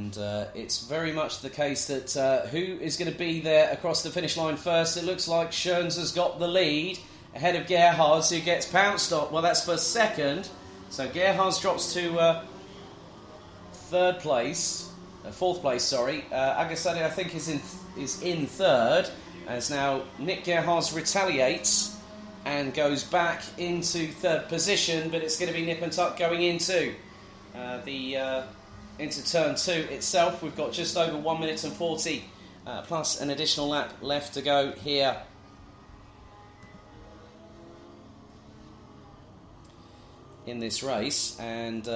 And it's very much the case that who is going to be there across the finish line first? It looks like Schoens has got the lead ahead of Gerhards, who gets pounced on. Well, that's for second. So Gerhards drops to fourth place. Agasade, I think, is in third, as now Nick Gerhards retaliates and goes back into third position, but it's going to be nip and tuck going into into turn 2 itself. We've got just over 1 minute and 40 plus an additional lap left to go here. In this race, and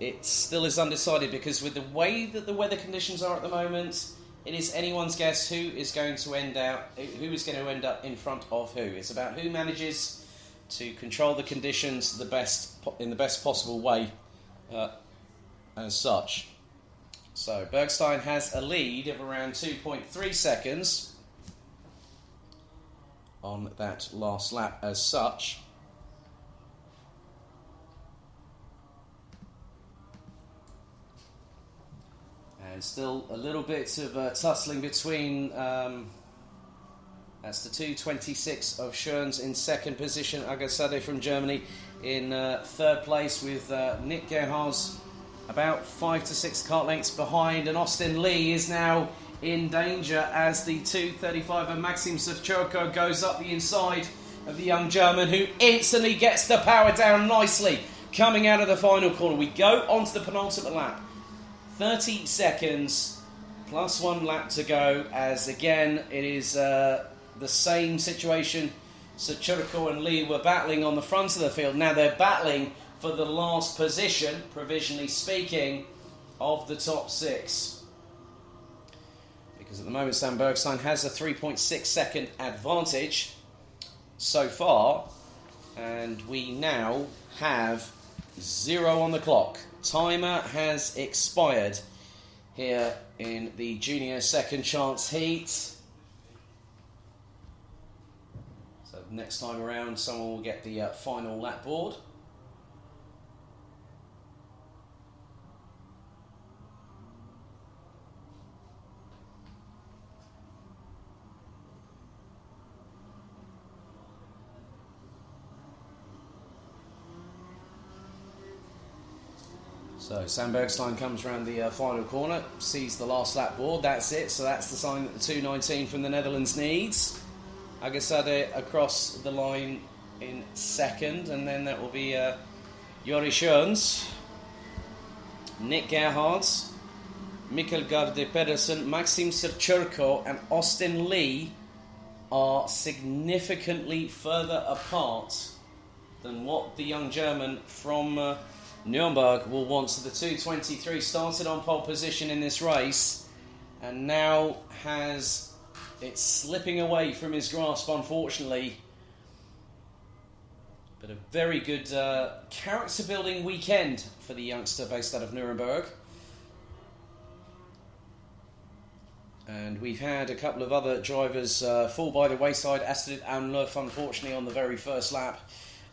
it still is undecided, because with the way that the weather conditions are at the moment, it is anyone's guess who is going to end up in front of who. It's about who manages to control the conditions in the best possible way, as such. So Bergstein has a lead of around 2.3 seconds on that last lap as such. And still a little bit of tussling between, that's the 2:26 of Schoens in second position, Agasade from Germany in third place, with Nick Gerhards about 5 to 6 kart lengths behind, and Austin Lee is now in danger as the 2:35 of Maxim Savchenko goes up the inside of the young German, who instantly gets the power down nicely coming out of the final corner. We go on to the penultimate lap. 30 seconds plus 1 lap to go, as again it is the same situation. Savchenko and Lee were battling on the front of the field. Now they're battling for the last position, provisionally speaking, of the top 6. Because at the moment Sam Bergstein has a 3.6 second advantage so far, and we now have 0 on the clock. Timer has expired here in the junior second chance heat. So next time around, someone will get the final lap board. So Sam Bergstein comes around the final corner, sees the last lap board, that's it. So that's the sign that the 2:19 from the Netherlands needs. Agasade across the line in second, and then that will be Jori Schoens, Nick Gerhards, Mikkel Garde Pedersen, Maxim Savchenko and Austin Lee are significantly further apart than what the young German from Nuremberg will want. So the 2:23 started on pole position in this race, and now has it slipping away from his grasp, unfortunately. But a very good character building weekend for the youngster based out of Nuremberg. And we've had a couple of other drivers fall by the wayside. Astrid Anlöf, unfortunately, on the very first lap.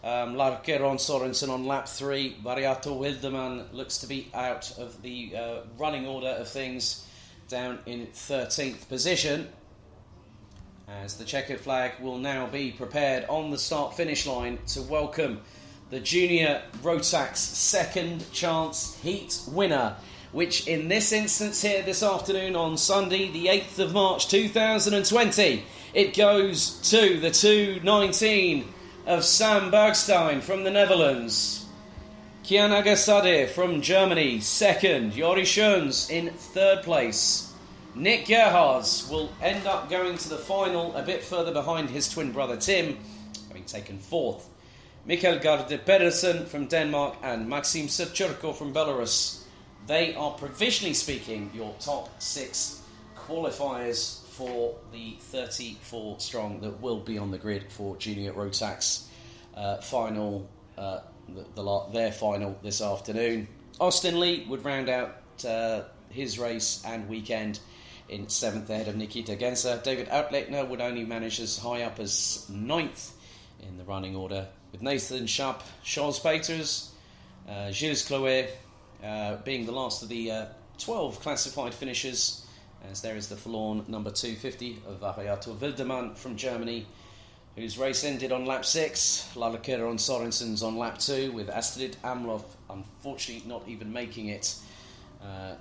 Larkeron Sorensen on lap 3. Variato Wilderman looks to be out of the running order of things, down in 13th position, as the checkered flag will now be prepared on the start-finish line to welcome the Junior Rotax second chance heat winner, which in this instance here this afternoon on Sunday the 8th of March 2020, it goes to the 2:19 of Sam Bergstein from the Netherlands. Kian Agasade from Germany, second. Jori Schoens in third place. Nick Gerhards will end up going to the final a bit further behind his twin brother Tim, having taken fourth. Mikkel Garde Pedersen from Denmark and Maxim Savchenko from Belarus. They are, provisionally speaking, your top 6 qualifiers for the 34 strong that will be on the grid for Junior Rotax final, their final this afternoon. Austin Lee would round out his race and weekend in 7th ahead of Nikita Genser. David Outleitner would only manage as high up as 9th in the running order, with Nathan Schaap, Charles Peters, Gilles Chloé being the last of the 12 classified finishers, as there is the forlorn number 250 of Variato Wildemann from Germany, whose race ended on lap 6. Lalakeron Sorensen's on lap 2, with Astrid Amloff unfortunately not even making it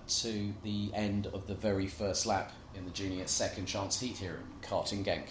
to the end of the very first lap in the junior second chance heat here at Karting Genk.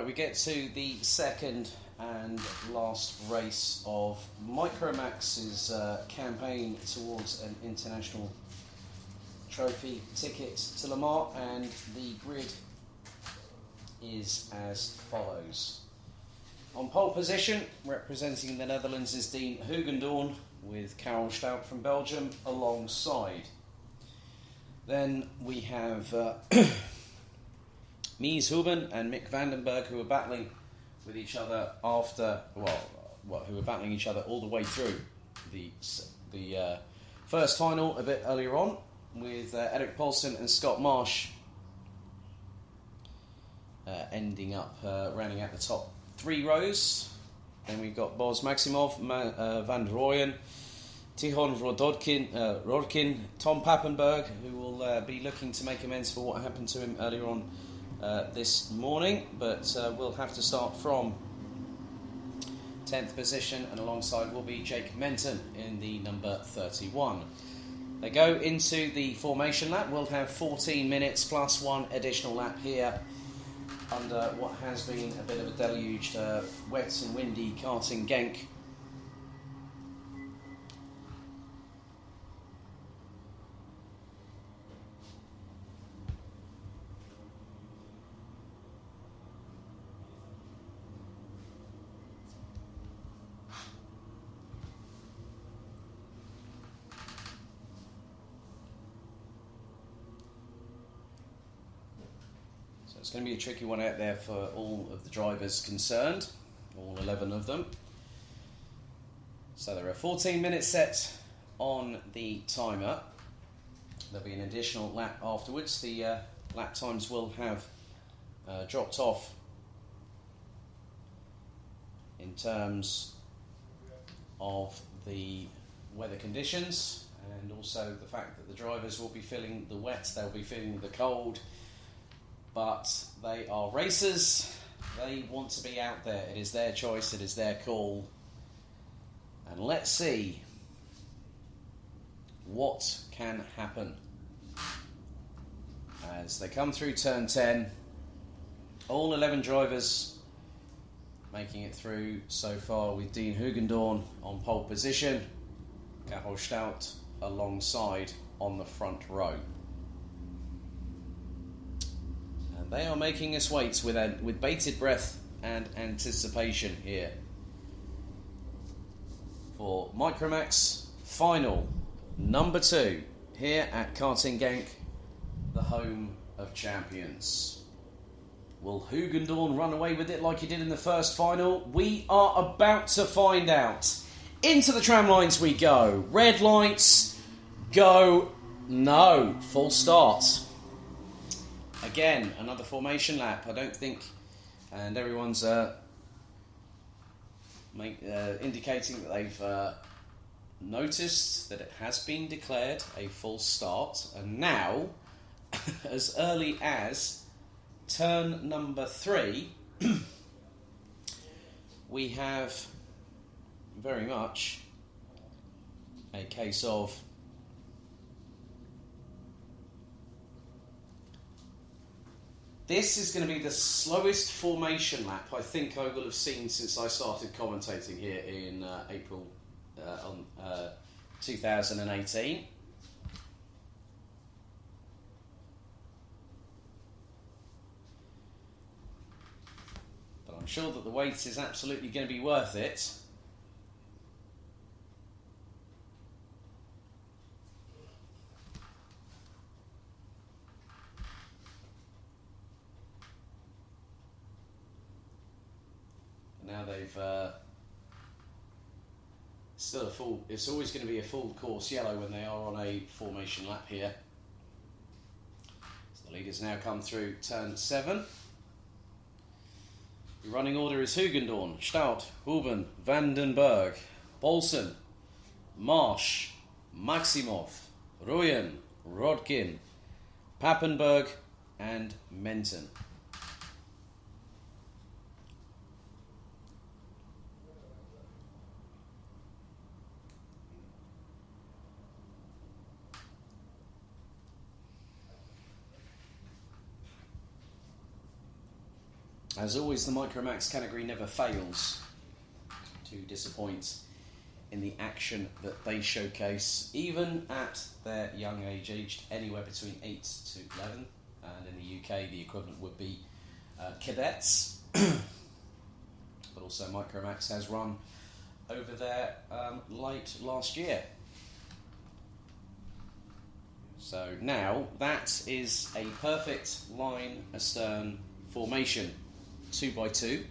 Right, we get to the second and last race of Micromax's campaign towards an international trophy ticket to Le Mans, and the grid is as follows. On pole position, representing the Netherlands, is Dean Hugendoorn with Karel Stout from Belgium alongside. Then we have Mies Huben and Mick Vandenberg, who are battling with each other who were battling each other all the way through the first final a bit earlier on, with Eric Paulsen and Scott Marsh ending up rounding out the top 3 rows. Then we've got Boz Maximov, Van der Rooyen, Tihon Rodkin, Tom Pappenberg, who will be looking to make amends for what happened to him earlier on this morning, but we'll have to start from 10th position, and alongside will be Jake Menton in the number 31. They go into the formation lap. We'll have 14 minutes plus 1 additional lap here under what has been a bit of a deluged, wet and windy karting Genk. It's going to be a tricky one out there for all of the drivers concerned, all 11 of them. So there are 14 minutes set on the timer. There'll be an additional lap afterwards. The lap times will have dropped off in terms of the weather conditions, and also the fact that the drivers will be feeling the wet, they'll be feeling the cold. But they are racers, they want to be out there. It is their choice, it is their call. And let's see what can happen as they come through turn 10. All 11 drivers making it through so far, with Dean Hugendoorn on pole position, Karel Stout alongside on the front row. They are making us wait with bated breath and anticipation here for Micromax final number 2 here at Karting Genk, the home of champions. Will Hugendoorn run away with it like he did in the first final? We are about to find out. Into the tram lines we go. Red lights, go, no, full start. Again, another formation lap. I don't think, and everyone's indicating that they've noticed that it has been declared a full start, and now, as early as turn number 3, we have very much a case of this is going to be the slowest formation lap I think I will have seen since I started commentating here in April 2018. But I'm sure that the wait is absolutely going to be worth it. Now they've still a full. It's always going to be a full course yellow when they are on a formation lap here. So the leaders now come through turn 7. The running order is Hugendoorn, Stout, Huben, Vandenberg, Paulsen, Marsh, Maximov, Rooyen, Rodkin, Pappenberg, and Menton. As always, the Micromax category never fails to disappoint in the action that they showcase, even at their young age, aged anywhere between 8 to 11, and in the UK the equivalent would be cadets. But also Micromax has run over there late last year. So now that is a perfect line astern formation, 2x2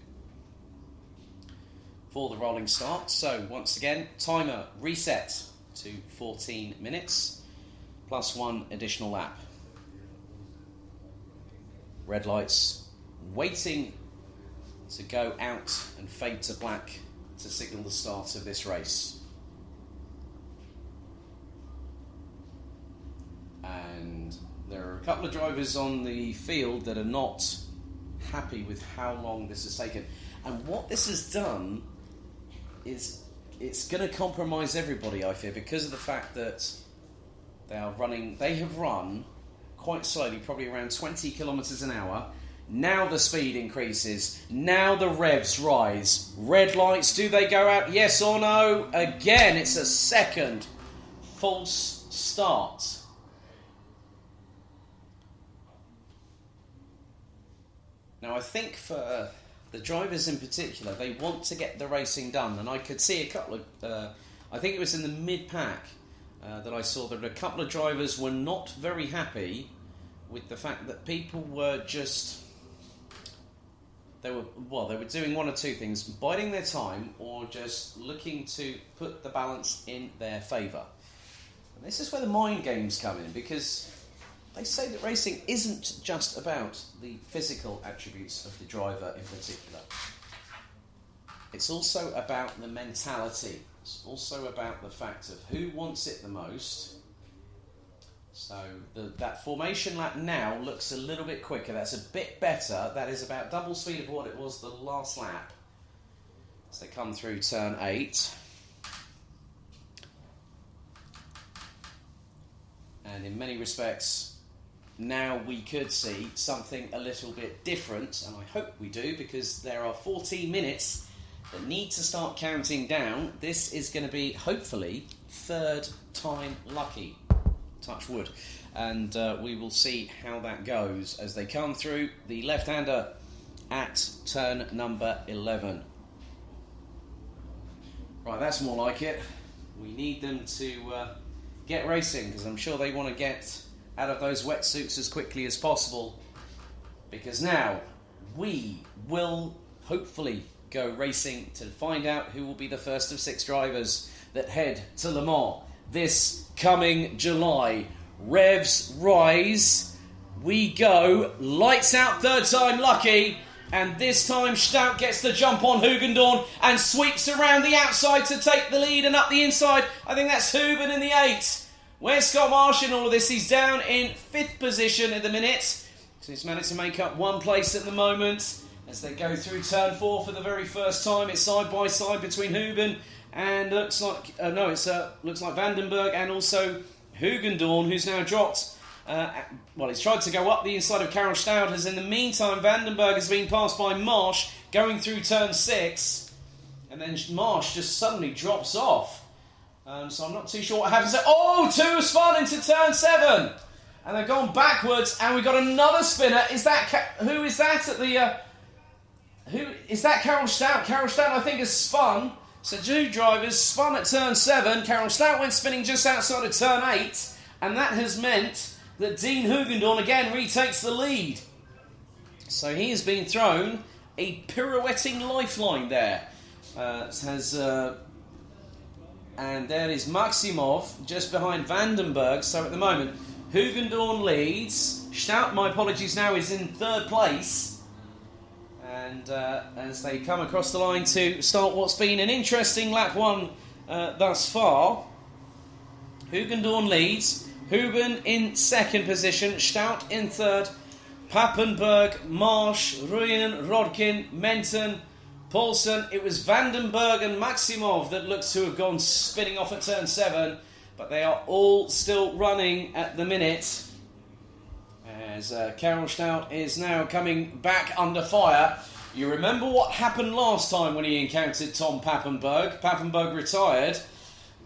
for the rolling start. So once again, timer reset to 14 minutes plus 1 additional lap. Red lights waiting to go out and fade to black to signal the start of this race. And there are a couple of drivers on the field that are not happy with how long this has taken. And what this has done is it's going to compromise everybody, I fear, because of the fact that they have run quite slowly, probably around 20 kilometres an hour. Now the speed increases. Now the revs rise. Red lights, do they go out? Yes or no? Again, it's a second false start. Now, I think for the drivers in particular, they want to get the racing done. And I could see a couple of... I think it was in the mid-pack that I saw that a couple of drivers were not very happy with the fact that people were just... They were doing one or two things, biding their time or just looking to put the balance in their favour. And this is where the mind games come in, because they say that racing isn't just about the physical attributes of the driver in particular. It's also about the mentality. It's also about the fact of who wants it the most. So that formation lap now looks a little bit quicker. That's a bit better. That is about double speed of what it was the last lap. As they come through turn 8. And in many respects, now we could see something a little bit different. And I hope we do, because there are 14 minutes that need to start counting down. This is going to be, hopefully, third time lucky. Touch wood. And we will see how that goes as they come through the left-hander at turn number 11. Right, that's more like it. We need them to get racing, because I'm sure they want to get out of those wetsuits as quickly as possible, because now we will hopefully go racing to find out who will be the first of 6 drivers that head to Le Mans this coming July. Revs rise, we go, lights out, third time lucky, and this time Stout gets the jump on Hugendorn and sweeps around the outside to take the lead, and up the inside, I think that's Huben in the 8. Where's Scott Marsh in all of this? He's down in 5th position at the minute, so he's managed to make up 1 place at the moment. As they go through turn 4 for the very first time, it's side by side between Huben and looks like Vandenberg and also Hugendorn, who's now dropped. He's tried to go up the inside of Karel Stout, as in the meantime Vandenberg has been passed by Marsh going through turn 6, and then Marsh just suddenly drops off. So I'm not too sure what happens there. Oh, 2 has fallen into turn 7, and they've gone backwards, and we've got another spinner. Is that who is that at the? Who is that? Karel Stout. Karel Stout, I think, has spun. So 2 drivers spun at turn 7. Karel Stout went spinning just outside of turn 8. And that has meant that Dean Hugendorn again retakes the lead. So he has been thrown a pirouetting lifeline there. And there is Maximov just behind Vandenberg. So at the moment, Hugendorn leads. Stout, my apologies, now is in 3rd place. And as they come across the line to start what's been an interesting lap 1 thus far, Hugendorn leads, Huben in 2nd position, Stout in 3rd, Pappenberg, Marsh, Ruyen, Rodkin, Menton, Paulsen. It was Vandenberg and Maximov that looks to have gone spinning off at turn 7, but they are all still running at the minute. As Karel Stout is now coming back under fire. You remember what happened last time when he encountered Tom Pappenberg. Pappenberg retired,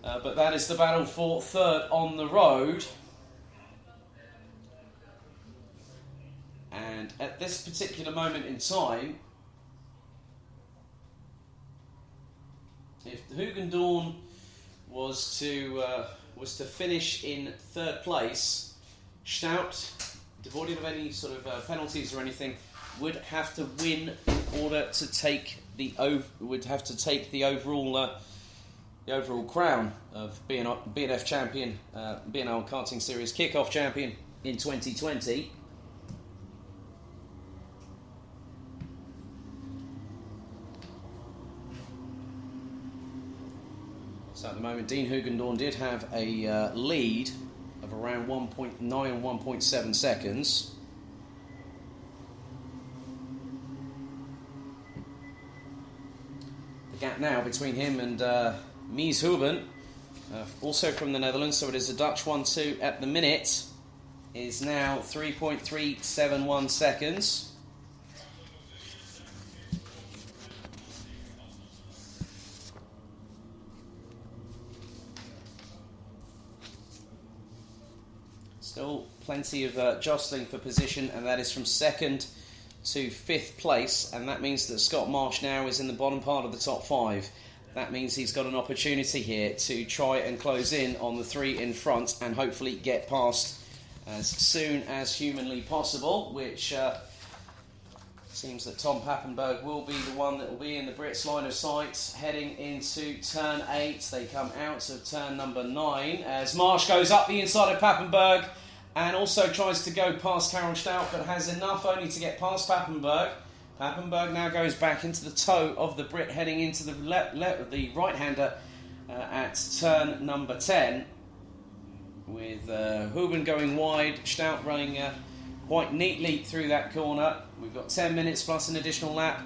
but that is the battle for third on the road. And at this particular moment in time, if the Hugendorn was to finish in third place, Stout, devoid of any sort of penalties or anything, would have to win in order to take the overall crown of BNF champion, BNL Karting Series kickoff champion in 2020. So at the moment, Dean Hugendorn did have a lead of around 1.9 and 1.7 seconds. The gap now between him and Mies Huben, also from the Netherlands, so it is a Dutch 1-2 at the minute, is now 3.371 seconds. Still plenty of jostling for position, and that is from second to fifth place, and that means that Scott Marsh now is in the bottom part of the top five. That means he's got an opportunity here to try and close in on the three in front and hopefully get past as soon as humanly possible, which seems that Tom Pappenberg will be the one that will be in the Brits' line of sight heading into turn 8. They come out of turn number 9 as Marsh goes up the inside of Pappenberg and also tries to go past Karel Stout, but has enough only to get past Pappenberg. Pappenberg now goes back into the toe of the Brit, heading into the right-hander at turn number 10, with Huben going wide, Stout running quite neatly through that corner. We've got 10 minutes plus an additional lap.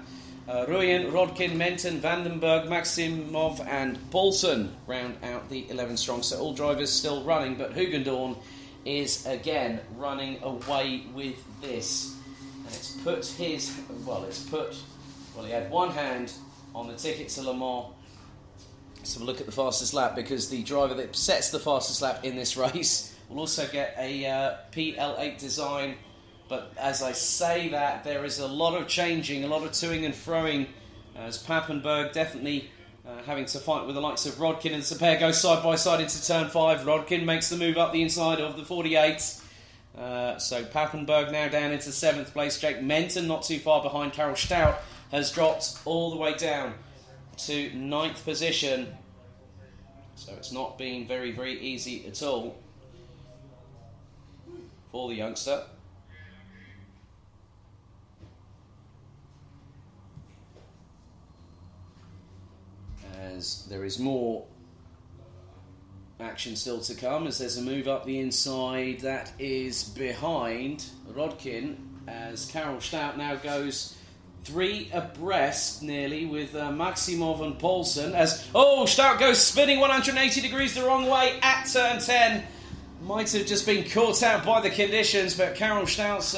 Ruyen, Rodkin, Menton, Vandenberg, Maximov and Paulsen round out the 11 strong. So all drivers still running, but Hugendorn is again running away with this. And it's put his, he had one hand on the ticket to Le Mans. Let's have a look at the fastest lap, because the driver that sets the fastest lap in this race will also get a PL8 design. But as I say that, there is a lot of changing, a lot of toing and froing, as Pappenberg definitely having to fight with the likes of Rodkin, and the pair go side by side into turn 5. Rodkin makes the move up the inside of the 48. So Pappenberg now down into 7th place. Jake Menton not too far behind. Karel Stout has dropped all the way down to 9th position. So it's not been very, very easy at all for the youngster. As there is more action still to come, as there's a move up the inside that is behind Rodkin, as Karel Stout now goes 3 abreast nearly with Maximov and Paulsen, as Stout goes spinning 180 degrees the wrong way at turn 10. Might have just been caught out by the conditions, but Karel Stout's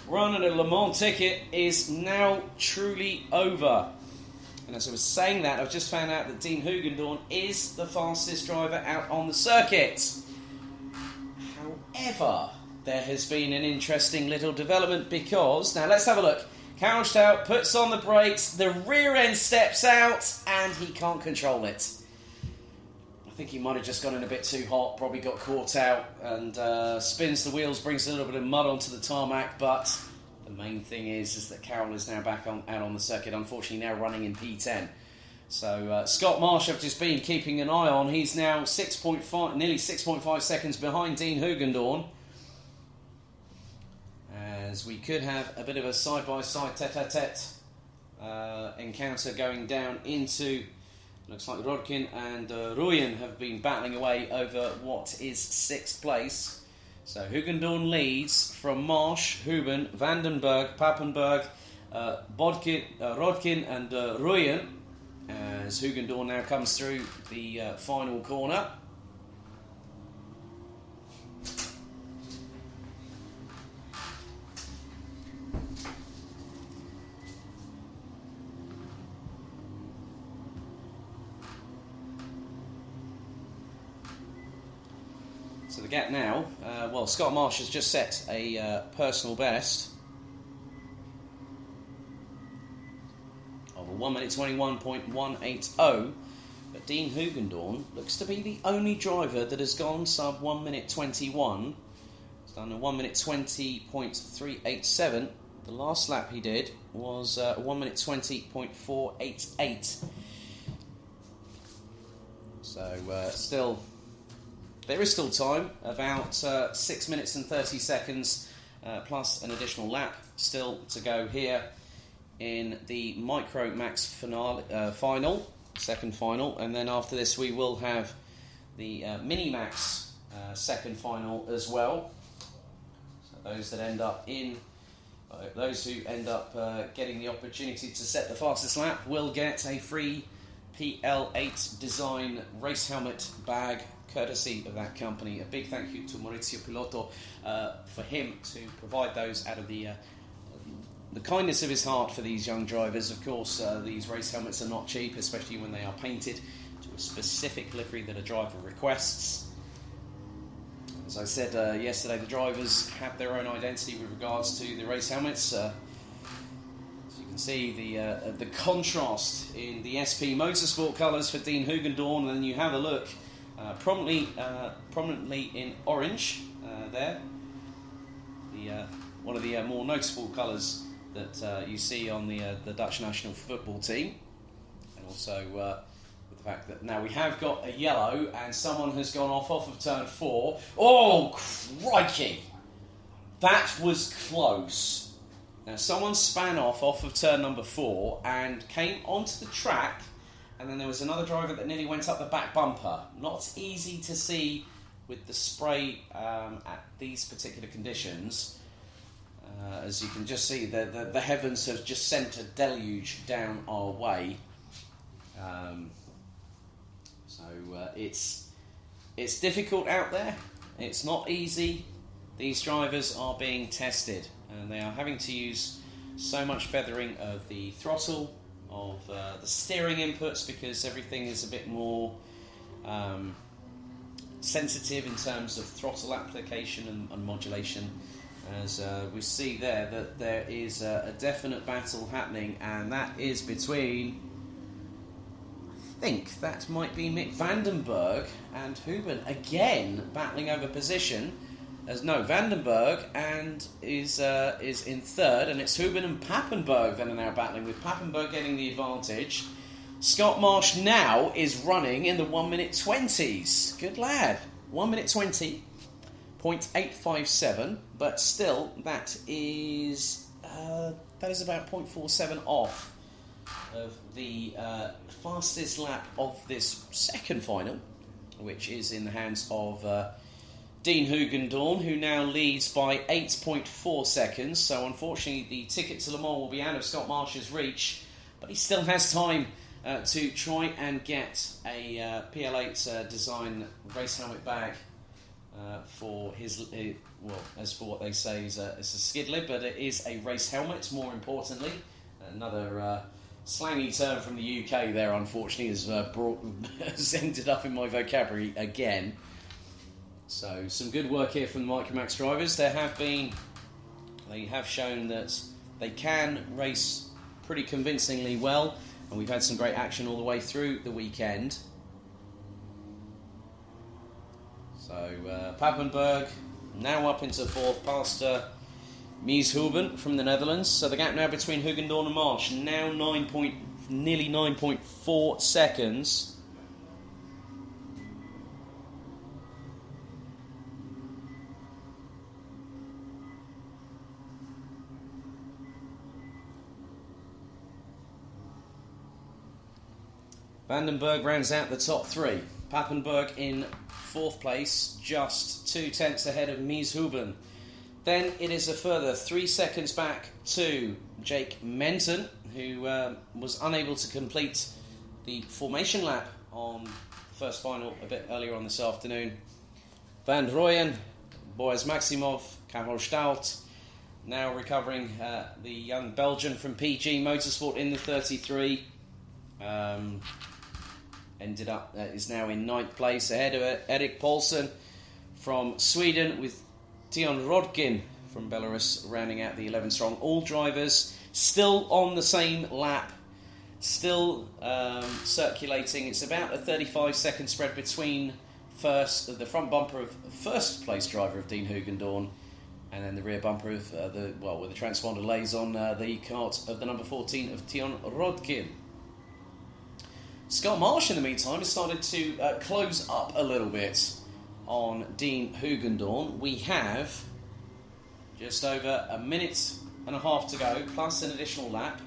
run at a Le Mans ticket is now truly over. And as I was saying that, I've just found out that Dean Hugendorn is the fastest driver out on the circuit. However, there has been an interesting little development, because, now let's have a look. Karel Stout puts on the brakes, the rear end steps out, and he can't control it. I think he might have just gone in a bit too hot, probably got caught out, and spins the wheels, brings a little bit of mud onto the tarmac, but the main thing is that Karel is now back out on the circuit, unfortunately now running in P10. So Scott Marsh, I've just been keeping an eye on. He's now nearly 6.5 seconds behind Dean Hugendorn. As we could have a bit of a side-by-side tete-a-tete encounter going down into, looks like Rodkin and Ruyen have been battling away over what is 6th place. So Hugendorn leads from Marsh, Huben, Vandenberg, Pappenberg, Rodkin and Ruyen, as Hugendorn now comes through the final corner. So the gap now, well, Scott Marsh has just set a personal best of a 1 minute 21.180, but Dean Hugendorn looks to be the only driver that has gone sub 1 minute 21. He's done a 1 minute 20.387. The last lap he did was 1 minute 20.488. So there is still time, about 6 minutes and 30 seconds plus an additional lap still to go here in the Micro Max final, second final, and then after this we will have the Mini Max second final as well. So those that end up those who end up getting the opportunity to set the fastest lap will get a free PL8 design race helmet bag courtesy of that company. A big thank you to Maurizio Pilotto for him to provide those out of the kindness of his heart for these young drivers. Of course, these race helmets are not cheap, especially when they are painted to a specific livery that a driver requests. As I said yesterday, the drivers have their own identity with regards to the race helmets. As you can see, the contrast in the SP Motorsport colours for Dean Hugendorn, and then you have a look prominently in orange there. One of the more noticeable colours that you see on the Dutch national football team, and also with the fact that now we have got a yellow and someone has gone off of turn 4. Oh, crikey! That was close. Now someone span off of turn number 4 and came onto the track, and then there was another driver that nearly went up the back bumper. Not easy to see with the spray at these particular conditions. As you can just see, the heavens have just sent a deluge down our way. It's difficult out there. It's not easy. These drivers are being tested, and they are having to use so much feathering of the throttle, of the steering inputs, because everything is a bit more sensitive in terms of throttle application and modulation. As we see there that there is a definite battle happening, and that is between, I think that might be Mick Vandenberg and Huben again battling over position. Vandenberg and is in third, and it's Huben and Pappenberg that are now battling, with Pappenberg getting the advantage. Scott Marsh now is running in the 1 minute 20s. Good lad. 1 minute 20.857, but still that is about 0.47 off of the fastest lap of this second final, which is in the hands of Dean Hugendorn, who now leads by 8.4 seconds. So unfortunately the ticket to Le Mans will be out of Scott Marsh's reach, but he still has time to try and get a PL8 design race helmet bag for his, as for what they say is a skid lid, but it is a race helmet, more importantly. Another slangy term from the UK there, unfortunately, has ended up in my vocabulary again. So some good work here from the Micromax drivers. They have shown that they can race pretty convincingly well, and we've had some great action all the way through the weekend. So Pappenberg now up into fourth past Mies Huben from the Netherlands. So the gap now between Hugendorn and Marsh, now nearly 9.4 seconds. Vandenberg rounds out the top three. Pappenberg in fourth place, just 2 tenths ahead of Mies Huben. Then it is a further 3 seconds back to Jake Menton, who was unable to complete the formation lap on the first final a bit earlier on this afternoon. Van Rooyen, Boaz Maximov, Karel Stout, now recovering the young Belgian from PG Motorsport in the 33. Is now in 9th place ahead of Erik Paulsen from Sweden, with Dion Rodkin from Belarus rounding out the 11 strong. All drivers still on the same lap, still circulating. It's about a 35-second spread between the front bumper of first place driver of Dean Hugendorn and then the rear bumper of where the transponder lays on the kart of the number 14 of Dion Rodkin. Scott Marsh, in the meantime, has started to close up a little bit on Dean Hugendorn. We have just over a minute and a half to go, plus an additional lap.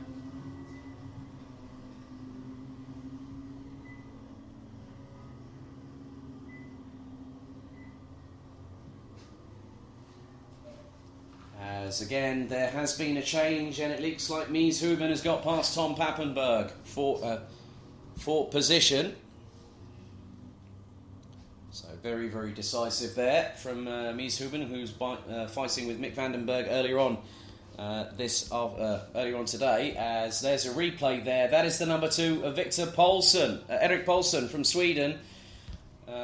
As again, there has been a change, and it looks like Mies Huben has got past Tom Pappenberg for position. So very, very decisive there from Mies Huben, who's fighting with Mick Vandenberg earlier on earlier on today. As there's a replay there, that is the number 2 of Victor Poulsen, Erik Poulsen from Sweden.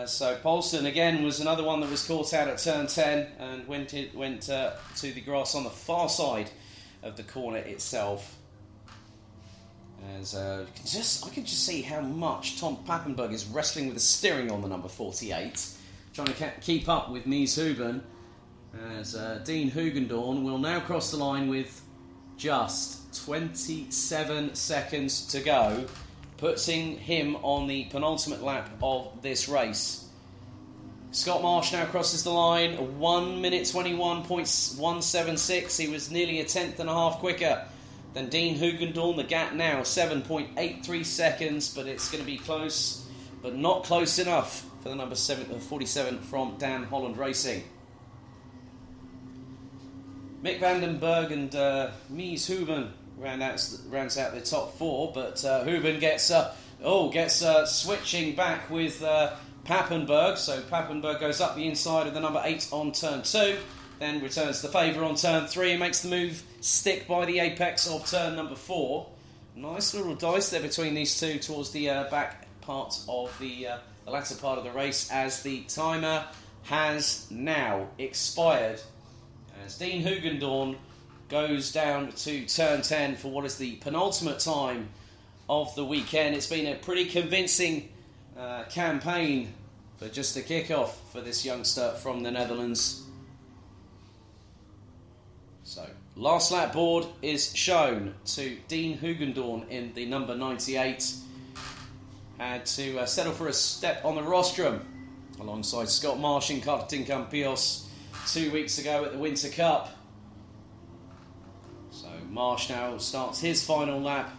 So Poulsen again was another one that was caught out at turn 10 and went to the grass on the far side of the corner itself. As I can just see how much Tom Pappenberg is wrestling with the steering on the number 48, trying to keep up with Mies Huben. As Dean Hugendorn will now cross the line with just 27 seconds to go, putting him on the penultimate lap of this race. Scott Marsh now crosses the line, 1 minute 21.176. He was nearly a tenth and a half quicker than Dean Hugendorn. The gap now 7.83 seconds, but it's going to be close, but not close enough for the number 47 from Dan Holland Racing. Mick Vandenberg and Mies Huben rounds out the top 4, but Huben gets switching back with Pappenberg. So Pappenberg goes up the inside of the number 8 on turn 2, then returns the favour on turn 3 and makes the move stick by the apex of turn number 4. Nice little dice there between these two towards the back part of the latter part of the race, as the timer has now expired. As Dean Hugendorn goes down to turn 10 for what is the penultimate time of the weekend. It's been a pretty convincing campaign for just a kick-off for this youngster from the Netherlands. So, last lap board is shown to Dean Hugendorn in the number 98. Had to settle for a step on the rostrum alongside Scott Marsh in Karting Campos 2 weeks ago at the Winter Cup. So Marsh now starts his final lap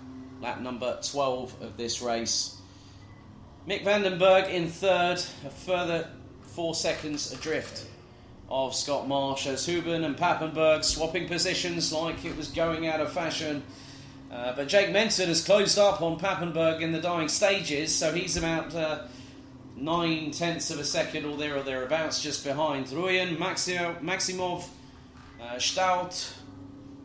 number 12 of this race. Mick Vandenberg in third, a further 4 seconds adrift of Scott Marsh, as Huben and Pappenberg swapping positions like it was going out of fashion. But Jake Menton has closed up on Pappenberg in the dying stages, so he's about 9/10 of a second or thereabouts just behind Ruyen, Maximov, Stout,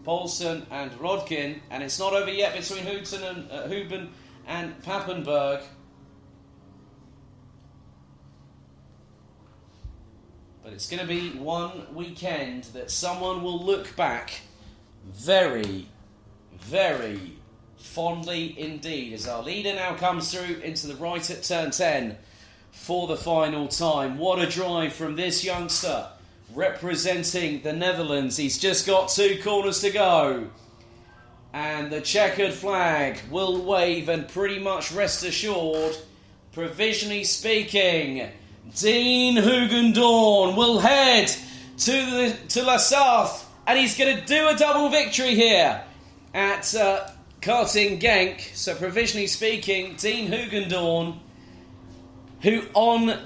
Poulsen and Rodkin, and it's not over yet between Huben and Pappenberg. But it's going to be one weekend that someone will look back very, very fondly indeed, as our leader now comes through into the right at turn 10 for the final time. What a drive from this youngster representing the Netherlands. He's just got 2 corners to go, and the checkered flag will wave, and pretty much rest assured, provisionally speaking, Dean Hugendorn will head to La Sarthe, and he's going to do a double victory here at Karting Genk. So provisionally speaking, Dean Hugendorn, who on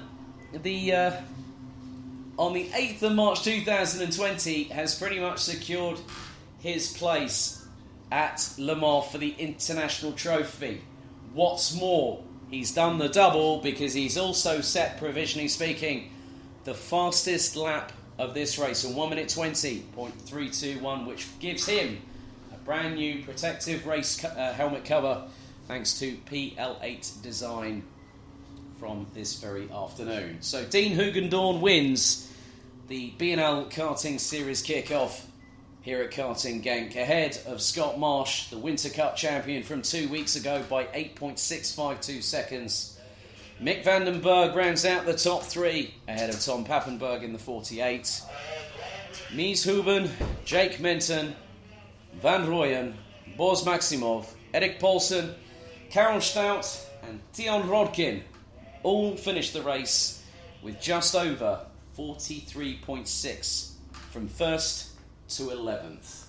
the 8th of March 2020 has pretty much secured his place at Le Mans for the International Trophy. What's more, he's done the double because he's also set, provisionally speaking, the fastest lap of this race in 1 minute 20.321, which gives him a brand new protective race helmet cover thanks to PL8 design from this very afternoon. So Dean Hugendorn wins the BNL Karting Series kick-off here at Karting Genk, ahead of Scott Marsh, the Winter Cup champion from 2 weeks ago by 8.652 seconds. Mick van den Berg rounds out the top three, ahead of Tom Pappenberg in the 48. Mies Huben, Jake Menton, Van Rooyen, Bos Maximov, Erik Paulsen, Karel Stout and Tion Rodkin all finished the race with just over 43.6 from first to 11th.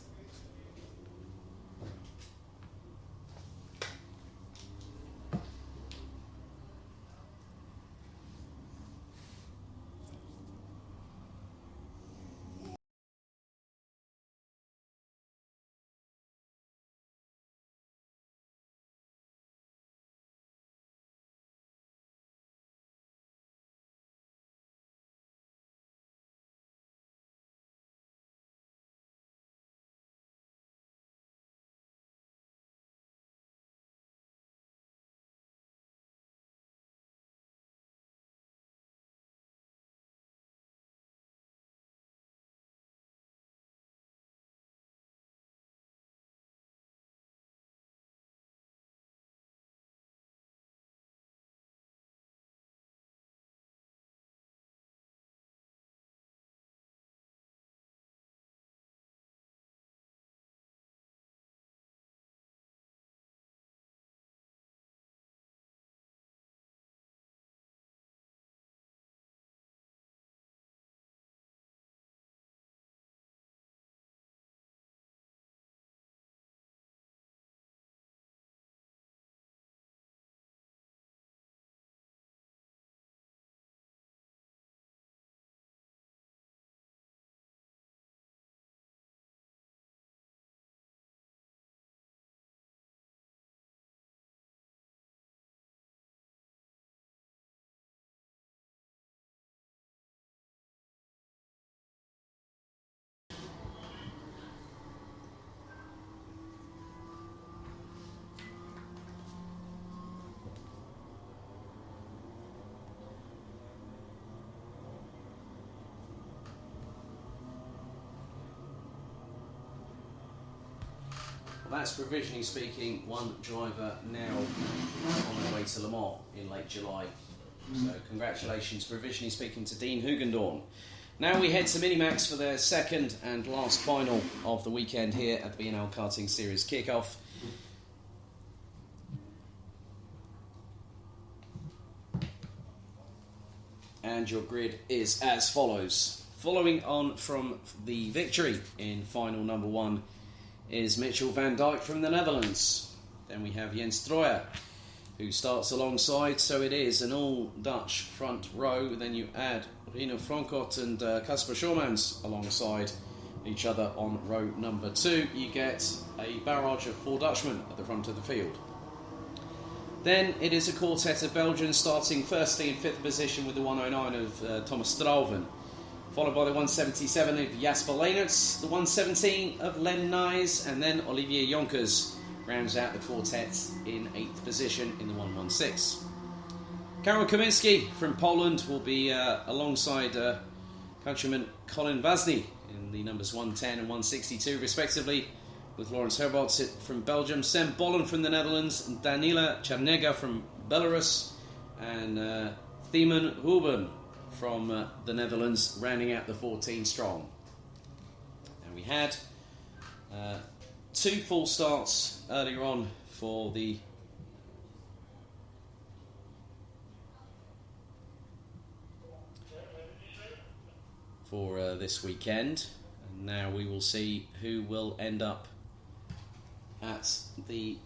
Well, that's provisionally speaking one driver now on their way to Le Mans in late July. So congratulations, provisionally speaking, to Dean Hugendorn. Now we head to Minimax for their second and last final of the weekend here at the BNL Karting Series kickoff. And your grid is as follows. Following on from the victory in final number one is Mitchell van Dijk from the Netherlands. Then we have Jens Troyer, who starts alongside, so it is an all-Dutch front row. Then you add Rino Frankot and Casper Schormans alongside each other on row number two. You get a barrage of four Dutchmen at the front of the field. Then it is a quartet of Belgians starting firstly in fifth position with the 109 of Thomas Strauven, followed by the 177 of Jasper Leenerts, the 117 of Len Nys, and then Olivier Jonkers rounds out the quartet in 8th position in the 116. Karol Kaminski from Poland will be alongside countryman Colin Vasny in the numbers 110 and 162 respectively, with Lawrence Herbots from Belgium, Sam Bollen from the Netherlands, Danila Chernega from Belarus, and Thiemen Huben from the Netherlands rounding out the 14 strong. And we had two full starts earlier on for the this weekend, and now we will see who will end up at the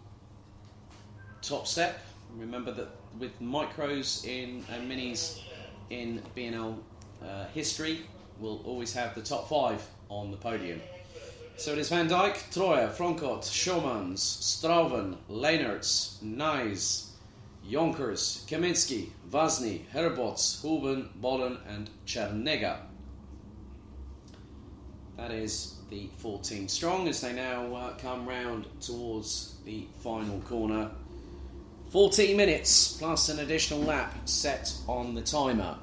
top step. Remember that with micros in and minis in BNL history, we'll always have the top five on the podium. So it is Van Dijk, Troyer, Frankot, Schormans, Strauven, Leenerts, Nys, Jonkers, Kaminski, Vasny, Herbots, Huben, Bollen and Chernega. That is the 14 strong as they now come round towards the final corner. 14 minutes plus an additional lap set on the timer.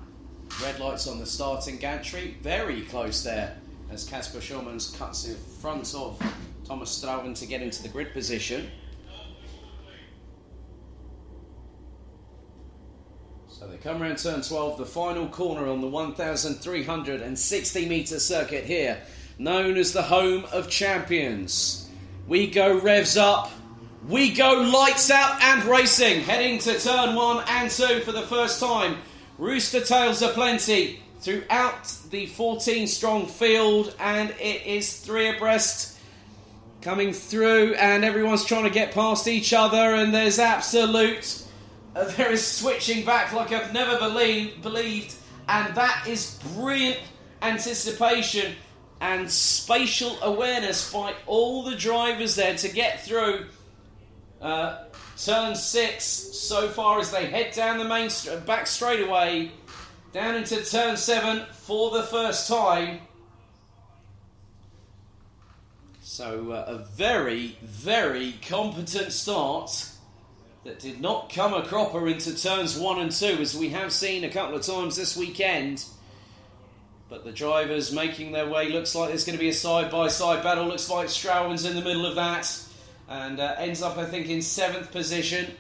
Red lights on the starting gantry. Very close there as Kasper Schulmans cuts in front of Thomas Strauven to get into the grid position. So they come around turn 12, the final corner on the 1,360 metre circuit here, known as the home of champions. We go revs up, we go lights out and racing, heading to turn 1 and 2 for the first time. Rooster tails aplenty throughout the 14-strong field, and it is 3 abreast coming through, and everyone's trying to get past each other, and there's there is switching back like I've never believed, and that is brilliant anticipation and spatial awareness by all the drivers there to get through turn 6 so far as they head down the main back straightaway down into turn 7 for the first time. So a very, very competent start that did not come a cropper into turns 1 and 2, as we have seen a couple of times this weekend. But the drivers making their way. Looks like there's going to be a side-by-side battle. Looks like Strauven's in the middle of that, and ends up, I think, in 7th position.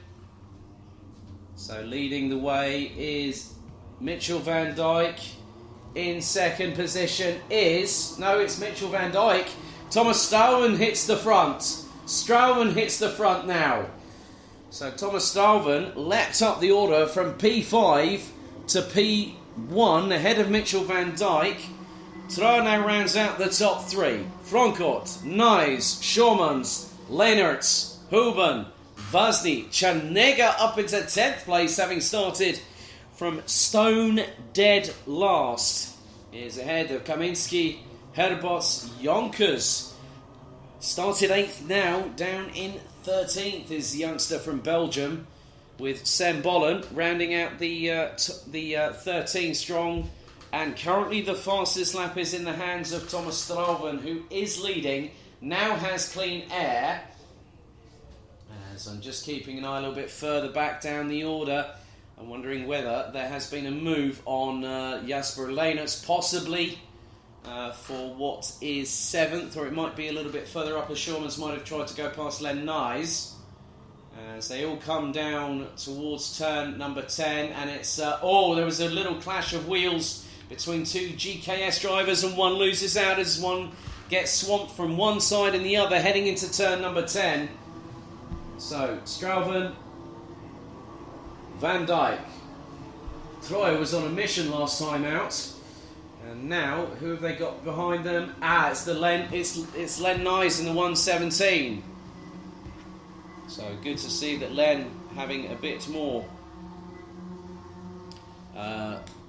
So leading the way is Mitchell van Dijk. In 2nd position is... No, it's Mitchell van Dijk. Thomas Strauven hits the front. Strauven hits the front now. So Thomas Strauven leapt up the order from P5 to P1 ahead of Mitchell van Dijk. Troy now rounds out the top 3. Frankot, Nys, Schulmans, Leenaerts, Huben, Vazny, Chanega up into 10th place, having started from stone dead last. Is ahead of Kaminski, Herbots, Yonkers. Started 8th now, down in 13th is the youngster from Belgium, with Sam Bolland rounding out the 13 strong, and currently the fastest lap is in the hands of Thomas Strauven, who is leading, now has clean air. As I'm just keeping an eye a little bit further back down the order, I'm wondering whether there has been a move on Jasper Leenaerts, possibly for what is 7th, or it might be a little bit further up, as Schulmans might have tried to go past Len Nys. As they all come down towards turn number 10, and it's there was a little clash of wheels between 2 GKS drivers, and one loses out as one gets swamped from one side and the other heading into turn number 10. So Strauven, Van Dijk, Troy was on a mission last time out, and now who have they got behind them? It's Len Nys in the 117. So good to see that Len having a bit more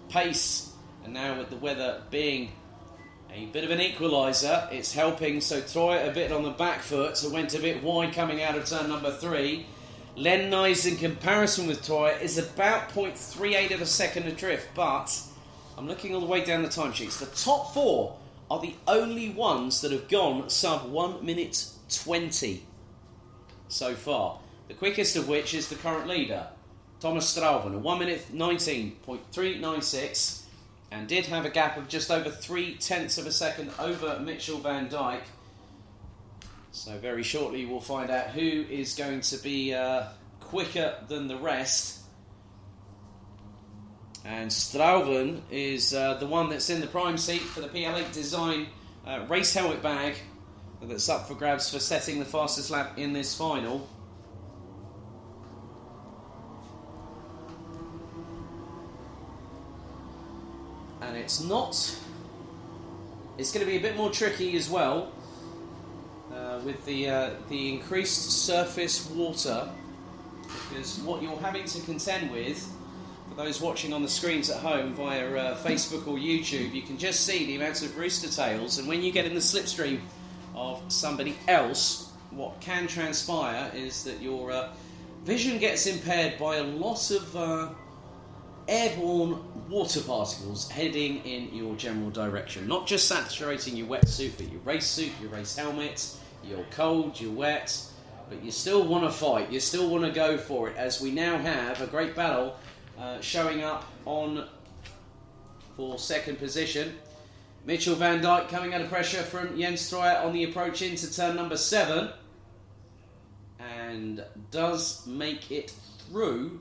pace, and now with the weather being a bit of an equaliser, it's helping. So Troy a bit on the back foot, so went a bit wide coming out of turn number 3. Len Nys in comparison with Troy is about 0.38 of a second adrift, but I'm looking all the way down the timesheets. The top 4 are the only ones that have gone sub 1 minute 20 so far. The quickest of which is the current leader, Thomas Strauven, a 1 minute 19.396, and did have a gap of just over 0.3 of a second over Mitchell van Dijk. So very shortly we'll find out who is going to be quicker than the rest. And Strauven is the one that's in the prime seat for the PL8 design race helmet bag that's up for grabs for setting the fastest lap in this final. And it's going to be a bit more tricky as well with the increased surface water, because what you're having to contend with, for those watching on the screens at home via Facebook or YouTube, you can just see the amount of rooster tails, and when you get in the slipstream of somebody else, what can transpire is that your vision gets impaired by a lot of airborne water particles heading in your general direction. Not just saturating your wetsuit, but your race suit, your race helmet. You're cold, you're wet, but you still want to fight, you still want to go for it, as we now have a great battle showing up on for second position. Mitchell van Dijk coming under pressure from Jens Troyer on the approach into turn number 7. And does make it through.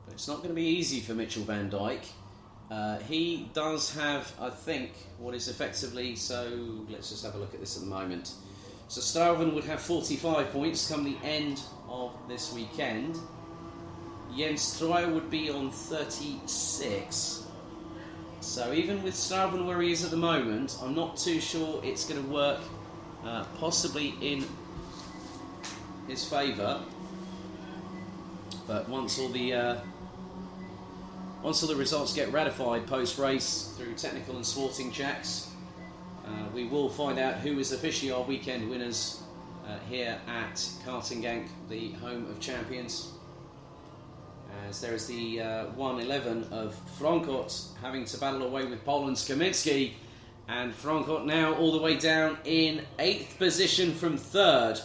But it's not going to be easy for Mitchell van Dijk. He does have, I think, what is effectively, so let's just have a look at this at the moment. So Stuyven would have 45 points come the end of this weekend. Jens Troyer would be on 36. So even with Stuyven where he is at the moment, I'm not too sure it's going to work possibly in his favour. But once all the results get ratified post-race through technical and sporting checks, we will find out who is officially our weekend winners here at Karting, the home of champions. As there is the 1:11 of Frankfurt having to battle away with Poland's Kaminski, and Frankfurt now all the way down in 8th position from 3rd.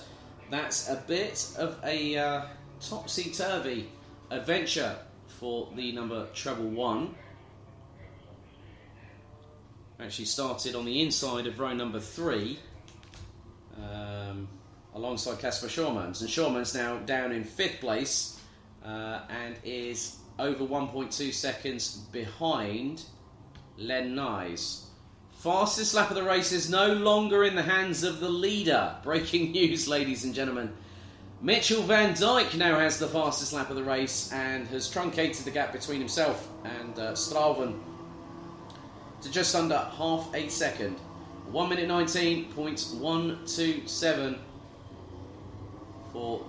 That's a bit of a topsy-turvy adventure for the number treble 1. Actually started on the inside of row number 3 alongside Kasper Schurmans, and Schurmans now down in 5th place and is over 1.2 seconds behind Len Nyes. Fastest lap of the race is no longer in the hands of the leader. Breaking news, ladies and gentlemen. Mitchell van Dijk now has the fastest lap of the race and has truncated the gap between himself and Stuyven to just under half a second. 1 minute 19.127 for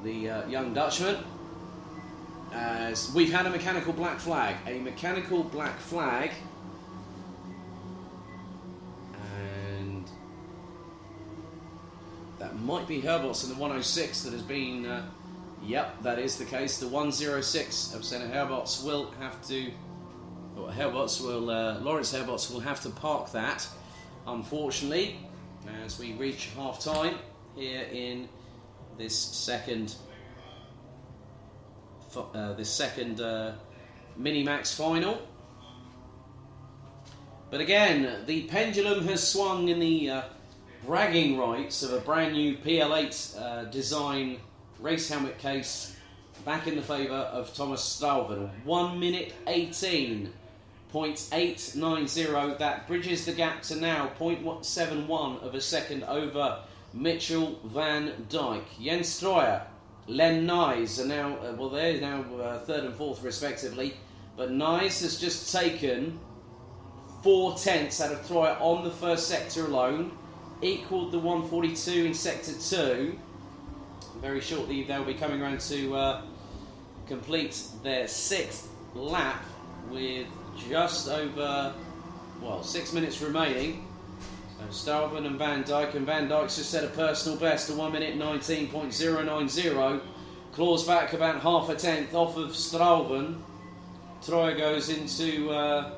the young Dutchman. As we've had a mechanical black flag. A mechanical black flag. And that might be Herbots in the 106 that has been... yep, that is the case. The 106 of Senna Herbots will have to... Lawrence Herbots will have to park that, unfortunately, as we reach half-time here in this second Minimax final. But again, the pendulum has swung in the bragging rights of a brand new PL8 design race helmet case back in the favour of Thomas Stuyven. 1 minute 18.890. That bridges the gap to now 0.71 of a second over Mitchell van Dijk. Jens Troyer, Len Nyes are now, they're now 3rd and 4th respectively, but Nyes has just taken 4 tenths out of Troyer on the first sector alone, equalled the 142 in sector 2. Very shortly they'll be coming around to complete their 6th lap with just over 6 minutes remaining. So Stuyven and Van Dijk's just set a personal best of 1 minute 19.090. Claws back about half a tenth off of Stuyven. Troyer goes into a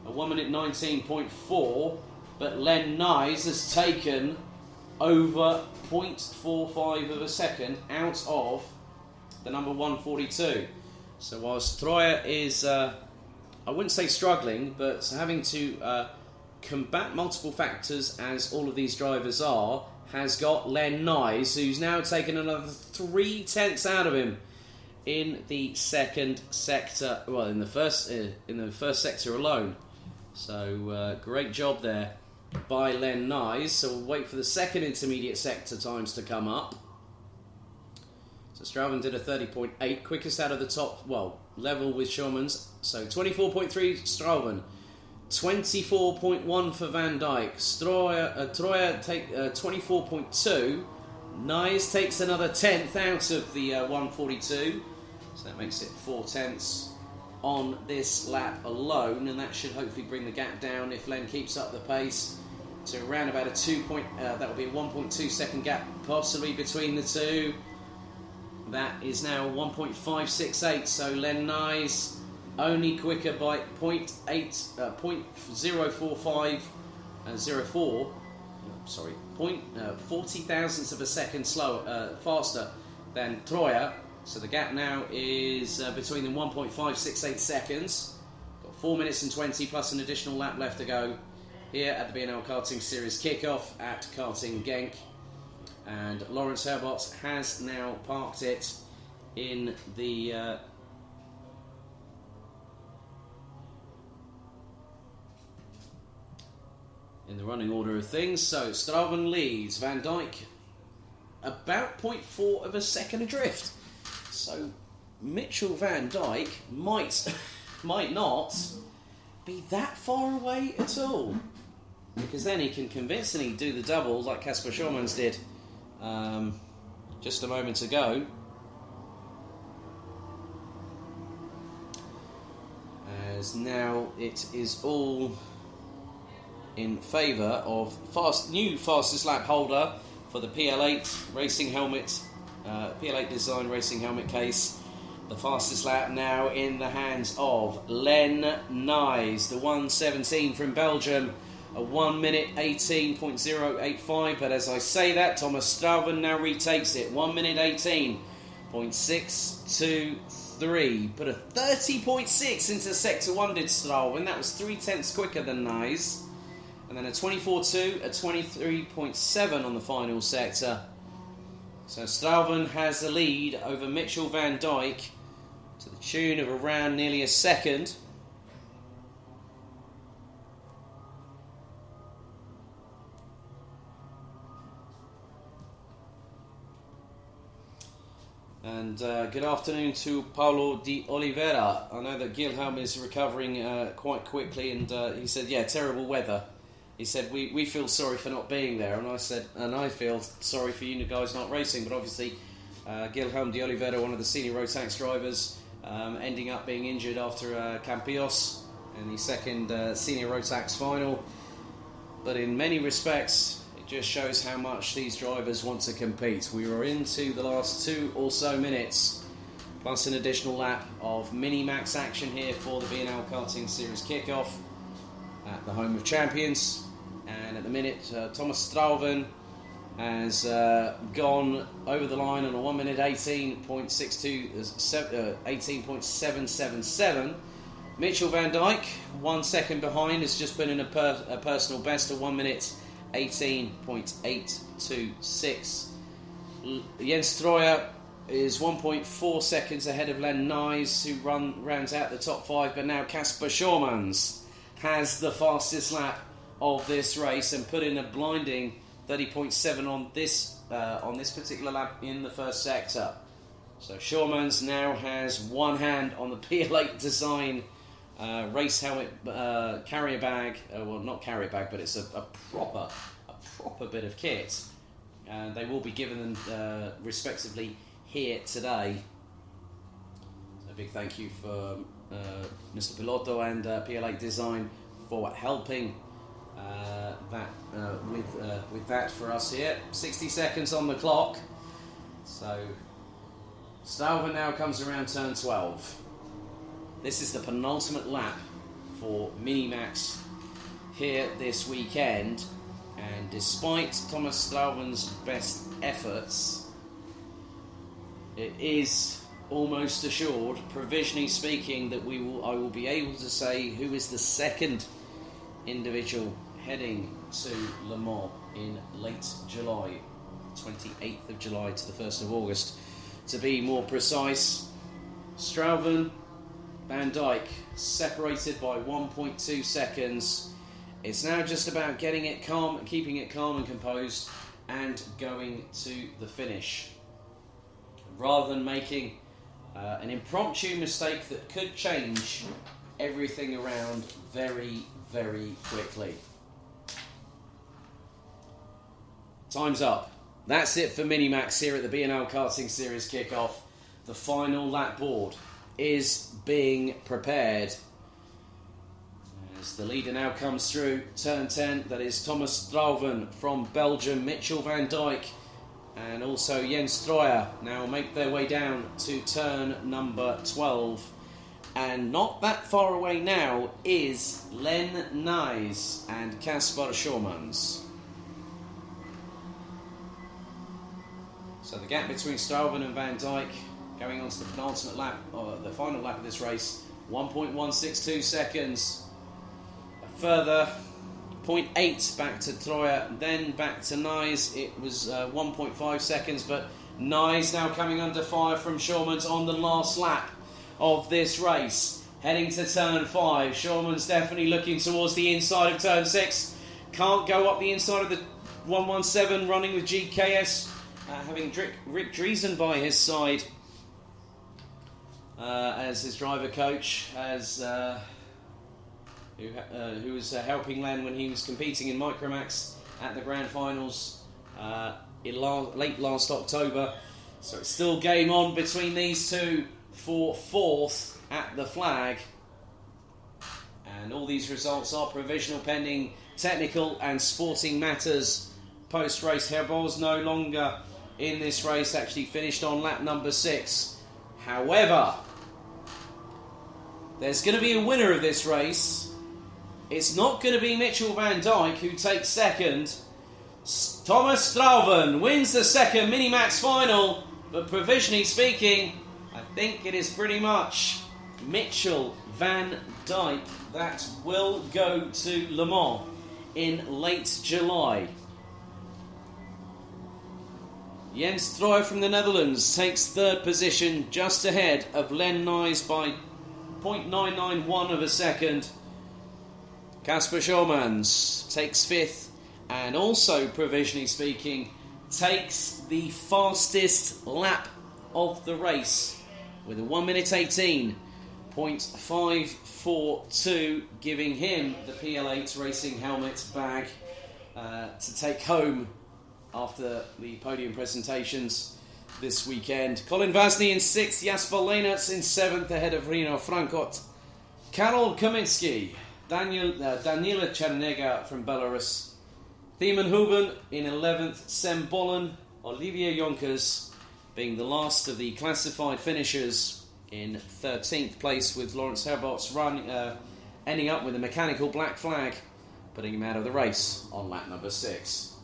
1 minute 19.4, but Len Nyes has taken over 0.45 of a second out of the number 142. So whilst Troyer is, I wouldn't say struggling, but having to combat multiple factors, as all of these drivers are, has got Len Nyes, who's now taken another 3 tenths out of him in the second sector. Well, in the first sector alone. So great job there by Len Nyes. So we'll wait for the second intermediate sector times to come up. So Stuyven did a 30.8, quickest out of the top, level with Schurmans. So 24.3 Stuyven, 24.1 for Van Dijk. Troyer take 24.2. Nyes takes another tenth out of the 142. So that makes it 4 tenths on this lap alone, and that should hopefully bring the gap down if Len keeps up the pace to around about a that will be a 1.2 second gap possibly between the two. That is now 1.568, so Len Nyes only quicker by 0.045 40 thousandths of a second faster than Troya. So the gap now is between them 1.568 seconds. Got 4 minutes and 20 plus an additional lap left to go here at the BNL Karting Series kickoff at Karting Genk. And Lawrence Herbot has now parked it in the running order of things. So Straven leads, Van Dijk about 0.4 of a second adrift. So Mitchell Van Dijk might not be that far away at all, because then he can convincingly do the double like Kasper Schürmanns did just a moment ago. As now it is all in favour of new fastest lap holder for the PL8 racing helmet, PL8 design racing helmet case. The fastest lap now in the hands of Len Nys, the 1:17 from Belgium, a 1 minute 18.085. But as I say that, Thomas Straven now retakes it, 1 minute 18.623. Put a 30.6 into sector 1 did Straven. That was 0.3 quicker than Nys. And then a 24.2, a 23.7 on the final sector. So Straven has the lead over Mitchell Van Dijk to the tune of around nearly a second. And good afternoon to Paulo de Oliveira. I know that Guilherme is recovering quite quickly, and he said, yeah, terrible weather. He said, we feel sorry for not being there, and I said, and I feel sorry for you guys not racing. But obviously, Guilherme de Oliveira, one of the senior Rotax drivers, ending up being injured after Campillos in the second senior Rotax final. But in many respects, it just shows how much these drivers want to compete. We were into the last 2 or so minutes, plus an additional lap of mini-max action here for the BNL Karting Series kickoff at the home of champions. And at the minute, Thomas Straven has gone over the line on a 1 minute 18.777. Mitchell Van Dijk, 1 second behind, has just put in a personal best of 1 minute 18.826. Jens Troyer is 1.4 seconds ahead of Len Nys, who rounds out the top 5, but now Kasper Schürmanns has the fastest lap of this race and put in a blinding 30.7 on this particular lap in the first sector. So Schürmanns now has one hand on the PL8 design race helmet carrier bag. Well, not carrier bag, but it's a proper bit of kit. And they will be given them respectively here today. So a big thank you for Mr. Piloto and PL8 Design for helping with that for us here. 60 seconds on the clock. So Straven now comes around turn 12. This is the penultimate lap for Minimax here this weekend, and despite Thomas Straven's best efforts, it is almost assured, provisionally speaking, that I will be able to say who is the second individual heading to Le Mans in late July, 28th of July to the 1st of August. To be more precise, Straven, Van Dijk separated by 1.2 seconds. It's now just about getting it calm, keeping it calm and composed, and going to the finish, rather than making an impromptu mistake that could change everything around very, very quickly. Time's up. That's it for Minimax here at the BNL Karting Series kickoff. The final lap board is being prepared as the leader now comes through turn 10. That is Thomas Straven from Belgium, Mitchell Van Dijk and also Jens Troyer now make their way down to turn number 12. And not that far away now is Len Nys and Kasper Schürmanns. So the gap between Stroven and Van Dijk going on to the penultimate lap, or the final lap of this race, 1.162 seconds. A further 0.8 back to Troyer, then back to Nyes. It was 1.5 seconds, but Nyes now coming under fire from Shawman's on the last lap of this race. Heading to turn 5. Shawman's definitely looking towards the inside of turn 6. Can't go up the inside of the 117 running with GKS, having Rick Driesen by his side as his driver coach, as who was helping Len when he was competing in Micromax at the Grand Finals late last October. So it's still game on between these two for 4th at the flag. And all these results are provisional pending technical and sporting matters post-race. Herbol's no longer in this race, actually finished on lap number 6. However, there's going to be a winner of this race. It's not going to be Mitchell Van Dijk who takes second. Thomas Strauven wins the second Minimax final, but provisionally speaking, I think it is pretty much Mitchell Van Dijk that will go to Le Mans in late July. Jens Troyer from the Netherlands takes 3rd position, just ahead of Len Nyes by 0.991 of a second. Kasper Schormans takes 5th, and also, provisionally speaking, takes the fastest lap of the race with a 1 minute 18.542, giving him the PL8 racing helmet bag to take home after the podium presentations this weekend. Colin Vasny in 6th, Jasper Leenerts in 7th ahead of Rino Frankot. Karol Kaminski, Daniela Chernega from Belarus, Thiemann Huben in 11th, Sem Bollen, Olivier Jonkers being the last of the classified finishers in 13th place, with Lawrence Herbots ending up with a mechanical black flag, putting him out of the race on lap number 6.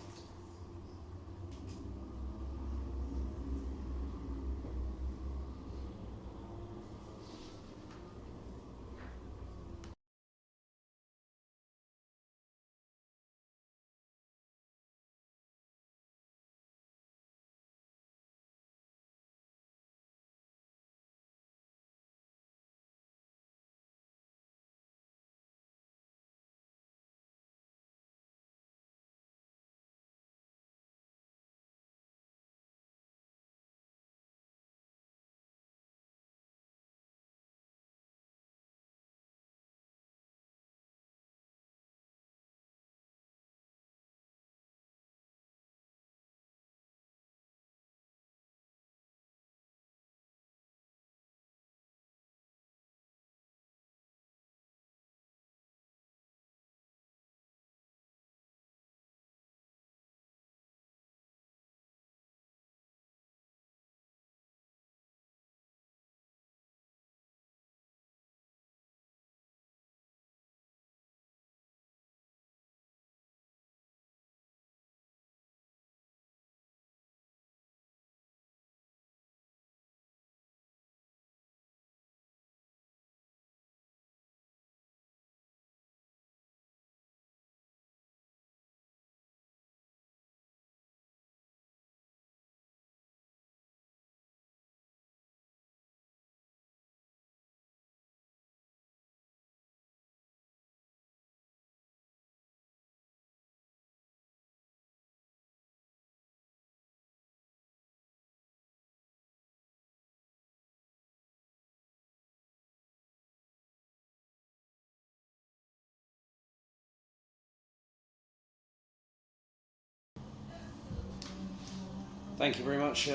Thank you very much,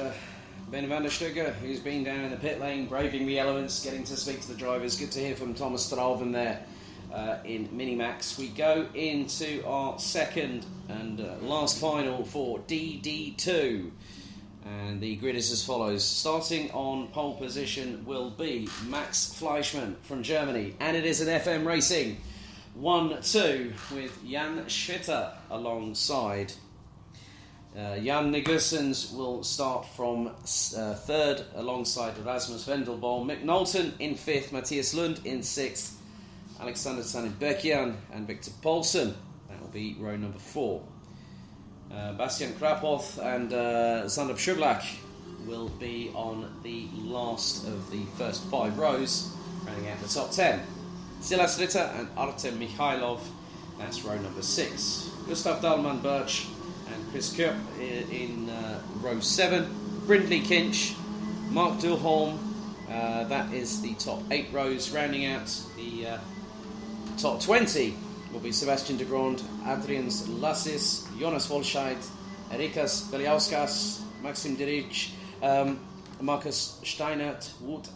Ben van der Stugge, who's been down in the pit lane, braving the elements, getting to speak to the drivers. Good to hear from Thomas Strauven there in Minimax. We go into our second and last final for DD2. And the grid is as follows. Starting on pole position will be Max Fleischmann from Germany. And it is an FM Racing 1-2 with Jan Schwitter alongside. Jan Nigelsens will start from third alongside Rasmus Vendelboom. Mick Knowlton in fifth, Matthias Lund in sixth, Alexander Sannebekian and Victor Poulsen. That will be row number 4. Bastian Krapoth and Zander Schublak will be on the last of the first 5 rows, rounding out the top 10. Silas Ritter and Artem Mikhailov, that's row number 6. Gustav Dahlmann Birch and Chris Kopp in row 7. Brindley Kinch, Mark Duhlholm, that is the top 8 rows. Rounding out the top 20 will be Sebastian de Grand, Adrian Lassis, Jonas Volscheid, Erikas Beliauskas, Maxim Diric, Marcus Steinert, Wout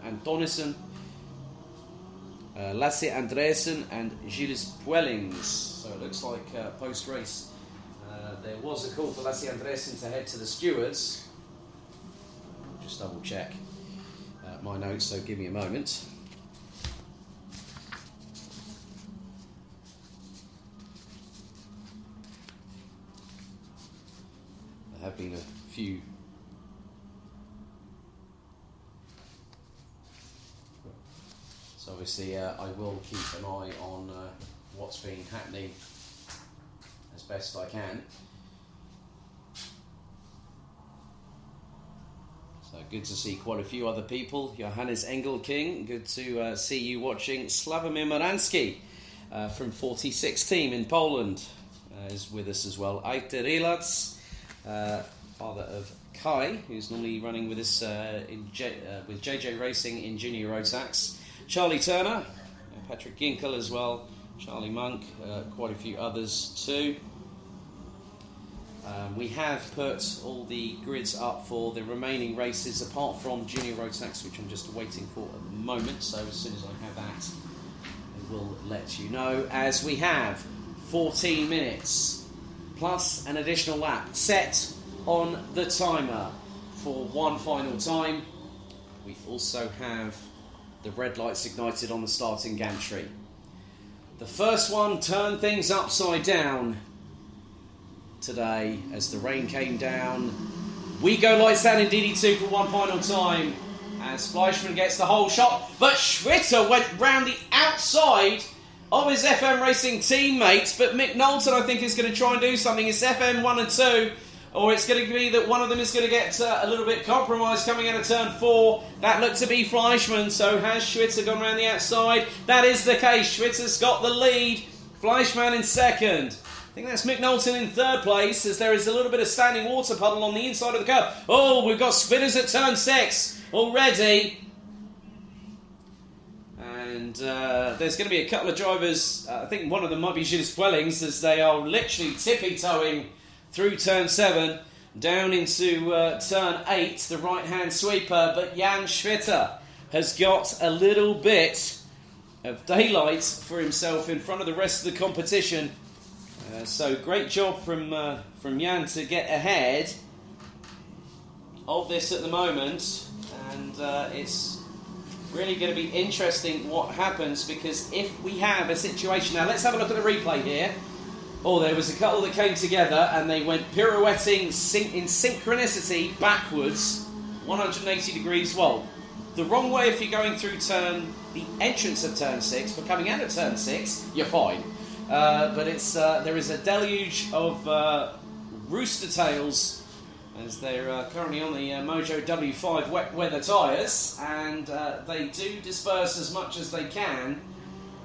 Antonissen, Lasse Andresen and Gilles Puellings. So it looks like post-race there was a call for Lasse Andresen to head to the stewards. I'll just double check my notes, so give me a moment. There have been a few so obviously I will keep an eye on what's been happening as best I can. So good to see quite a few other people. Johannes Engelking, good to see you watching. Slavomir Moransky from 46 team in Poland is with us as well. Aite Rielats, father of Kai, who's normally running with us with JJ Racing in Junior Rotax. Charlie Turner, Patrick Ginkel as well, Charlie Monk, quite a few others too. We have put all the grids up for the remaining races apart from Junior Rotax, which I'm just waiting for at the moment, so as soon as I have that I will let you know. As we have 14 minutes plus an additional lap set on the timer for one final time. We also have the red lights ignited on the starting gantry. The first one turned things upside down today as the rain came down. We go lights down in DD2 for one final time as Fleischmann gets the whole shot, but Schwitter went round the outside of his FM Racing teammates, but Mick Knowlton I think is going to try and do something. It's FM 1 and 2, or it's going to be that one of them is going to get a little bit compromised coming out of turn 4. That looked to be Fleischmann, so has Schwitter gone around the outside? That is the case. Schwitter's got the lead. Fleischmann in second. I think that's Mick Knowlton in third place, as there is a little bit of standing water puddle on the inside of the curve. Oh, we've got spinners at turn 6 already. And there's going to be a couple of drivers, I think one of them might be Gilles Puellings, as they are literally tippy-toeing through turn 7, down into turn 8, the right-hand sweeper. But Jan Schwitter has got a little bit of daylight for himself in front of the rest of the competition. So great job from Jan to get ahead of this at the moment. And it's really going to be interesting what happens, because if we have a situation... Now, let's have a look at the replay here. Oh, there was a couple that came together and they went pirouetting in synchronicity backwards, 180 degrees. Well, the wrong way if you're going through the entrance of turn 6, but coming out of turn 6, you're fine. But it's there is a deluge of rooster tails, as they're currently on the Mojo W5 wet weather tyres, and they do disperse as much as they can.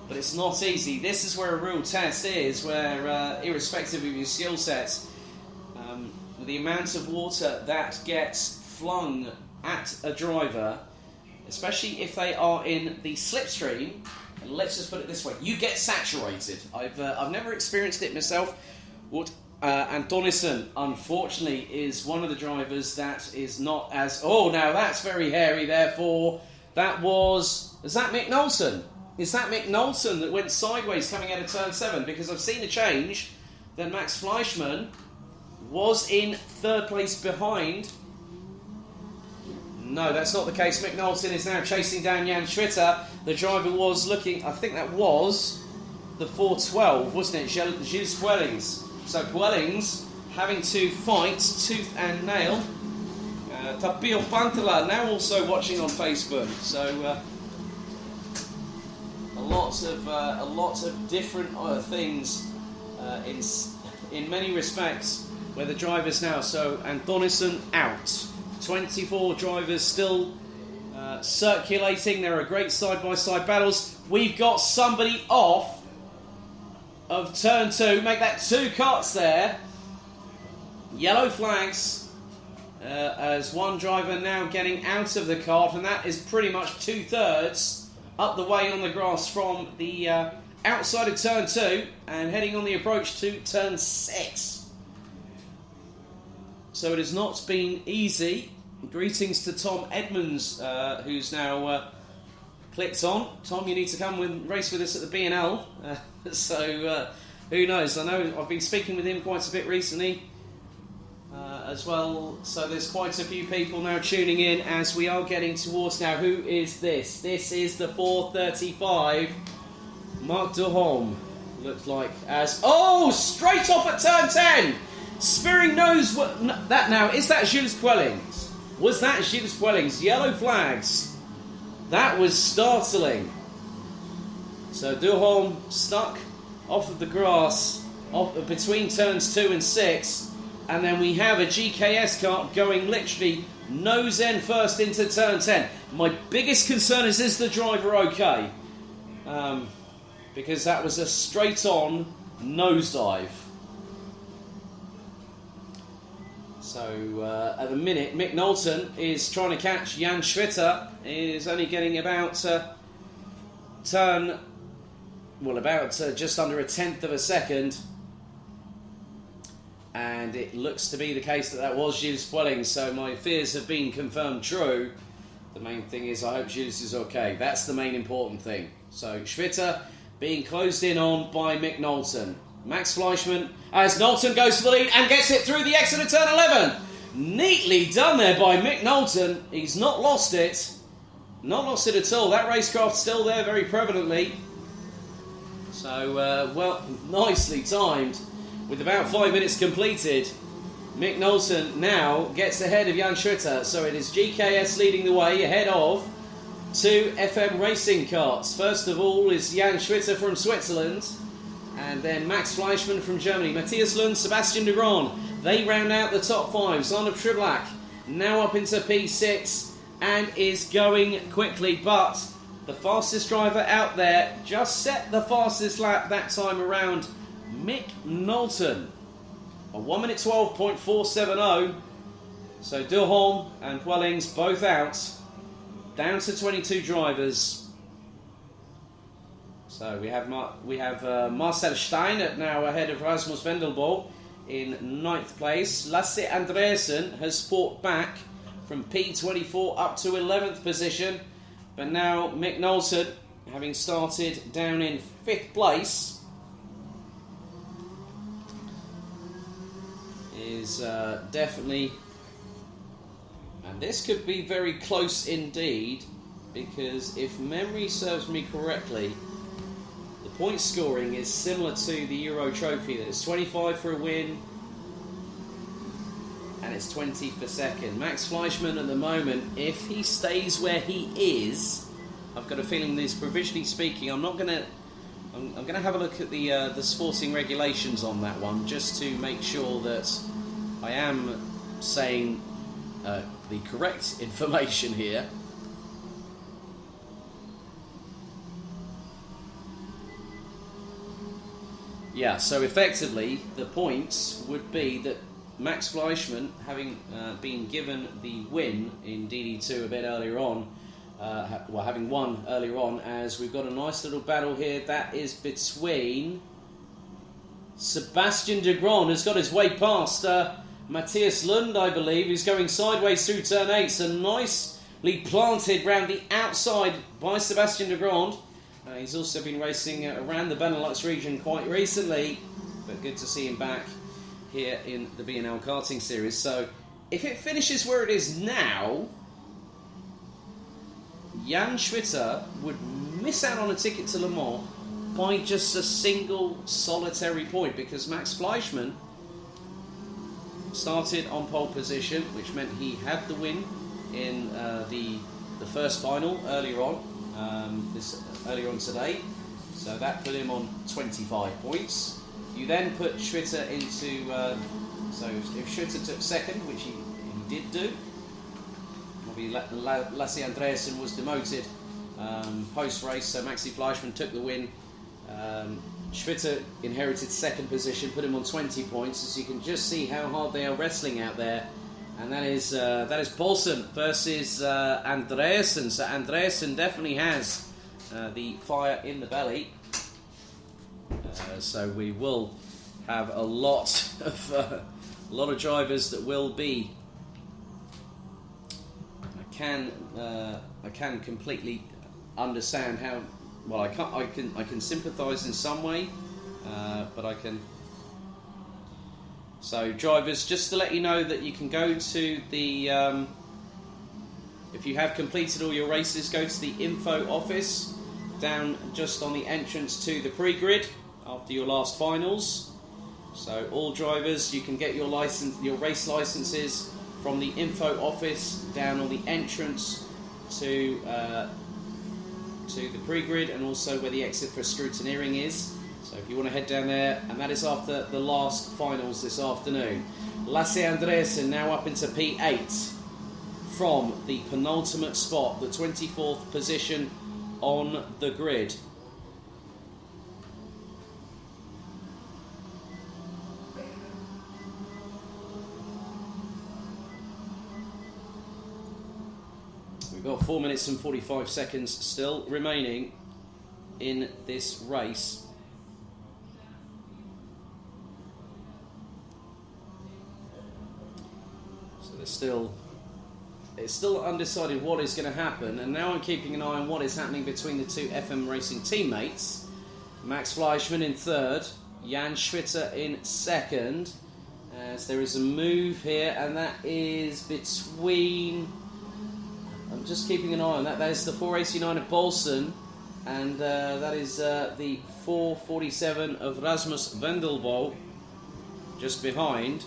But it's not easy. This is where a real test is, where irrespective of your skill set, the amount of water that gets flung at a driver, especially if they are in the slipstream, and let's just put it this way, you get saturated. I've never experienced it myself. What Antonissen, unfortunately, is one of the drivers that is not as... Oh, now that's very hairy, therefore. That was... Is that Mick Knowlton? Is that Mick Knowlton that went sideways coming out of turn 7? Because I've seen a change. Then Max Fleischmann was in third place behind. No, that's not the case. Mick Knowlton is now chasing down Jan Schwitter. The driver was looking... I think that was the 412, wasn't it? Gilles Puellings. So Puellings having to fight tooth and nail. Tapio Pantala now also watching on Facebook. So a lot of different things in many respects where the drivers now. So Antonison out. 24 drivers still circulating. There are great side-by-side battles. We've got somebody off of turn 2. Make that 2 carts there. Yellow flags as one driver now getting out of the kart, and that is pretty much 2/3 up the way on the grass from the outside of turn 2 and heading on the approach to turn 6. So it has not been easy. Greetings to Tom Edmonds, who's now clicked on. Tom, you need to come race with us at the BNL. So who knows? I know I've been speaking with him quite a bit recently as well. So there's quite a few people now tuning in as we are getting towards now. Who is this? This is the 435. Marc Duholm looks like as... Oh, straight off at turn 10. Spearing knows what... that now. Is that Gilles Puellings? Was that Gilles Puellings? Yellow flags. That was startling. So Duholm stuck off of the grass between turns 2 and 6. And then we have a GKS kart going literally nose end first into turn 10. My biggest concern is the driver okay? Because that was a straight-on nosedive. So at the minute, Mick Knowlton is trying to catch Jan Schwitter. He is only getting about just under a 1/10 of a second. And it looks to be the case that was Gilles Puellings, so my fears have been confirmed true. The main thing is I hope Gilles is okay. That's the main important thing. So Schwitter being closed in on by Mick Knowlton. Max Fleischmann as Knowlton goes for the lead and gets it through the exit of turn 11. Neatly done there by Mick Knowlton. He's not lost it. Not lost it at all. That racecraft's still there very prevalently. So, well, nicely timed. With about 5 minutes completed, Mick Knowlton now gets ahead of Jan Schwitter. So it is GKS leading the way ahead of 2 FM racing karts. First of all is Jan Schwitter from Switzerland, and then Max Fleischmann from Germany. Matthias Lund, Sebastian de Graan. They round out the top 5. Arnaud Triblak now up into P6 and is going quickly, but the fastest driver out there just set the fastest lap that time around. Mick Knowlton, a 1 minute 12.470. So Duholm and Puellings both out, down to 22 drivers. So we have Marcel Steiner now ahead of Rasmus Vendelbo in 9th place. Lasse Andreasen has fought back from P24 up to 11th position, but now Mick Knowlton, having started down in 5th place, is definitely, and this could be very close indeed, because if memory serves me correctly, the point scoring is similar to the Euro Trophy. There's 25 for a win and it's 20 for second. Max Fleischmann at the moment, if he stays where he is, I've got a feeling this, provisionally speaking, I'm going to have a look at the sporting regulations on that one, just to make sure that I am saying the correct information here. Yeah, so effectively the points would be that Max Fleischmann, having been given the win in DD2 a bit earlier on, having won earlier on, as we've got a nice little battle here that is between Sebastian de Graan, who's got his way past Matthias Lund, I believe, who's going sideways through turn 8, so nicely planted round the outside by Sebastian de Graan. He's also been racing around the Benelux region quite recently, but good to see him back here in the BNL karting series. So if it finishes where it is now, Jan Schwitter would miss out on a ticket to Le Mans by just a single solitary point, because Max Fleischmann started on pole position, which meant he had the win in the first final earlier on today. So that put him on 25 points. You then put Schwitter into. So if Schwitter took second, which he did do, Lasse Andreasen was demoted post-race, so Maxi Fleischmann took the win. Schwitter inherited second position, put him on 20 points, as you can just see how hard they are wrestling out there. And that is Paulsen versus Andreasen. So Andreasen definitely has the fire in the belly. So we will have a lot of drivers that will be. I can completely understand how. Well, I can sympathise in some way, but I can. So drivers, just to let you know that you can go to the. If you have completed all your races, go to the info office down just on the entrance to the pre-grid after your last finals. So all drivers, you can get your race licenses from the info office down on the entrance to the pre-grid, and also where the exit for scrutineering is. So if you want to head down there, and that is after the last finals this afternoon. Lasse Andreasen now up into P8 from the penultimate spot, the 24th position on the grid. We've got 4 minutes and 45 seconds still remaining in this race. So it's still undecided what is going to happen, and now I'm keeping an eye on what is happening between the two FM Racing teammates. Max Fleischmann in third, Jan Schwitter in second, as there is a move here, and that is between. I'm just keeping an eye on that. That is the 489 of Paulsen, and that is the 447 of Rasmus Vendelbo just behind.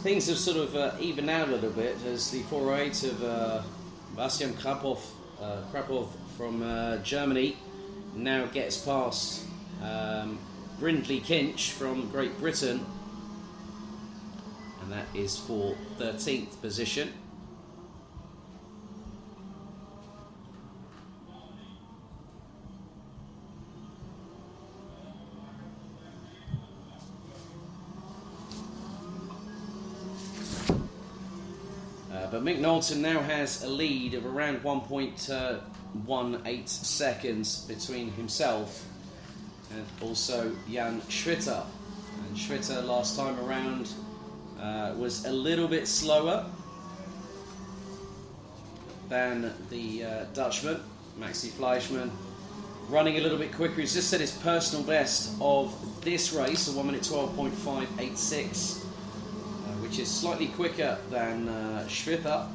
Things have sort of evened out a little bit as the 408 of Bastian Krapov from Germany now gets past Brindley Kinch from Great Britain, and that is for 13th position. But Mick Knowlton now has a lead of around 1.18 seconds between himself and also Jan Schwitter. And Schwitter last time around was a little bit slower than the Dutchman, Maxi Fleischmann. Running a little bit quicker. He's just set his personal best of this race, a 1 minute 12.586. Which is slightly quicker than Schwitter.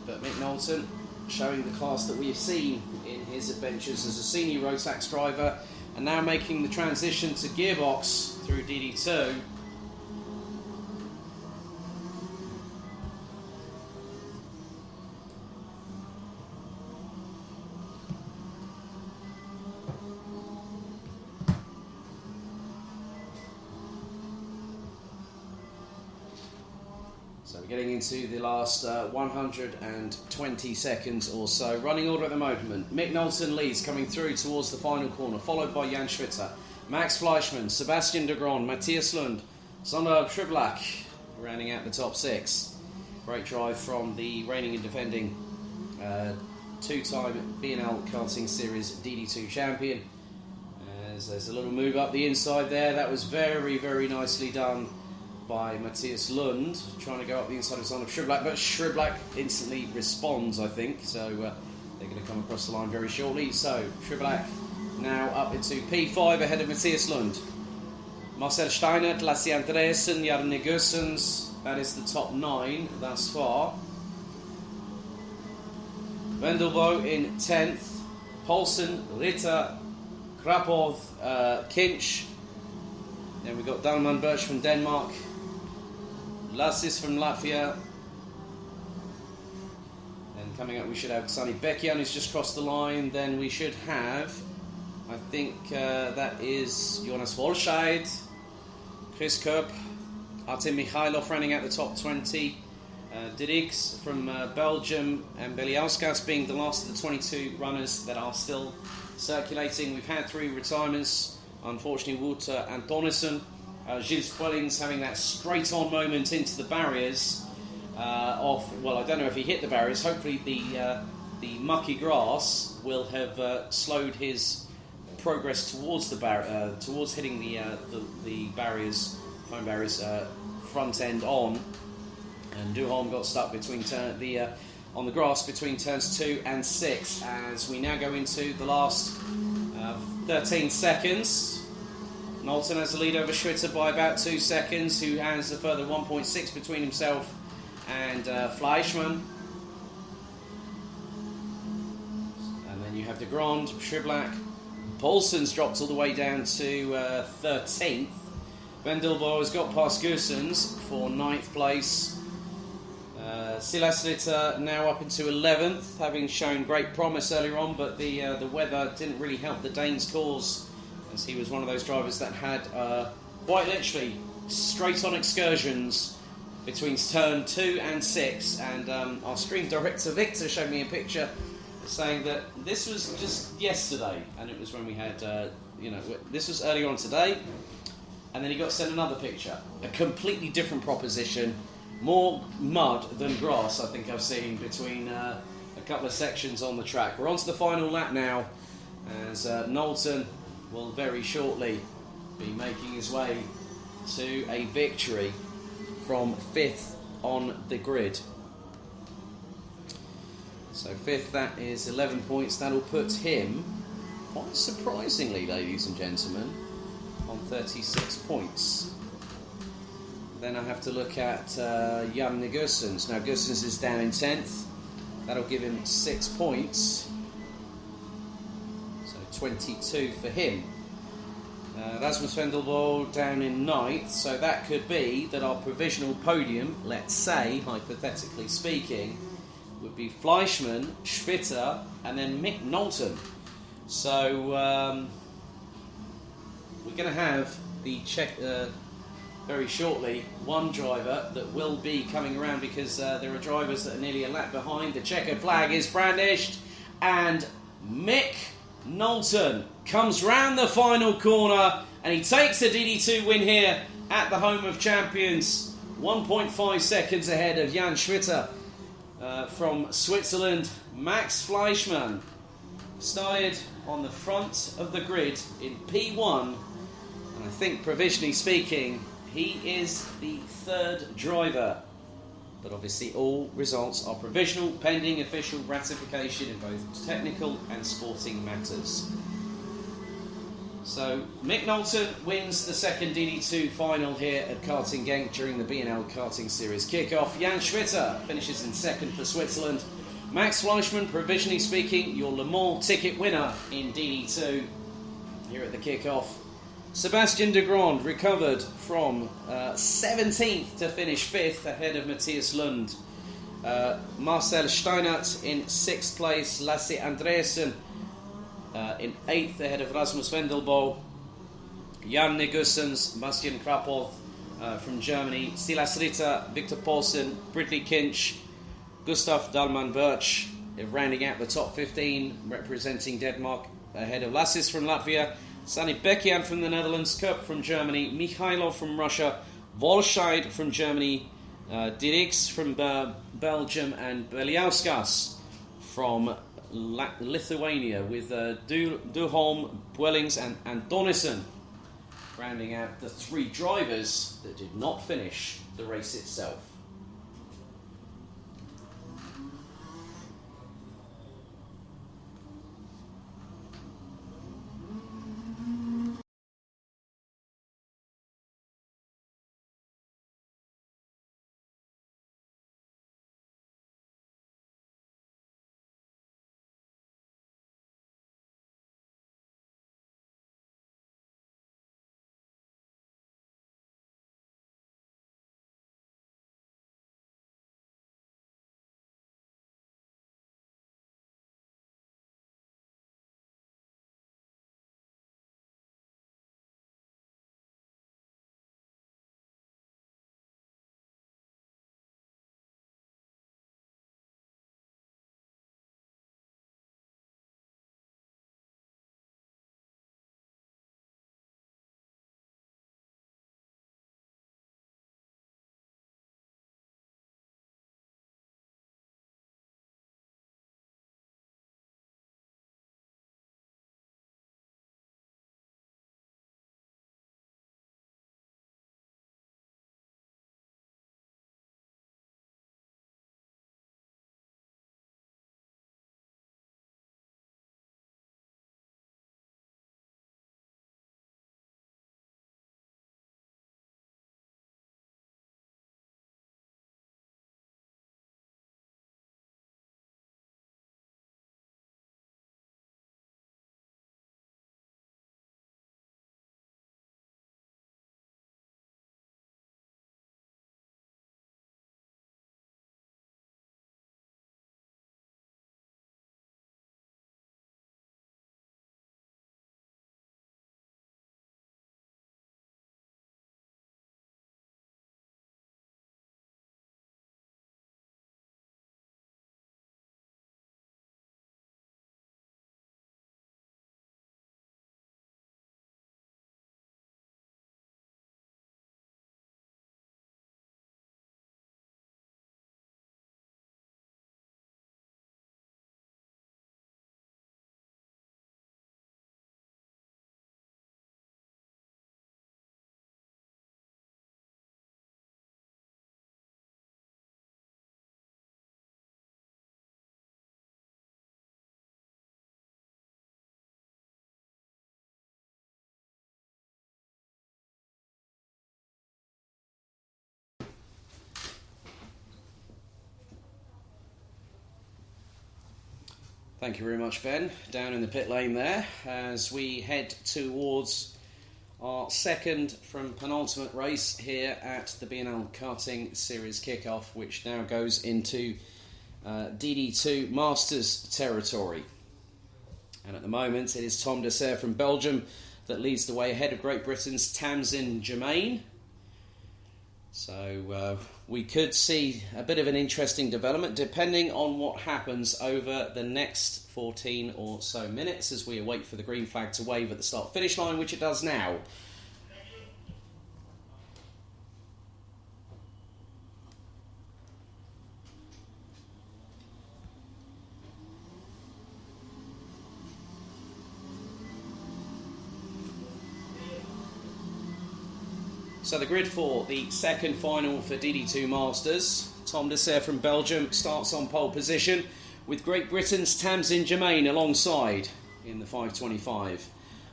But Mick Knowlton showing the class that we've seen in his adventures as a senior Rotax driver, and now making the transition to gearbox through DD2. So we're getting into the last 120 seconds or so. Running order at the moment. Mick Knowlton leads, coming through towards the final corner, followed by Jan Schwitter, Max Fleischmann, Sebastian de Grond, Matthias Lund, Sander Triblak, rounding out the top six. Great drive from the reigning and defending two-time BNL Karting Series DD2 champion. As there's a little move up the inside there. That was very, very nicely done by Matthias Lund, trying to go up the inside of Sander Triblak, but Triblak instantly responds, I think. So They're going to come across the line very shortly. So, Triblack now up into P5 ahead of Matthias Lund. Marcel Steinert, Lasse Andreasen, Jarne Gussens. That is the top 9 thus far. Wendelbo in 10th. Poulsen, Ritter, Krapov, Kinch. Then we've got Dalman Birch from Denmark. Lassis from Latvia. And coming up we should have Sani Bekian, who's just crossed the line. Then we should have, I think that is Jonas Volscheid, Chris Kopp, Artem Mikhailov running out the top 20. Dirks from Belgium and Beliauskas being the last of the 22 runners that are still circulating. We've had 3 retirements, unfortunately Wouter and Donnison. Gilles Puellings having that straight-on moment into the barriers well, I don't know if he hit the barriers. Hopefully the mucky grass will have slowed his progress towards the towards hitting the barriers, foam barriers, front end on. And Duholm got stuck between on the grass between turns 2 and 6 as we now go into the last 13 seconds. Knowlton has the lead over Schwitter by about 2 seconds, who has a further 1.6 between himself and Fleischmann. And then you have de Grand, Triblack. Poulsen's dropped all the way down to 13th. Vendelbo has got past Goossens for 9th place. Silas Ritter now up into 11th, having shown great promise earlier on, but the weather didn't really help the Danes' cause, as he was one of those drivers that had quite literally straight-on excursions between turn 2 and 6. And our stream director Victor showed me a picture saying that this was just yesterday, and it was when we had, this was earlier on today, and then he got sent another picture, a completely different proposition. More mud than grass, I think I've seen between a couple of sections on the track. We're on to the final lap now, as Knowlton will very shortly be making his way to a victory from 5th on the grid. So 5th, that is 11 points. That'll put him, quite surprisingly, ladies and gentlemen, on 36 points. Then I have to look at Jan Gussens. Now Gussens is down in 10th. That'll give him 6 points. So 22 for him. Rasmus Vendelbo down in 9th. So that could be that our provisional podium, let's say, hypothetically speaking, would be Fleischmann, Schwitter, and then Mick Knowlton. So we're going to have the check... very shortly, one driver that will be coming around, because there are drivers that are nearly a lap behind. The checkered flag is brandished, and Mick Knowlton comes round the final corner, and he takes a DD2 win here at the home of champions. 1.5 seconds ahead of Jan Schwitter from Switzerland. Max Fleischmann started on the front of the grid in P1, and I think provisionally speaking, he is the 3rd driver. But obviously all results are provisional, pending official ratification in both technical and sporting matters. So Mick Knowlton wins the 2nd DD2 final here at Karting Genk during the BNL Karting Series kickoff. Jan Schwitter finishes in 2nd for Switzerland. Max Fleischmann, provisionally speaking, your Le Mans ticket winner in DD2 here at the kickoff. Sebastian de Grand recovered from 17th to finish 5th ahead of Matthias Lund. Marcel Steinert in 6th place. Lasse Andreasen in 8th ahead of Rasmus Vendelbo. Jan Gussens, Bastian Krapov from Germany. Silas Ritter, Victor Poulsen, Britley Kinch, Gustav Dalman Birch rounding out the top 15, representing Denmark ahead of Lassis from Latvia. Sani Bekian from the Netherlands, Kopp from Germany, Mikhailov from Russia, Volscheid from Germany, Dirks from Belgium, and Beliauskas from Lithuania, with Duholm, Puellings and Donnison rounding out the 3 drivers that did not finish the race itself. Thank you very much, Ben. Down in the pit lane there as we head towards our second from penultimate race here at the BNL Karting Series kickoff, which now goes into DD2 Masters territory. And at the moment, it is Tom Dessert from Belgium that leads the way ahead of Great Britain's Tamsin Germain. So we could see a bit of an interesting development depending on what happens over the next 14 or so minutes as we await for the green flag to wave at the start-finish line, which it does now. So the grid for the second final for DD2 Masters. Tom Dessert from Belgium starts on pole position with Great Britain's Tamsin Germain alongside in the 525.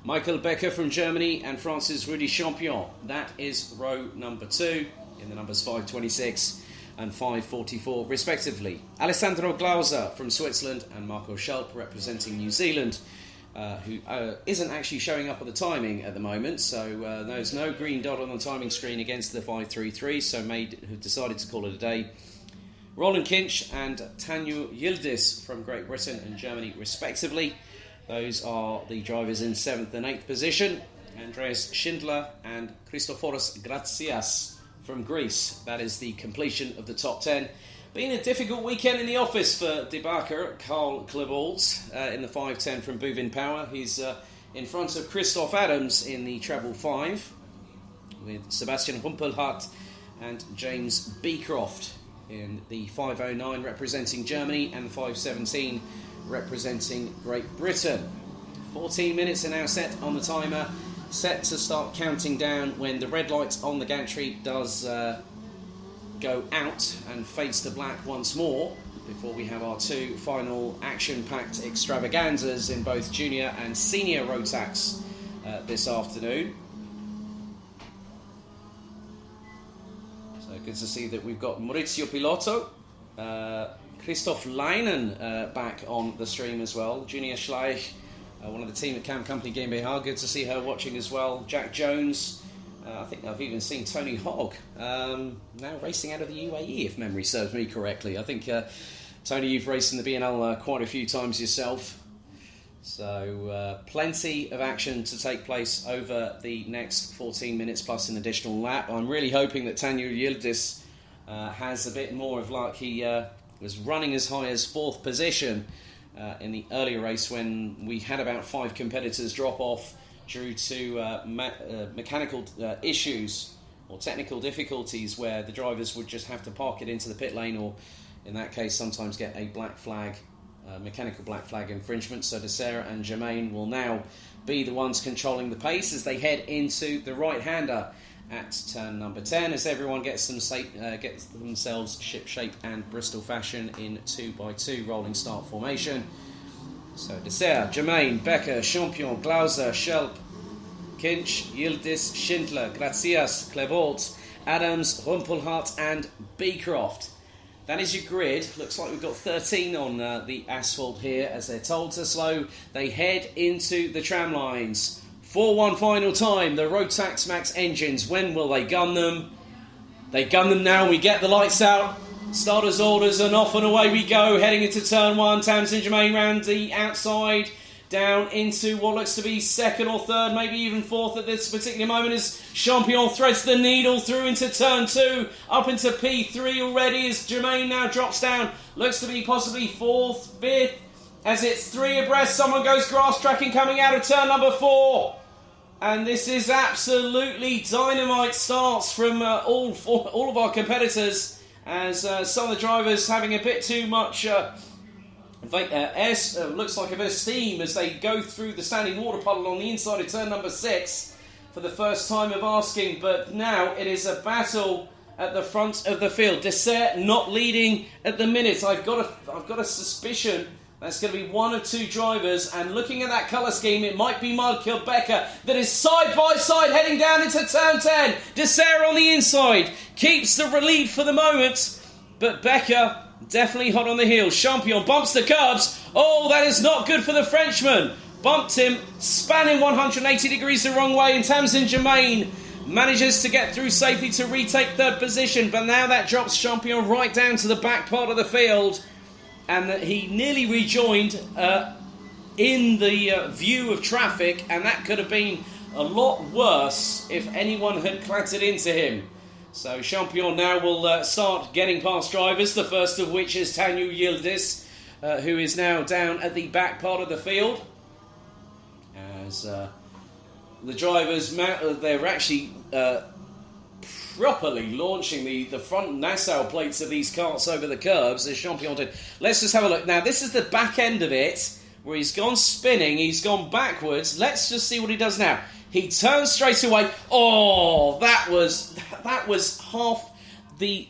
Michael Becker from Germany and France's Rudy Champion. That is row number 2 in the numbers 526 and 544 respectively. Alessandro Glauser from Switzerland and Marco Schelp representing New Zealand. Who isn't actually showing up at the timing at the moment, so there's no green dot on the timing screen against the 533, so have decided to call it a day. Roland Kinch and Tanju Yildiz from Great Britain and Germany respectively. Those are the drivers in 7th and 8th position. Andreas Schindler and Christoforos Gratsias from Greece. That is the completion of the top 10. Been a difficult weekend in the office for debacker Carl Klebold in the 5.10 from Buvin Power. He's in front of Christoph Adams in the treble 5 with Sebastian Humpelhardt and James Beecroft in the 5.09 representing Germany and the 5.17 representing Great Britain. 14 minutes are now set on the timer, set to start counting down when the red light on the gantry does go out and fades to black once more before we have our two final action-packed extravaganzas in both junior and senior Rotax this afternoon. So good to see that we've got Maurizio Pilotto, Christoph Leinen back on the stream as well, Junior Schleich, one of the team at Cam Company GmbH, good to see her watching as well, Jack Jones. I think I've even seen Tony Hogg now racing out of the UAE, if memory serves me correctly. I think, Tony, you've raced in the BNL quite a few times yourself. So plenty of action to take place over the next 14 minutes plus an additional lap. I'm really hoping that Tanju Yildiz has a bit more of luck. He was running as high as 4th position in the earlier race when we had about 5 competitors drop off due to mechanical issues or technical difficulties where the drivers would just have to park it into the pit lane, or in that case sometimes get a black flag, mechanical black flag infringement. So Dessert and Germain will now be the ones controlling the pace as they head into the right-hander at turn number 10 as everyone gets themselves ship-shape and Bristol fashion in 2x2 rolling start formation. So Dessert, Germain, Becker, Champion, Glauser, Schelp, Kinch, Yildiz, Schindler, Grazias, Klebold, Adams, Rumpelhardt and Beecroft. That is your grid. Looks like we've got 13 on the asphalt here as they're told to slow. They head into the tram lines. 4-1 final time. The Rotax Max engines. When will they gun them? They gun them now. We get the lights out. Starters orders and off and away we go, heading into turn 1. Tamsin Germain round the outside, down into what looks to be 2nd or 3rd, maybe even 4th at this particular moment as Champion threads the needle through into turn 2, up into P3 already as Germain now drops down, looks to be possibly 4th, 5th, as it's 3 abreast. Someone goes grass tracking coming out of turn number 4. And this is absolutely dynamite starts from all of our competitors. As some of the drivers having a bit too much looks like a bit of steam as they go through the standing water puddle on the inside of turn number 6 for the first time of asking. But now it is a battle at the front of the field. Dessert not leading at the minute. I've got a suspicion that's going to be 1 or 2 drivers, and looking at that colour scheme, it might be Michael Becker that is side by side heading down into turn 10. Dessert on the inside keeps the lead for the moment, but Becker Definitely hot on the heels. Champion bumps the curbs. Oh, that is not good for the Frenchman. Bumped him, spanning 180 degrees the wrong way, and Tamsin Germain manages to get through safely to retake third position, but now that drops Champion right down to the back part of the field, and he nearly rejoined in the view of traffic, and that could have been a lot worse if anyone had clattered into him. So Champion now will start getting past drivers, the first of which is Tanu Yildiz, who is now down at the back part of the field. As the drivers, they're actually properly launching the front nacelle plates of these carts over the curbs, as Champion did. Let's just have a look. Now, this is the back end of it, where he's gone spinning, he's gone backwards. Let's just see what he does now. He turns straight away. Oh, that was half the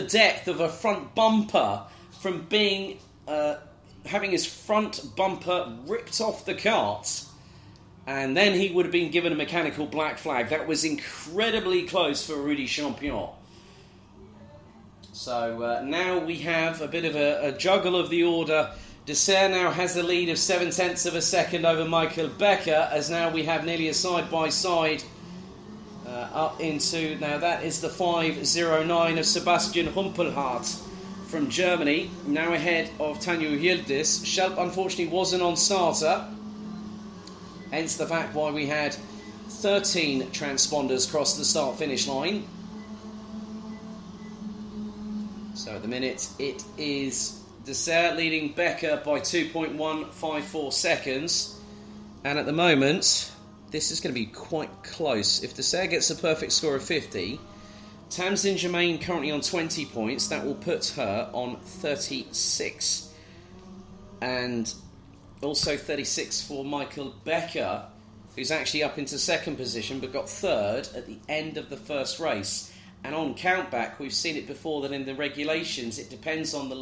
depth of a front bumper from being having his front bumper ripped off the cart. And then he would have been given a mechanical black flag. That was incredibly close for Rudy Champion. So now we have a bit of a juggle of the order. Dessert now has the lead of 0.7 of a second over Michael Becker, as now we have nearly a side-by-side up into... Now that is the 5.09 of Sebastian Humpelhardt from Germany, now ahead of Tanu Yildiz. Schelp unfortunately wasn't on starter. Hence the fact why we had 13 transponders cross the start-finish line. So at the minute, it is Dessert leading Becker by 2.154 seconds. And at the moment, this is going to be quite close. If Dessert gets a perfect score of 50, Tamsin Germain currently on 20 points. That will put her on 36. And also 36 for Michael Becker, who's actually up into second position but got third at the end of the first race. And on countback, we've seen it before that in the regulations, it depends on the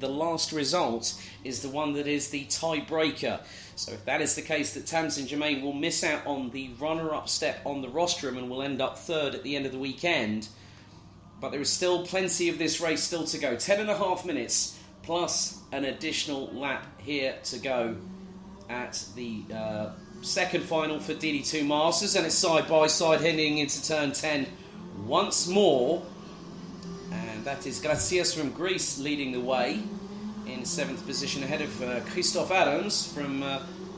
last result is the one that is the tiebreaker. So if that is the case, that Tamsin Germain will miss out on the runner-up step on the rostrum and will end up third at the end of the weekend. But there is still plenty of this race still to go. 10.5 minutes plus an additional lap here to go at the second final for DD2 Masters, and it's side-by-side heading into turn 10 once more, and that is Gracias from Greece leading the way in 7th position ahead of Christophe Adams from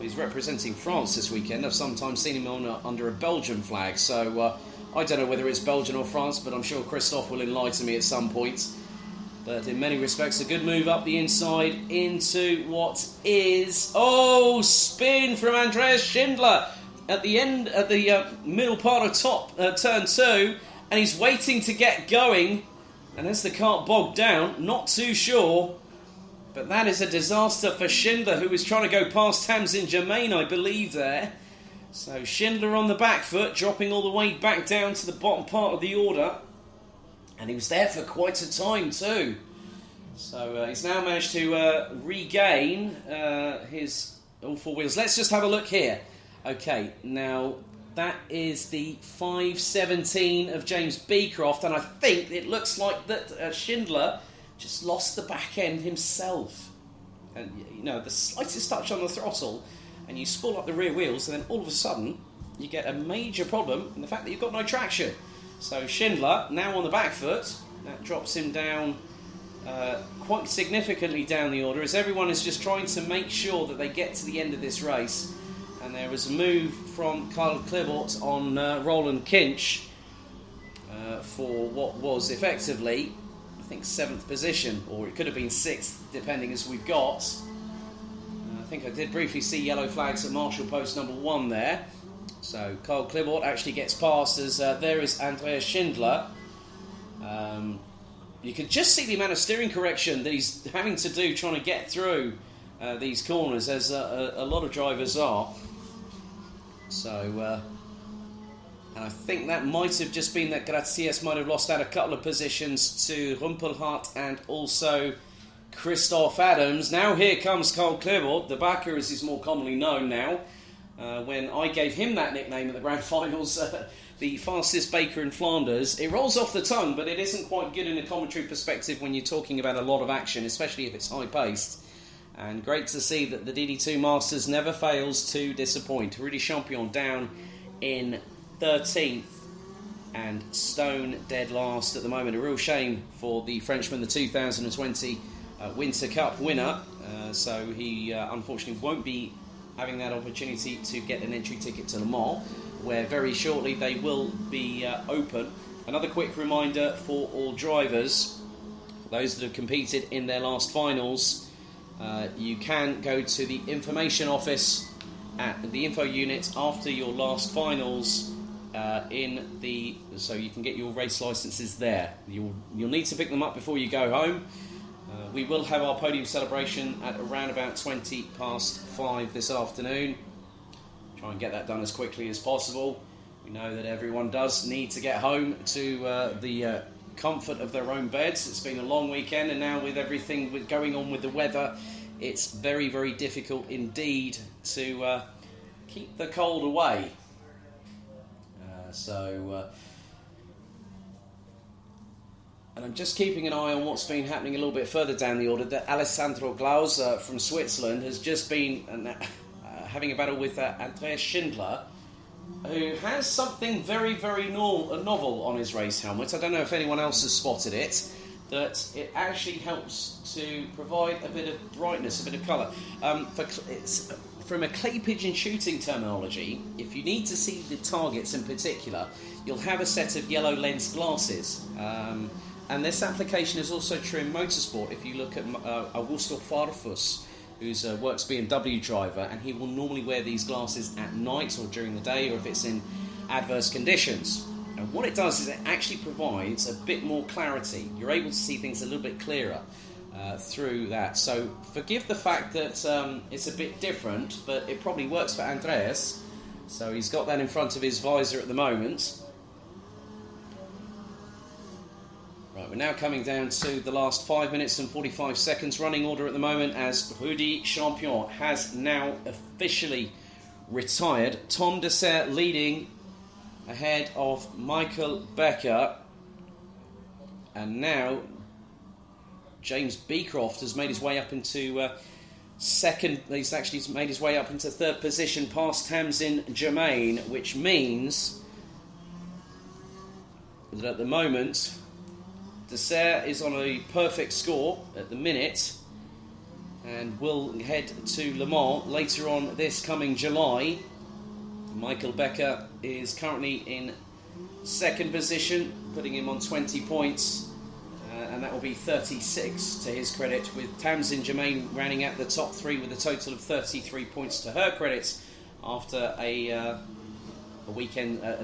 he's representing France this weekend. I've sometimes seen him under a Belgian flag, so I don't know whether it's Belgian or France, but I'm sure Christophe will enlighten me at some point. But in many respects, a good move up the inside into what is... spin from Andreas Schindler at the end, at the middle part of turn 2, and he's waiting to get going. And as the cart bogged down, not too sure, but that is a disaster for Schindler, who was trying to go past Tamsin Germain, I believe, there. So Schindler on the back foot, dropping all the way back down to the bottom part of the order. And he was there for quite a time too. So he's now managed to regain his all four wheels. Let's just have a look here. Okay, now that is the 5.17 of James Beecroft, and I think it looks like that Schindler just lost the back end himself. And you know, the slightest touch on the throttle, and you spool up the rear wheels, and then all of a sudden you get a major problem in the fact that you've got no traction. So Schindler now on the back foot. That drops him down quite significantly down the order, as everyone is just trying to make sure that they get to the end of this race. And there was a move from Karl Klibort on Roland Kinch for what was effectively, I think, 7th position, or it could have been 6th, depending as we've got. I think I did briefly see yellow flags at Marshall Post number 1 there. So Karl Klibort actually gets past, as there is Andreas Schindler. You can just see the amount of steering correction that he's having to do trying to get through these corners, as a lot of drivers are. So, and I think that might have just been that Gracias might have lost out a couple of positions to Humpelhardt and also Christophe Adams. Now here comes Karl Klibort, the backer as he's more commonly known now. when I gave him that nickname at the Grand Finals, the fastest baker in Flanders. It rolls off the tongue, but it isn't quite good in a commentary perspective when you're talking about a lot of action, especially if it's high-paced. And great to see that the DD2 Masters never fails to disappoint. Rudy Champion down in 13th and Stone dead last at the moment. A real shame for the Frenchman, the 2020 Winter Cup winner. So he unfortunately won't be having that opportunity to get an entry ticket to Le Mans, where very shortly they will be open. Another quick reminder for all drivers, for those that have competed in their last finals, you can go to the information office at the info unit after your last finals so you can get your race licenses there. You'll need to pick them up before you go home. We will have our podium celebration at around about 5:20 this afternoon. Try and get that done as quickly as possible. We know that everyone does need to get home to the comfort of their own beds. It's been a long weekend, and now with everything going on with the weather, it's very, very difficult indeed to keep the cold away. And I'm just keeping an eye on what's been happening a little bit further down the order. That Alessandro Glaus from Switzerland has just been having a battle with Andreas Schindler, who has something very, very novel on his race helmet. I don't know if anyone else has spotted it, that it actually helps to provide a bit of brightness, a bit of colour. From a clay pigeon shooting terminology, if you need to see the targets in particular, you'll have a set of yellow lens glasses. And this application is also true in motorsport. If you look at Augusto Farfus, who's a works BMW driver, and he will normally wear these glasses at night or during the day, or if it's in adverse conditions. And what it does is it actually provides a bit more clarity. You're able to see things a little bit clearer through that. So forgive the fact that it's a bit different, but it probably works for Andreas. So he's got that in front of his visor at the moment. Right, we're now coming down to the last 5 minutes and 45 seconds running order at the moment, as Rudy Champion has now officially retired. Tom Dessert leading ahead of Michael Becker, and now James Beecroft has made his way up into second. He's actually made his way up into third position past Tamsin Germain, which means that at the moment Dessert is on a perfect score at the minute, and will head to Le Mans later on this coming July. Michael Becker is currently in second position, putting him on 20 points, and that will be 36 to his credit, with Tamsin Germain rounding out the top three with a total of 33 points to her credit after a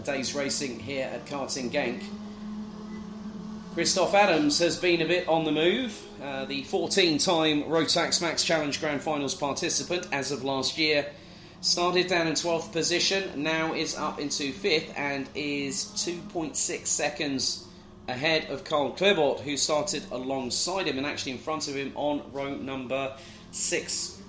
day's racing here at Karting Genk. Christoph Adams has been a bit on the move. The 14-time Rotax Max Challenge Grand Finals participant as of last year. Started down in 12th position, now is up into 5th and is 2.6 seconds ahead of Carl Klebot, who started alongside him and actually in front of him on row number 6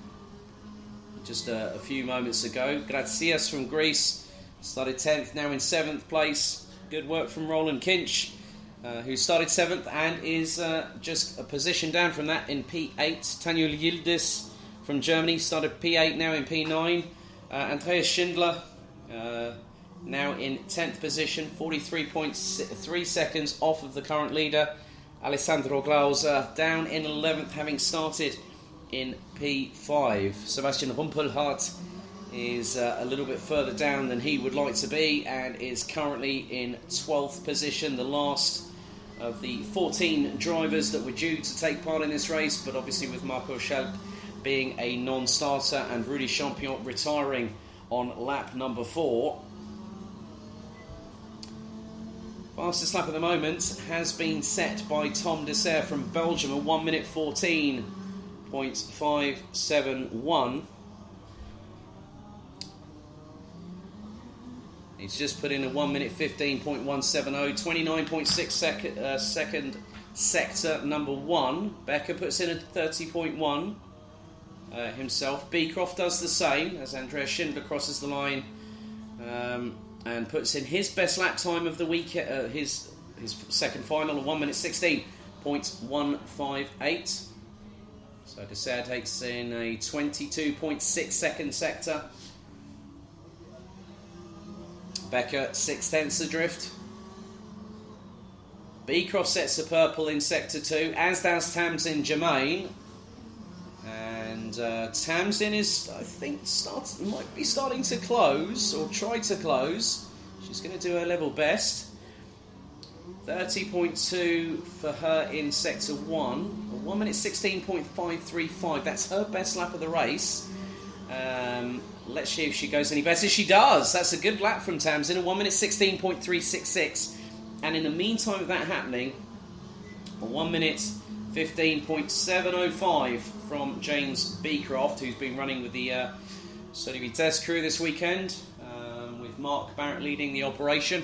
just a few moments ago. Grazias from Greece started 10th, now in 7th place. Good work from Roland Kinch, who started 7th and is just a position down from that in P8. Tanyul Yildiz from Germany started P8, now in P9. Andreas Schindler now in 10th position, 43.3 seconds off of the current leader. Alessandro Glaus down in 11th, having started in P5. Sebastian Rumpelhardt is a little bit further down than he would like to be and is currently in 12th position, the last of the 14 drivers that were due to take part in this race, but obviously with Marco Schelp being a non-starter and Rudy Champion retiring on lap number 4. Fastest lap at the moment has been set by Tom Dessert from Belgium at 1 minute 14.571. He's just put in a 1 minute 15.170, 29.6 second sector number 1. Becker puts in a 30.1. himself. Beecroft does the same as Andreas Schindler crosses the line and puts in his best lap time of the week, his second final of 1:16.158. So Dessert takes in a 22.6 second sector. Becker 6/10 adrift. Beecroft sets the purple in sector 2, as does Tamsin Germain. And Tamsin is, I think, might be starting to close, or try to close. She's going to do her level best. 30.2 for her in sector 1. 1:16.535. That's her best lap of the race. Let's see if she goes any better. She does. That's a good lap from Tamsin. 1:16.366. And in the meantime of that happening, 1:15.705 from James Beecroft, who's been running with the Soli Vitesse crew this weekend, with Mark Barrett leading the operation.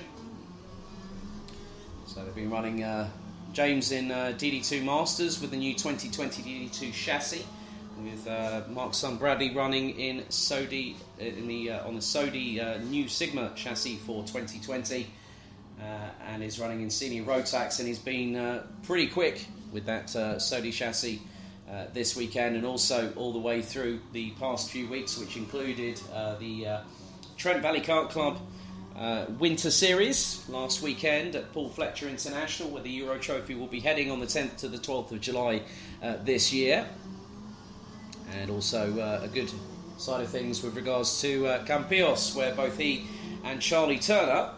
So they've been running James in DD2 Masters with the new 2020 DD2 chassis, with Mark's son Bradley running in Sodi on the Sodi New Sigma chassis for 2020, and is running in Senior Rotax, and he's been pretty quick with that Sodi chassis this weekend, and also all the way through the past few weeks, which included the Trent Valley Kart Club Winter Series last weekend at Paul Fletcher International, where the Euro Trophy will be heading on the 10th to the 12th of July this year. And also a good side of things with regards to Campillos, where both he and Charlie Turner,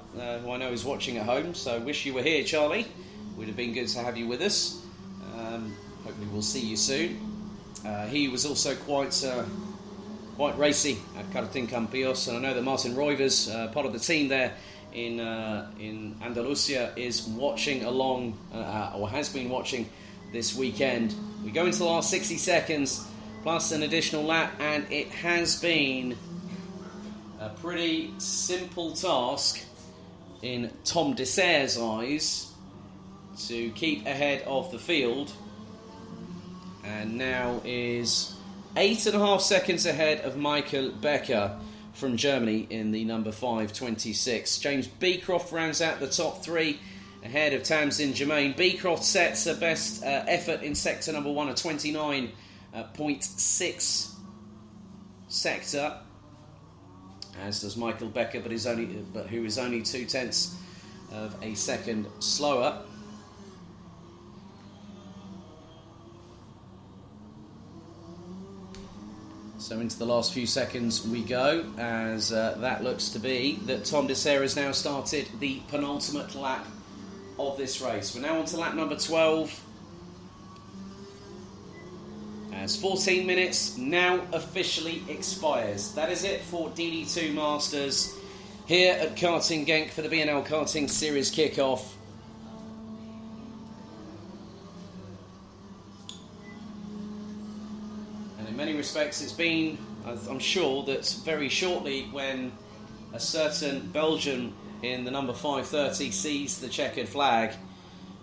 who I know is watching at home, so wish you were here, Charlie. Would have been good to have you with us. Hopefully we'll see you soon. He was also quite racy at Karting Campillos, and I know that Martin Roivers, part of the team there in Andalusia, is watching along, or has been watching this weekend. We go into the last 60 seconds, plus an additional lap, and it has been a pretty simple task in Tom Dessert's eyes to keep ahead of the field, and now is 8.5 seconds ahead of Michael Becker from Germany in the number 5:26. James Beecroft rounds out the top 3 ahead of Tamsin Germain. Beecroft sets a best effort in sector number 1 at 29.6 sector, as does Michael Becker, but who is only 0.2 of a second slower. So into the last few seconds we go, as that looks to be that Tom Dessert has now started the penultimate lap of this race. We're now on to lap number 12, as 14 minutes now officially expires. That is it for DD2 Masters here at Karting Genk for the BNL Karting Series kickoff. In many respects, it's been, I'm sure, that very shortly when a certain Belgian in the number 530 sees the checkered flag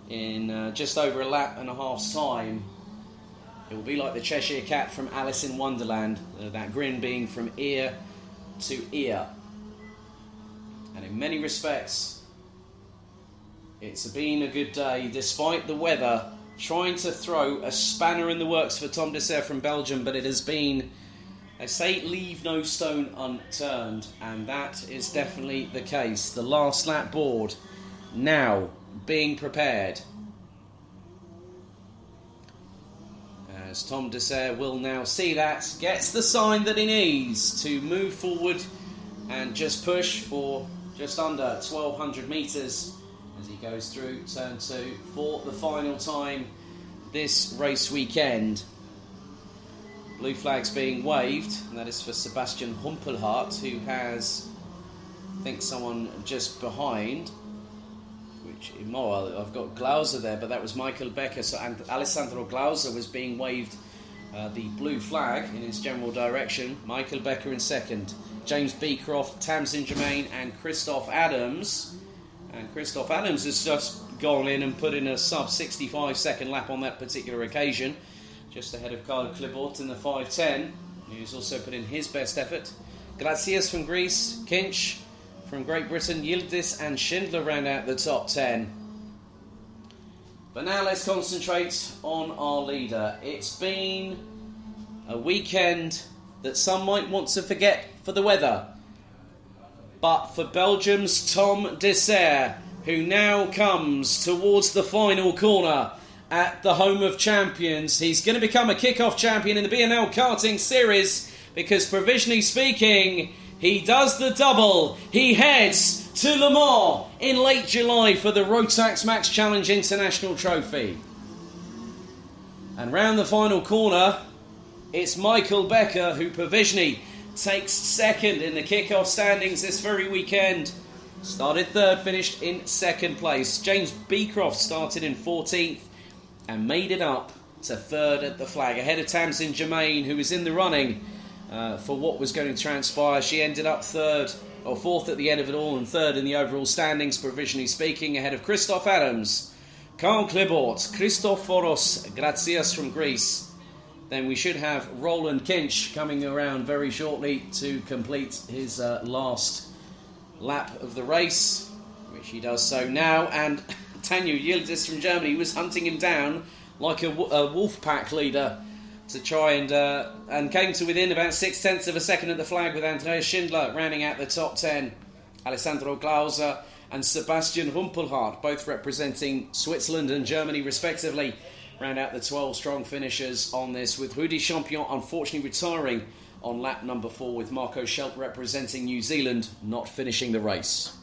in just over a lap and a half's time, it will be like the Cheshire Cat from Alice in Wonderland, that grin being from ear to ear. And in many respects, it's been a good day, despite the weather trying to throw a spanner in the works for Tom Dessert from Belgium, but it has been, they say, leave no stone unturned, and that is definitely the case. The last lap board now being prepared, as Tom Dessert will now see that, gets the sign that he needs to move forward and just push for just under 1,200 metres as he goes through turn 2 for the final time this race weekend. Blue flag's being waved, and that is for Sebastian Humpelhart, who has, I think, someone just behind, which, well, I've got Glauser there, but that was Michael Becker, so, and Alessandro Glauser was being waved the blue flag in his general direction. Michael Becker in second, James Beecroft, Tamsin Germain and Christoph Adams. And Christoph Adams has just gone in and put in a sub 65 second lap on that particular occasion. just ahead of Karl Klibort in the 5:10, who's also put in his best effort. Gracias from Greece, Kinch from Great Britain, Yildiz and Schindler round out the top 10. But now let's concentrate on our leader. It's been a weekend that some might want to forget for the weather. But for Belgium's Tom Dessert, who now comes towards the final corner at the home of champions, he's going to become a kick-off champion in the BNL Karting Series because, provisionally speaking, he does the double. He heads to Le Mans in late July for the Rotax Max Challenge International Trophy. And round the final corner, it's Michael Becker who provisionally takes second in the kick-off standings this very weekend. Started third, finished in second place. James Beecroft started in 14th and made it up to third at the flag, ahead of Tamsin Germain, who was in the running for what was going to transpire. She ended up fourth at the end of it all and third in the overall standings, provisionally speaking, ahead of Christoph Adams, Karl Klibort, Christoforos Gracias from Greece. Then we should have Roland Kinch coming around very shortly to complete his last lap of the race, which he does so now. And Tanya Yildiz from Germany was hunting him down like a wolf pack leader to try and came to within about 0.6 of a second at the flag, with Andreas Schindler rounding out the top 10. Alessandro Glauser and Sebastian Rumpelhardt, both representing Switzerland and Germany respectively, round out the 12 strong finishers on this, with Rudi Champion unfortunately retiring on lap number 4, with Marco Schelt representing New Zealand not finishing the race.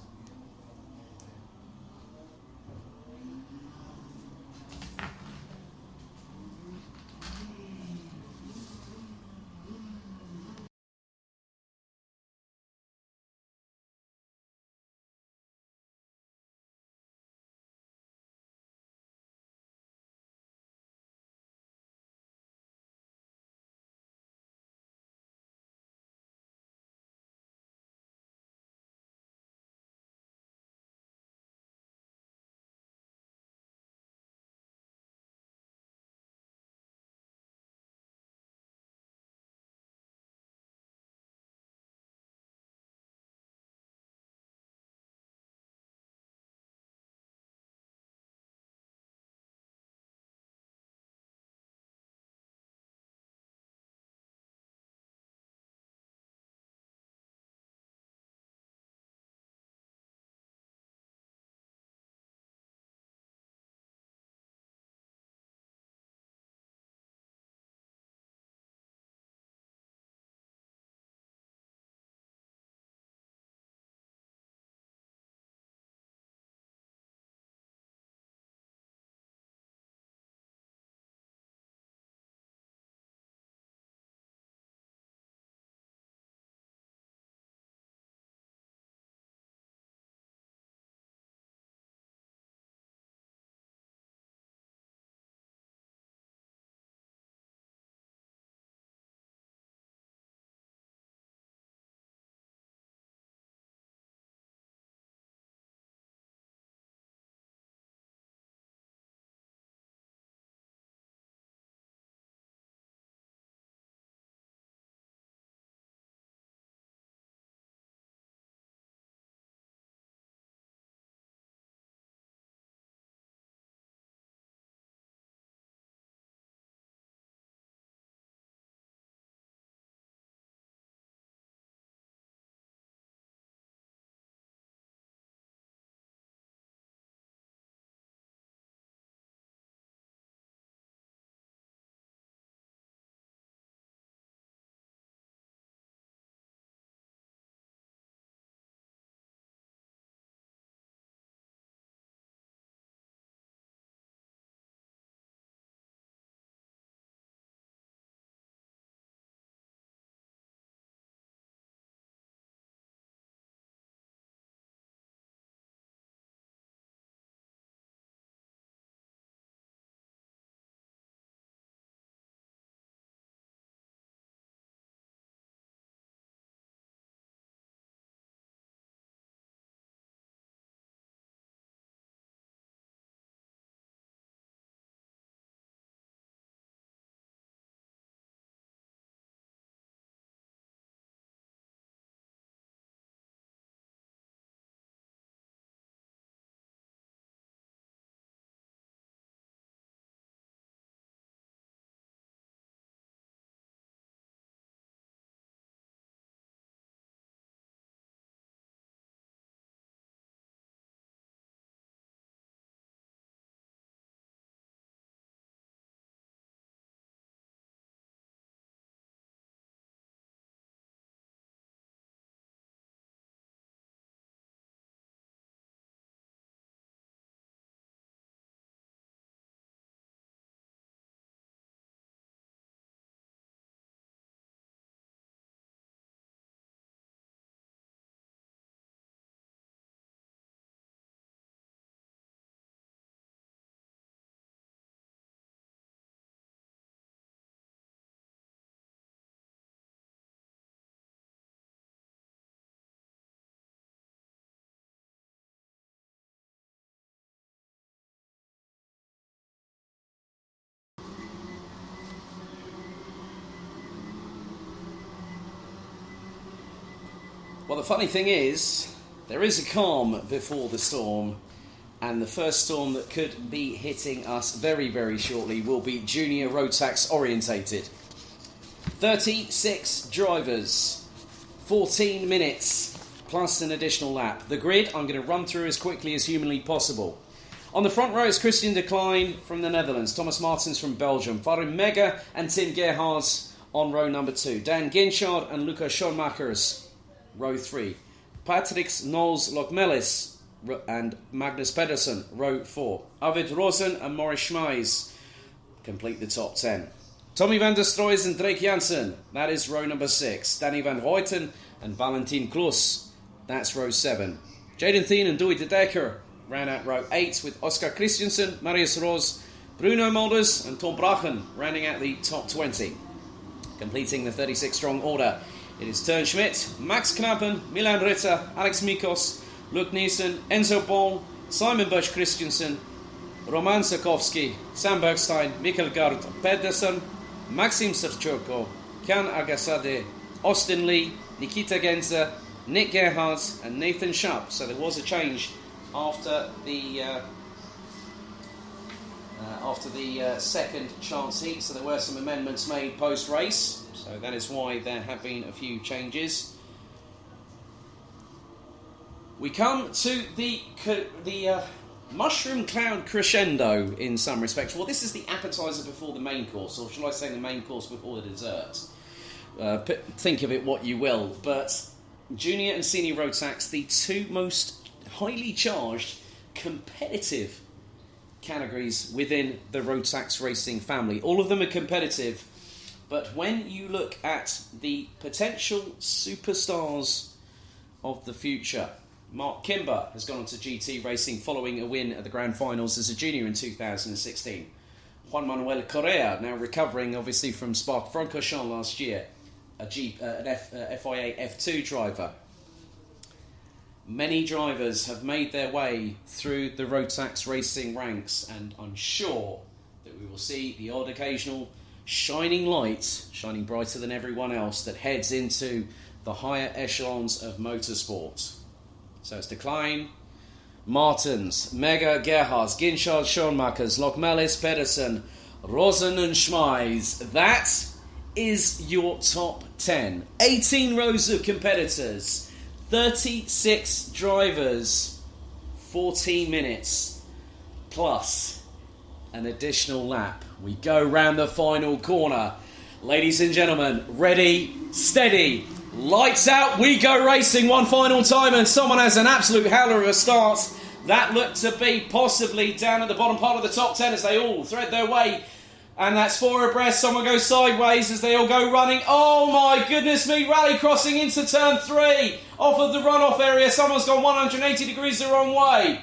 Well, the funny thing is, there is a calm before the storm, and the first storm that could be hitting us very, very shortly will be junior road tax orientated. 36 drivers, 14 minutes, plus an additional lap. The grid I'm going to run through as quickly as humanly possible. On the front row is Christian de Klein from the Netherlands, Thomas Martens from Belgium, Farum Mega and Tim Gerhards on row number 2, Dan Ginchard and Luca Schoenmakers, row 3, Patrick Knowles Lokmelis and Magnus Pedersen, row 4, Arvid Rosen and Maurice Schmeis complete the top 10. Tommy van der Stroys and Drake Janssen, that is row number 6, Danny van Hoyten and Valentin Kloos, that's row 7. Jaden Thien and Dewey de Decker ran out row 8 with Oscar Christensen, Marius Roos, Bruno Mulders and Tom Brachen rounding out the top 20. Completing the 36-strong order, it is Tern Schmidt, Max Knappen, Milan Ritter, Alex Mikos, Luke Nielsen, Enzo Bol, Simon Bush Christensen, Roman Sakowski, Sam Bergstein, Mikkel Gard Pedersen, Maxim Serchoko, Jan Agasade, Austin Lee, Nikita Genza, Nick Gerhards and Nathan Sharp. So there was a change after the second chance heat, so there were some amendments made post-race, so that is why there have been a few changes. We come to the mushroom cloud crescendo in some respects. Well, this is the appetizer before the main course, or shall I say the main course before the dessert. Think of it what you will, but junior and senior road tax, the two most highly charged, competitive categories within the road tax racing family. All of them are competitive, but when you look at the potential superstars of the future, Mark Kimber has gone on to GT racing following a win at the Grand Finals as a junior in 2016. Juan Manuel Correa, now recovering obviously from Spa-Francorchamps last year, an FIA F2 driver. Many drivers have made their way through the road tax racing ranks, and I'm sure that we will see the odd occasional shining light, shining brighter than everyone else, that heads into the higher echelons of motorsport. So it's Decline, Martens, Mega, Gerhards, Ginchard, Schoenmakers, Lokmelis, Pedersen, Rosen and Schmeis. That is your top 10. 18 rows of competitors. 36 drivers, 14 minutes, plus an additional lap. We go round the final corner. Ladies and gentlemen, ready, steady, lights out, we go racing one final time, and someone has an absolute howler of a start. That looked to be possibly down at the bottom part of the top 10 as they all thread their way. And that's 4 abreast. Someone goes sideways as they all go running. Oh my goodness me, rally crossing into turn 3. Off of the runoff area, someone's gone 180 degrees the wrong way.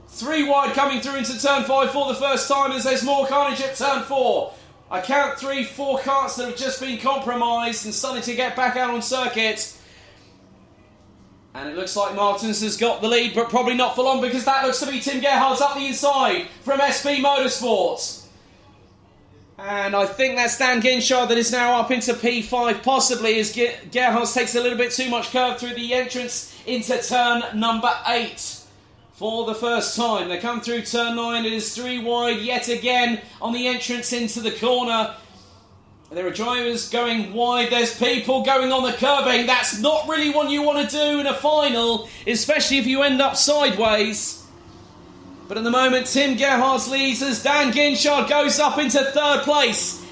3 wide coming through into turn 5 for the first time as there's more carnage at turn 4. I count 4 carts that have just been compromised and starting to get back out on circuit. And it looks like Martins has got the lead, but probably not for long, because that looks to be Tim Gerhards up the inside from SP Motorsports. And I think that's Dan Ginchard that is now up into P5, possibly, as Gerhards takes a little bit too much curve through the entrance into turn number 8. For the first time, they come through turn 9, it is 3 wide yet again on the entrance into the corner. There are drivers going wide, there's people going on the curbing. That's not really what you want to do in a final, especially if you end up sideways. But at the moment, Tim Gerhards leads as Dan Ginchard goes up into 3rd place.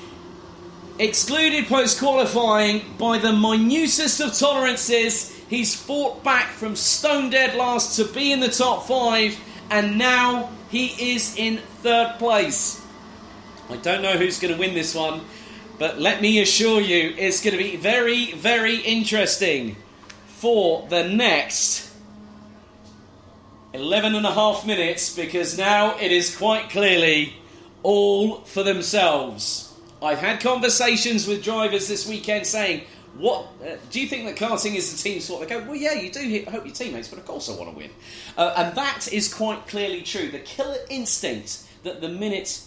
Excluded post-qualifying by the minutest of tolerances. He's fought back from stone dead last to be in the top 5, and now he is in 3rd place. I don't know who's going to win this one, but let me assure you, it's going to be very, very interesting for the next 11 and a half minutes, because now it is quite clearly all for themselves. I've had conversations with drivers this weekend saying, "What do you think that karting is the team sport?" They go, "Well, yeah, you do hope your teammates, but of course I want to win." And that is quite clearly true. The killer instinct that the minute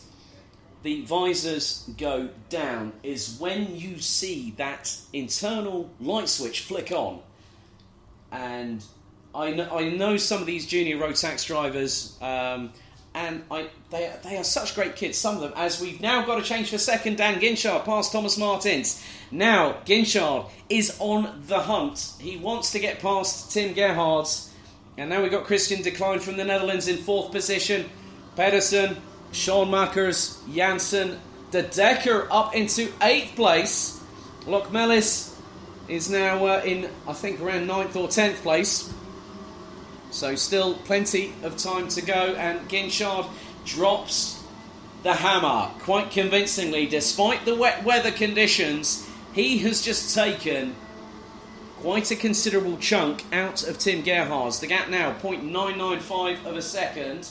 the visors go down is when you see that internal light switch flick on. and I know some of these junior road tax drivers, and they are such great kids, some of them, as we've now got to change for second. Dan Ginchard past Thomas Martins. Now Ginchard is on the hunt. He wants to get past Tim Gerhards. And now we've got Christian Decline from the Netherlands in 4th position. Pedersen, Sean Makers, Janssen, De Decker up into 8th place. Lokmelis is now in, I think, around 9th or 10th place. So still plenty of time to go. And Ginchard drops the hammer quite convincingly. Despite the wet weather conditions, he has just taken quite a considerable chunk out of Tim Gerhards. The gap now, 0.995 of a second.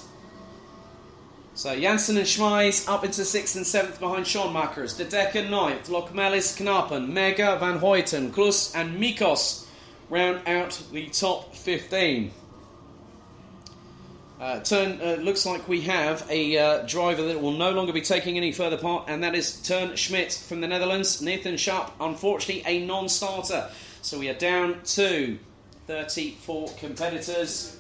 So Janssen and Schmeiss up into 6th and 7th behind Sean Makers. De Decker 9th, Lokmelis, Knappen, Mega, Van Hoyten, Klus and Mikos round out the top 15. Looks like we have a driver that will no longer be taking any further part, and that is Teun Schmidt from the Netherlands. Nathan Sharp, unfortunately, a non-starter. So we are down to 34 competitors.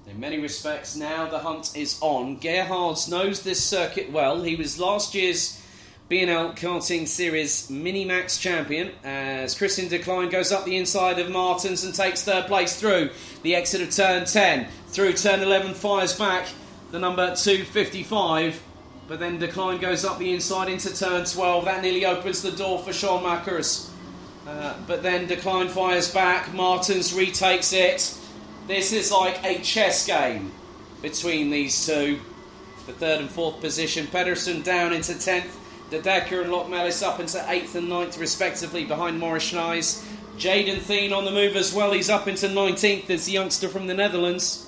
In many respects, now the hunt is on. Gerhards knows this circuit well. He was last year's BNL Karting Series Minimax champion, as Christian Decline goes up the inside of Martins and takes 3rd place through the exit of turn 10. Through turn 11, fires back the number 255, but then Decline goes up the inside into turn 12. That nearly opens the door for Sean Makers. But then Decline fires back, Martins retakes it. This is like a chess game between these two. The 3rd and 4th position. Pedersen down into 10th. De Decker and Lokmelis up into 8th and 9th respectively behind Morris Schneis. Jaden Thien on the move as well. He's up into 19th as the youngster from the Netherlands.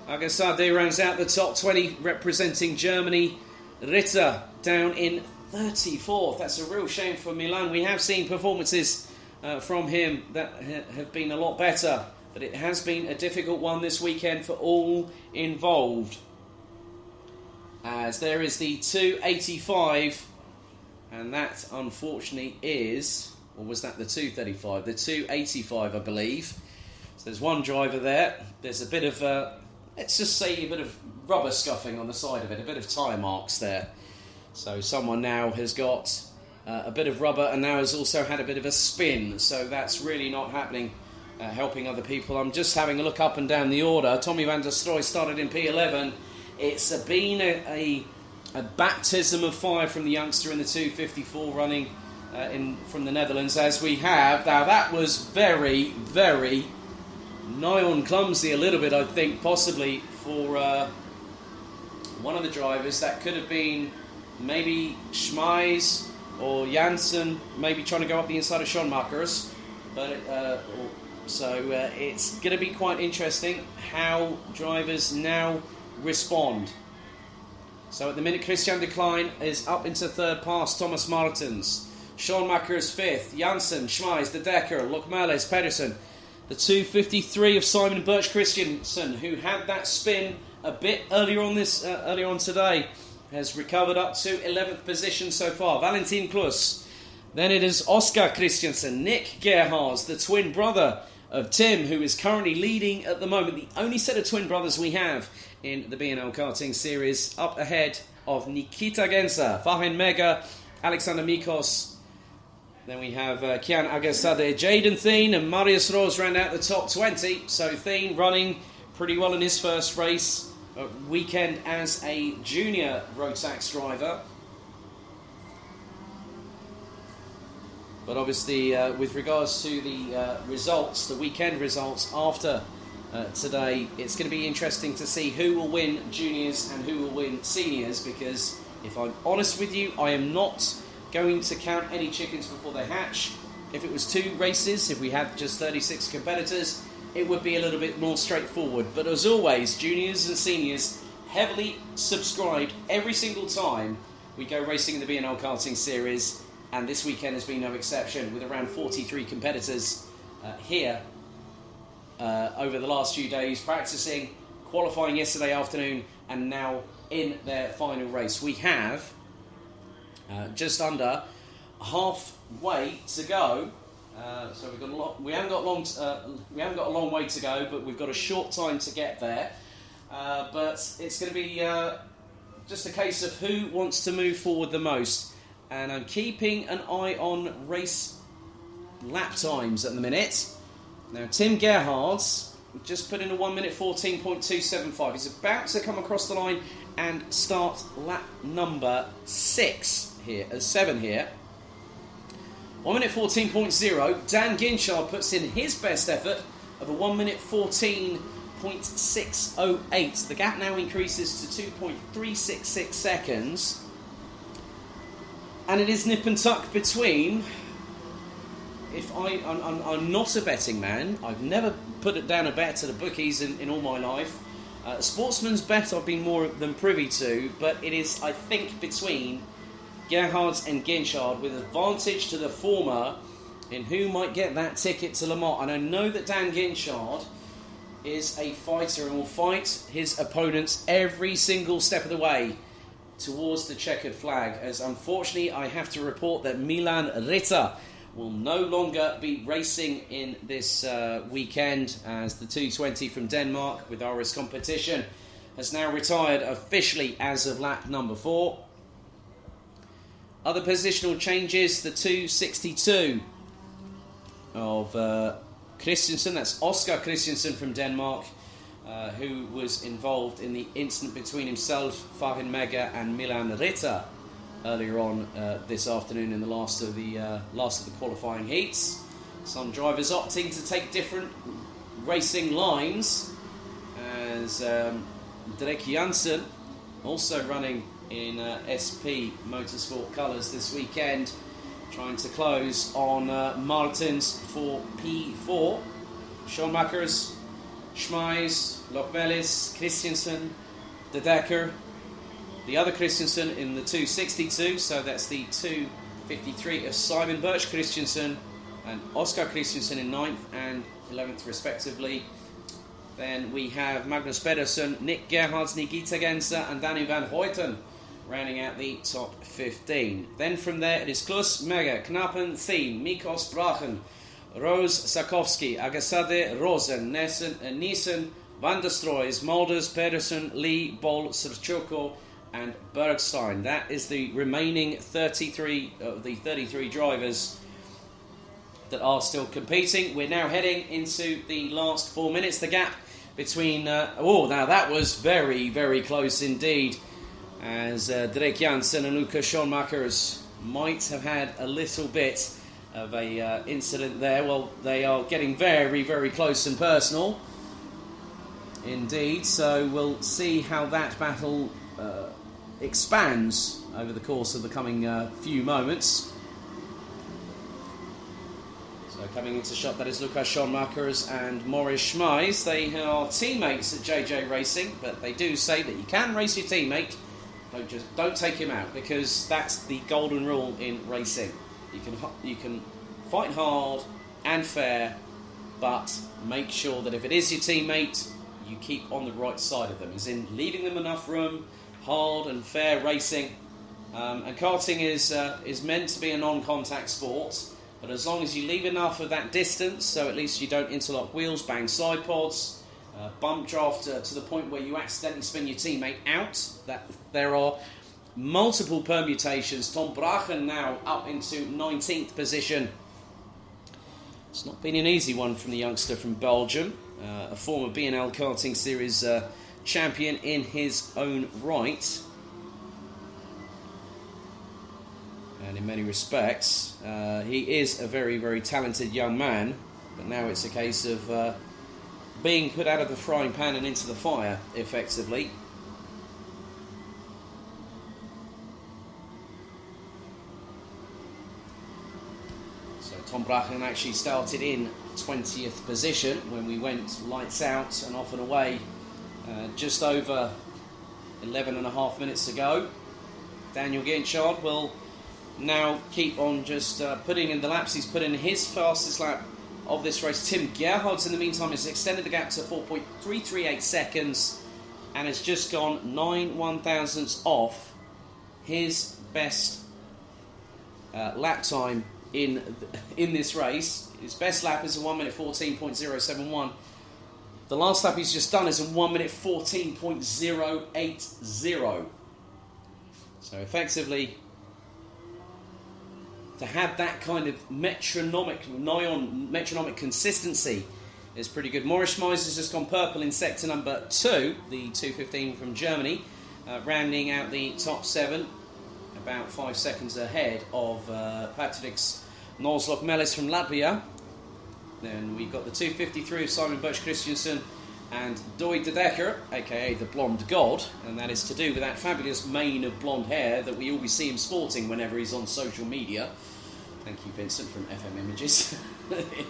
Agasade rounds out the top 20 representing Germany. Ritter down in 34th. That's a real shame for Milan. We have seen performances from him that have been a lot better, but it has been a difficult one this weekend for all involved. As there is the 285, and that unfortunately is, or was that the 235? The 285, I believe. So there's one driver there. There's a bit of, let's just say a bit of rubber scuffing on the side of it, a bit of tyre marks there. So someone now has got a bit of rubber and now has also had a bit of a spin. So that's really not happening, helping other people. I'm just having a look up and down the order. Tommy van der Stroy started in P11. It's been a baptism of fire from the youngster in the 254 running from the Netherlands, as we have. Now that was very, very nigh on clumsy a little bit, I think, possibly for one of the drivers. That could have been maybe Schmeiss or Janssen, maybe trying to go up the inside of Sean Makers. But it's going to be quite interesting how drivers now respond. So at the minute, Christian Decline is up into 3rd past Thomas Martins. Sean Makers 5th. Janssen, Schmeiss, De Decker, Lokmelis, Pedersen. The 253 of Simon Birch Christiansen, who had that spin a bit earlier on today, has recovered up to 11th position so far. Valentin Klus. Then it is Oscar Christiansen, Nick Gerhards, the twin brother of Tim, who is currently leading at the moment. The only set of twin brothers we have in the BNL Karting Series, up ahead of Nikita Gensa, Fahin Mega, Alexander Mikos. Then we have Kian Agasade, Jaden Thien and Marius Rose round out the top 20. So Thien running pretty well in his first race weekend as a junior road tax driver. But obviously, with regards to the results, the weekend results after today, it's going to be interesting to see who will win juniors and who will win seniors, because if I'm honest with you, I am not going to count any chickens before they hatch. If it was 2 races, if we had just 36 competitors, it would be a little bit more straightforward. But as always, juniors and seniors heavily subscribed every single time we go racing in the BNL Karting Series, and this weekend has been no exception, with around 43 competitors here over the last few days, practicing, qualifying yesterday afternoon, and now in their final race. We have just under halfway to go. So we've got a lot. We haven't got a long way to go, but we've got a short time to get there. But it's going to be just a case of who wants to move forward the most. And I'm keeping an eye on race lap times at the minute. Now, Tim Gerhard's just put in a 1 minute 14.275. He's about to come across the line and start lap number 7 here. 1 minute 14.0. Dan Ginchard puts in his best effort of a 1 minute 14.608. The gap now increases to 2.366 seconds. And it is nip and tuck between... I'm not a betting man. I've never put it down a bet to the bookies in all my life. A sportsman's bet I've been more than privy to, but it is, I think, between Gerhards and Ginchard, with advantage to the former in who might get that ticket to Le Mans. And I know that Dan Ginchard is a fighter and will fight his opponents every single step of the way towards the checkered flag, as unfortunately I have to report that Milan Ritter will no longer be racing in this weekend, as the 220 from Denmark with RS Competition has now retired officially as of lap number 4. Other positional changes: the 262 of Christensen, that's Oscar Christensen from Denmark, who was involved in the incident between himself, Farin Mega, and Milan Ritter earlier on this afternoon in the last of the qualifying heats. Some drivers opting to take different racing lines, as Drek Jansen, also running in SP Motorsport colours this weekend, trying to close on Martins for P4. Schoenmakers, Schmeis, Lokmelis, Christensen, De Decker, the other Christensen in the 262, so that's the 253 of Simon Birch Christensen and Oscar Christensen in 9th and 11th respectively. Then we have Magnus Pedersen, Nick Gerhards, Nikita Genser and Danny van Hoyten rounding out the top 15. Then from there it is Klus, Mega, Knappen, Thiem, Mikos, Brachen, Rose, Sakowski, Agasade, Rosen, Nissen, Van der Stroys, Mulders, Pedersen, Lee, Bol, Srchoko and Bergstein. That is the remaining 33 of the 33 drivers that are still competing. We're now heading into the last 4 minutes. The gap between... now that was very, very close indeed, as Drek Jansen and Luca Schoenmakers might have had a little bit of a incident there. Well, they are getting very, very close and personal indeed, so we'll see how that battle expands over the course of the coming few moments. So coming into shot, that is Lukas Schoenmakers and Maurice Schmeis. They are teammates at JJ Racing, but they do say that you can race your teammate, don't take him out, because that's the golden rule in racing. You can fight hard and fair, but make sure that if it is your teammate, you keep on the right side of them, as in leaving them enough room. Hard and fair racing, and karting is meant to be a non-contact sport, but as long as you leave enough of that distance, so at least you don't interlock wheels, bang side pods, bump draft to the point where you accidentally spin your teammate out. That there are multiple permutations. Tom Brachen now up into 19th position. It's not been an easy one from the youngster from Belgium, a former BNL Karting Series champion in his own right, and in many respects he is a very, very talented young man, but now it's a case of being put out of the frying pan and into the fire effectively. So Tom Brachen actually started in 20th position when we went lights out and off and away just over 11 and a half minutes ago. Daniel Ginchard will now keep on just putting in the laps. He's put in his fastest lap of this race. Tim Gerhards, in the meantime, has extended the gap to 4.338 seconds and has just gone 9 1/1000ths off his best lap time in this race. His best lap is a 1 minute 14.071. The last lap he's just done is a 1 minute 14.080. So effectively, to have that kind of metronomic consistency is pretty good. Maurice Schmeiss has just gone purple in sector number 2, the 2:15 from Germany, rounding out the top 7, about 5 seconds ahead of Patrick's Nolslock Mellis from Latvia. Then we've got the 2:53 of Simon Bush Christensen and Doig de Decker, aka the Blonde God, and that is to do with that fabulous mane of blonde hair that we always see him sporting whenever he's on social media. Thank you, Vincent, from FM Images,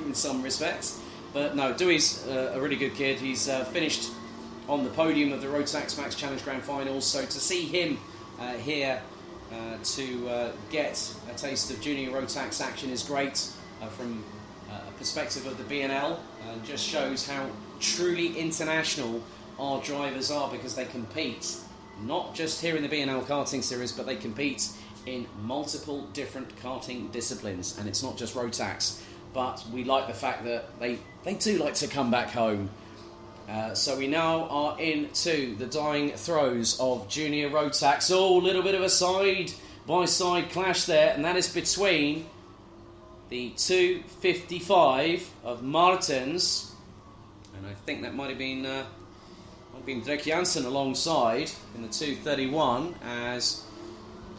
in some respects. But no, Dewey's a really good kid. He's finished on the podium of the Rotax Max Challenge Grand Finals, so to see him here to get a taste of junior Rotax action is great from a perspective of the BNL, and just shows how truly international our drivers are, because they compete not just here in the BNL karting series, but they compete in multiple different karting disciplines, and it's not just Rotax. But we like the fact that they do like to come back home. So we now are into the dying throes of junior Rotax. Oh, a little bit of a side-by-side clash there, and that is between the 2:55 of Martens, and I think that might have been Drek Jansen alongside in the 2:31, as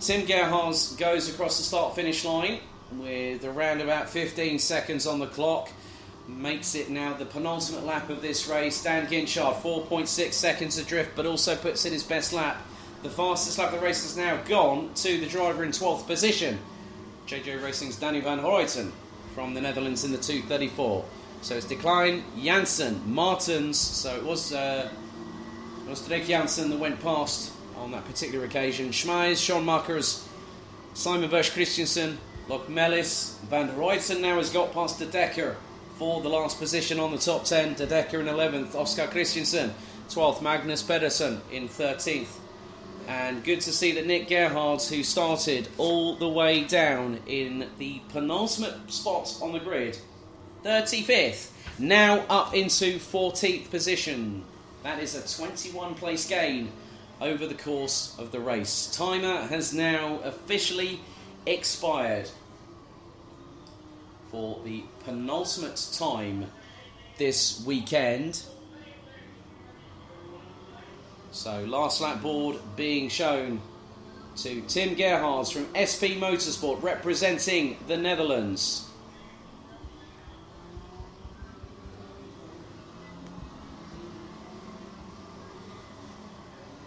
Tim Gerhards goes across the start-finish line with around about 15 seconds on the clock. Makes it now the penultimate lap of this race. Dan Ginchard, 4.6 seconds adrift, but also puts in his best lap. The fastest lap of the race has now gone to the driver in 12th position, JJ Racing's Danny van Hoyten from the Netherlands in the 2:34. So it's Decline, Jansen, Martens. So it was Drek Jansen that went past on that particular occasion. Schmeiss, Sean Markers, Simon Bush Christensen, Loch Mellis, Van der Ruyten now has got past De Decker for the last position on the top 10. De Decker in 11th, Oscar Christensen 12th, Magnus Pedersen in 13th. And good to see that Nick Gerhards, who started all the way down in the penultimate spot on the grid, 35th, now up into 14th position. That is a 21 place gain over the course of the race. Timer has now officially expired for the penultimate time this weekend. So last lap board being shown to Tim Gerhards from SP Motorsport, representing the Netherlands.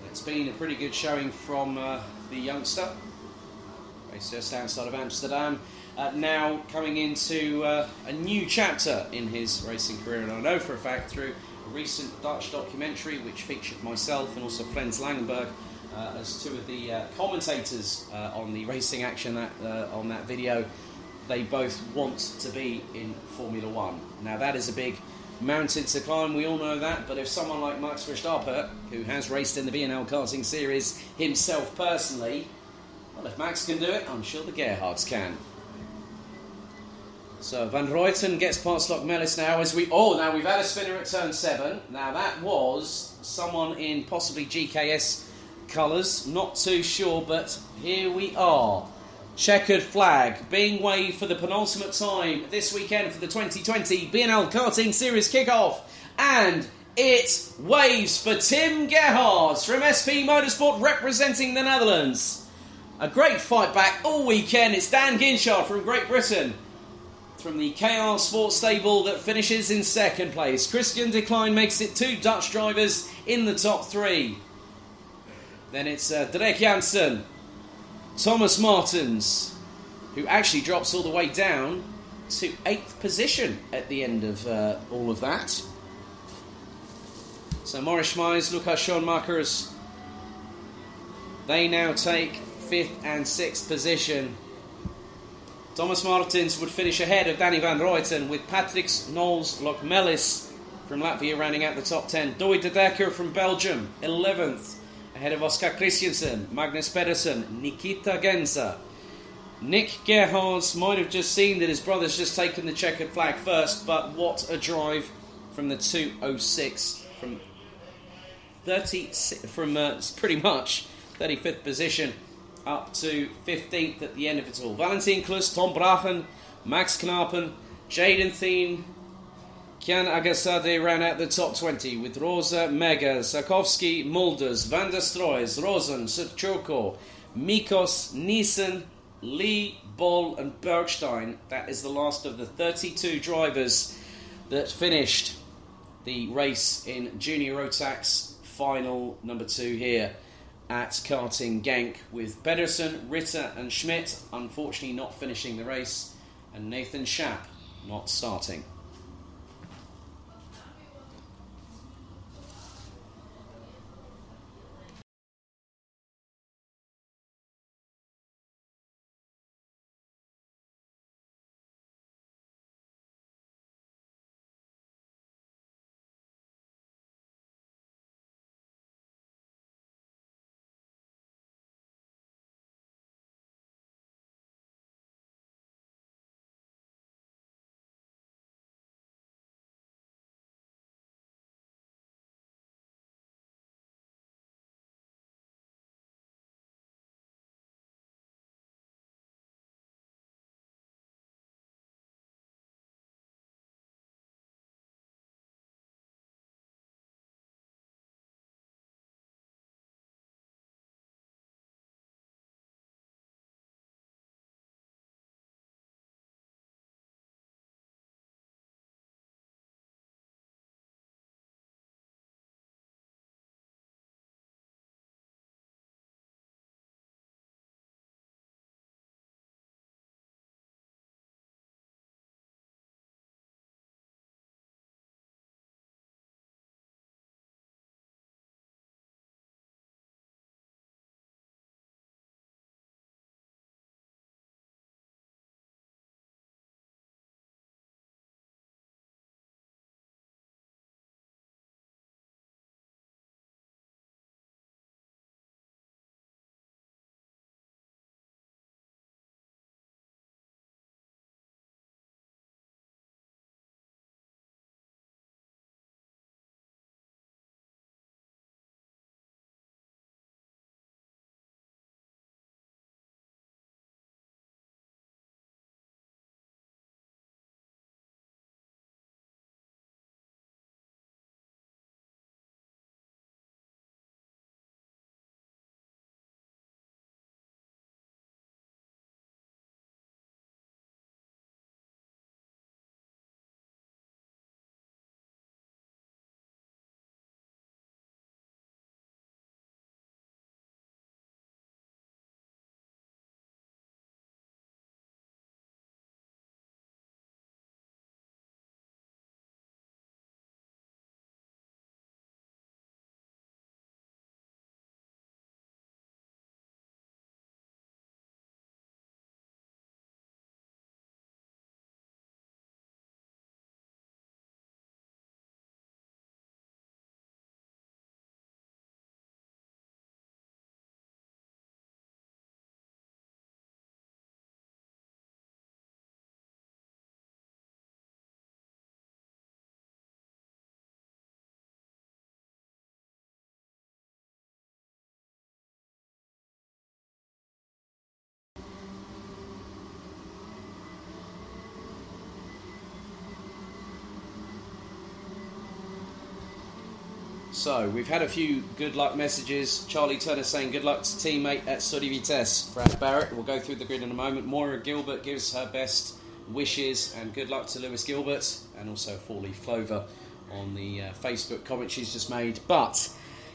It's been a pretty good showing from the youngster. Race just outside of Amsterdam. Now coming into a new chapter in his racing career, and I know for a fact through a recent Dutch documentary which featured myself and also Flens Langenberg as two of the commentators on the racing action on that video. They both want to be in Formula One. Now that is a big mountain to climb, we all know that, but if someone like Max Verstappen, who has raced in the BNL karting series himself personally, well, if Max can do it, I'm sure the Gerhards can. So Van Ruyten gets past Loch Mellis now as now we've had a spinner at turn 7. Now that was someone in possibly GKS colours, not too sure, but here we are. Checkered flag being waved for the penultimate time this weekend for the 2020 BNL Karting Series kickoff, and it waves for Tim Gerhards from SP Motorsport representing the Netherlands. A great fight back all weekend. It's Dan Ginchard from Great Britain from the KR Sports stable that finishes in second place. Christian Decline makes it 2 Dutch drivers in the top 3. Then it's Drek Jansen, Thomas Martens, who actually drops all the way down to 8th position at the end of all of that. So Maurice Schmeiss, Lucas Schoenmakers, they now take 5th and 6th position. Thomas Martens would finish ahead of Danny van Ruyten, with Patrick's Knowles Loch Mellis from Latvia rounding out the top 10. Doig de Decker from Belgium, 11th, ahead of Oscar Christensen, Magnus Pedersen, Nikita Genza. Nick Gerhardt might have just seen that his brother's just taken the checkered flag first, but what a drive from the 206 from pretty much 35th position up to 15th at the end of it all. Valentin Klus, Tom Brachen, Max Knappen, Jaden Thien, Kian Agasade ran out the top 20 with Rosa Mega, Sarkovsky, Mulders, Van der Stroys, Rosen, Sutchoko, Mikos, Nielsen, Lee, Boll and Bergstein. That is the last of the 32 drivers that finished the race in Junior Rotax final number 2 here at Karting Genk, with Pedersen, Ritter and Schmidt unfortunately not finishing the race, and Nathan Schaap not starting. So, we've had a few good luck messages. Charlie Turner saying good luck to teammate at Sodi Vitesse. Brad Barrett, we'll go through the grid in a moment. Moira Gilbert gives her best wishes and good luck to Lewis Gilbert, and also 4-leaf clover on the Facebook comment she's just made. But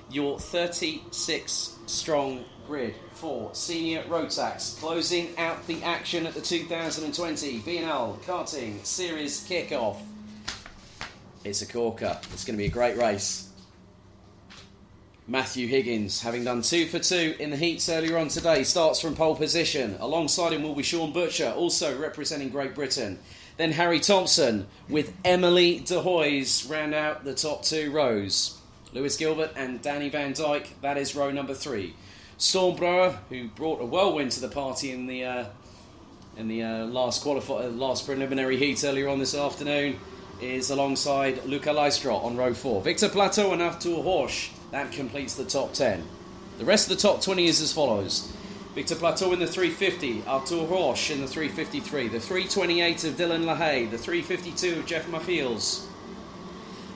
your 36 strong grid for Senior Rotax, closing out the action at the 2020 BNL Karting Series kickoff. It's a corker. It's going to be a great race. Matthew Higgins, having done 2 for 2 in the heats earlier on today, starts from pole position. Alongside him will be Sean Butcher, also representing Great Britain. Then Harry Thompson with Emily De Hoys round out the top 2 rows. Lewis Gilbert and Danny Van Dyke, that is row number 3. Storm Brouwer, who brought a whirlwind to the party in the in the last preliminary heat earlier on this afternoon, is alongside Luca Leistra on row 4. Victor Plateau and Artur Horsch. That completes the top 10. The rest of the top 20 is as follows. Victor Plateau in the 350, Artur Horsch in the 353, the 328 of Dylan LaHaye, the 352 of Jeff Machiels,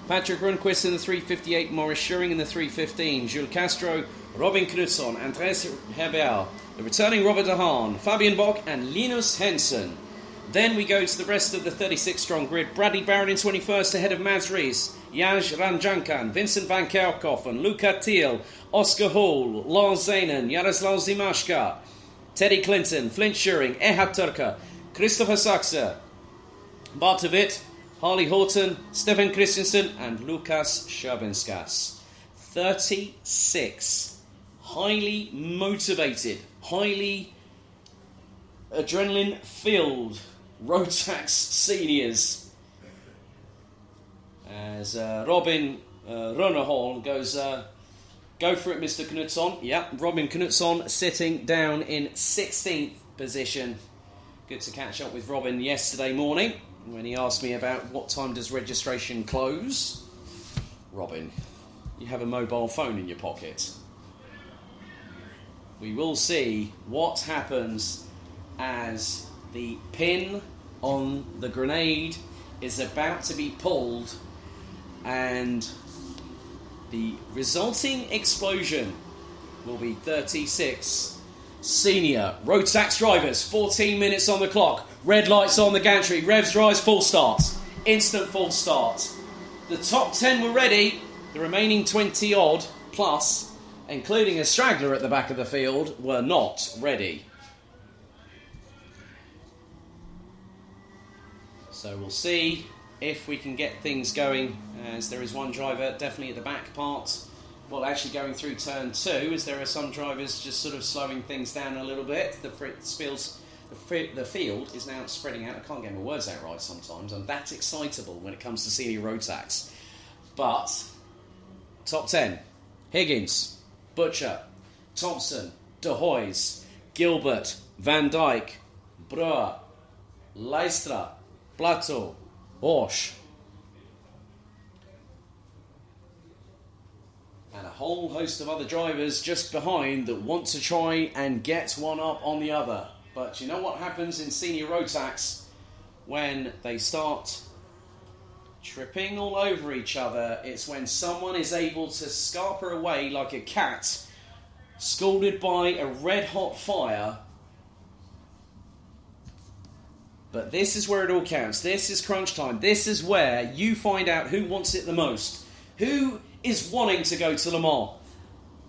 Patrick Rundquist in the 358, Maurice Schuring in the 315, Jules Castro, Robin Knutsson, Andres Herbert, the returning Robert De Haan, Fabian Bock and Linus Henson. Then we go to the rest of the 36-strong grid. Bradley Barrett in 21st ahead of Mads Rees, Jaj Ranjankan, Vincent van Kerkhoffen, Luca Thiel, Oscar Hall, Lars Zanen, Jaroslav Zimashka, Teddy Clinton, Flint Schuring, Ehab Turka, Christopher Saxe, Bart Witt, Harley Horton, Stefan Christensen and Lukas Scherbinskas. 36 highly motivated, highly adrenaline-filled Rotax seniors. As Robin Runnerholm goes, go for it, Mr. Knutsson. Yep, Robin Knutsson sitting down in 16th position. Good to catch up with Robin yesterday morning when he asked me about what time does registration close. Robin, you have a mobile phone in your pocket. We will see what happens as the pin on the grenade is about to be pulled and the resulting explosion will be 36 senior Rotax drivers. 14 minutes on the clock, red lights on the gantry, revs rise, full start, instant full start. The top 10 were ready, the remaining 20 odd plus, including a straggler at the back of the field, were not ready. So we'll see if we can get things going, as there is one driver definitely at the back part, well, actually going through turn 2, as there are some drivers just sort of slowing things down a little bit. The field is now spreading out. I can't get my words out right sometimes. I'm that excitable when it comes to senior Rotax. But top 10, Higgins, Butcher, Thompson, De Hoys, Gilbert, Van Dijk, Breuer, Leistra, Plateau, Horsch, and a whole host of other drivers just behind that want to try and get one up on the other. But you know what happens in senior Rotax when they start tripping all over each other? It's when someone is able to scarper away like a cat scalded by a red-hot fire. But this is where it all counts. This is crunch time. This is where you find out who wants it the most. Who is wanting to go to Le Mans?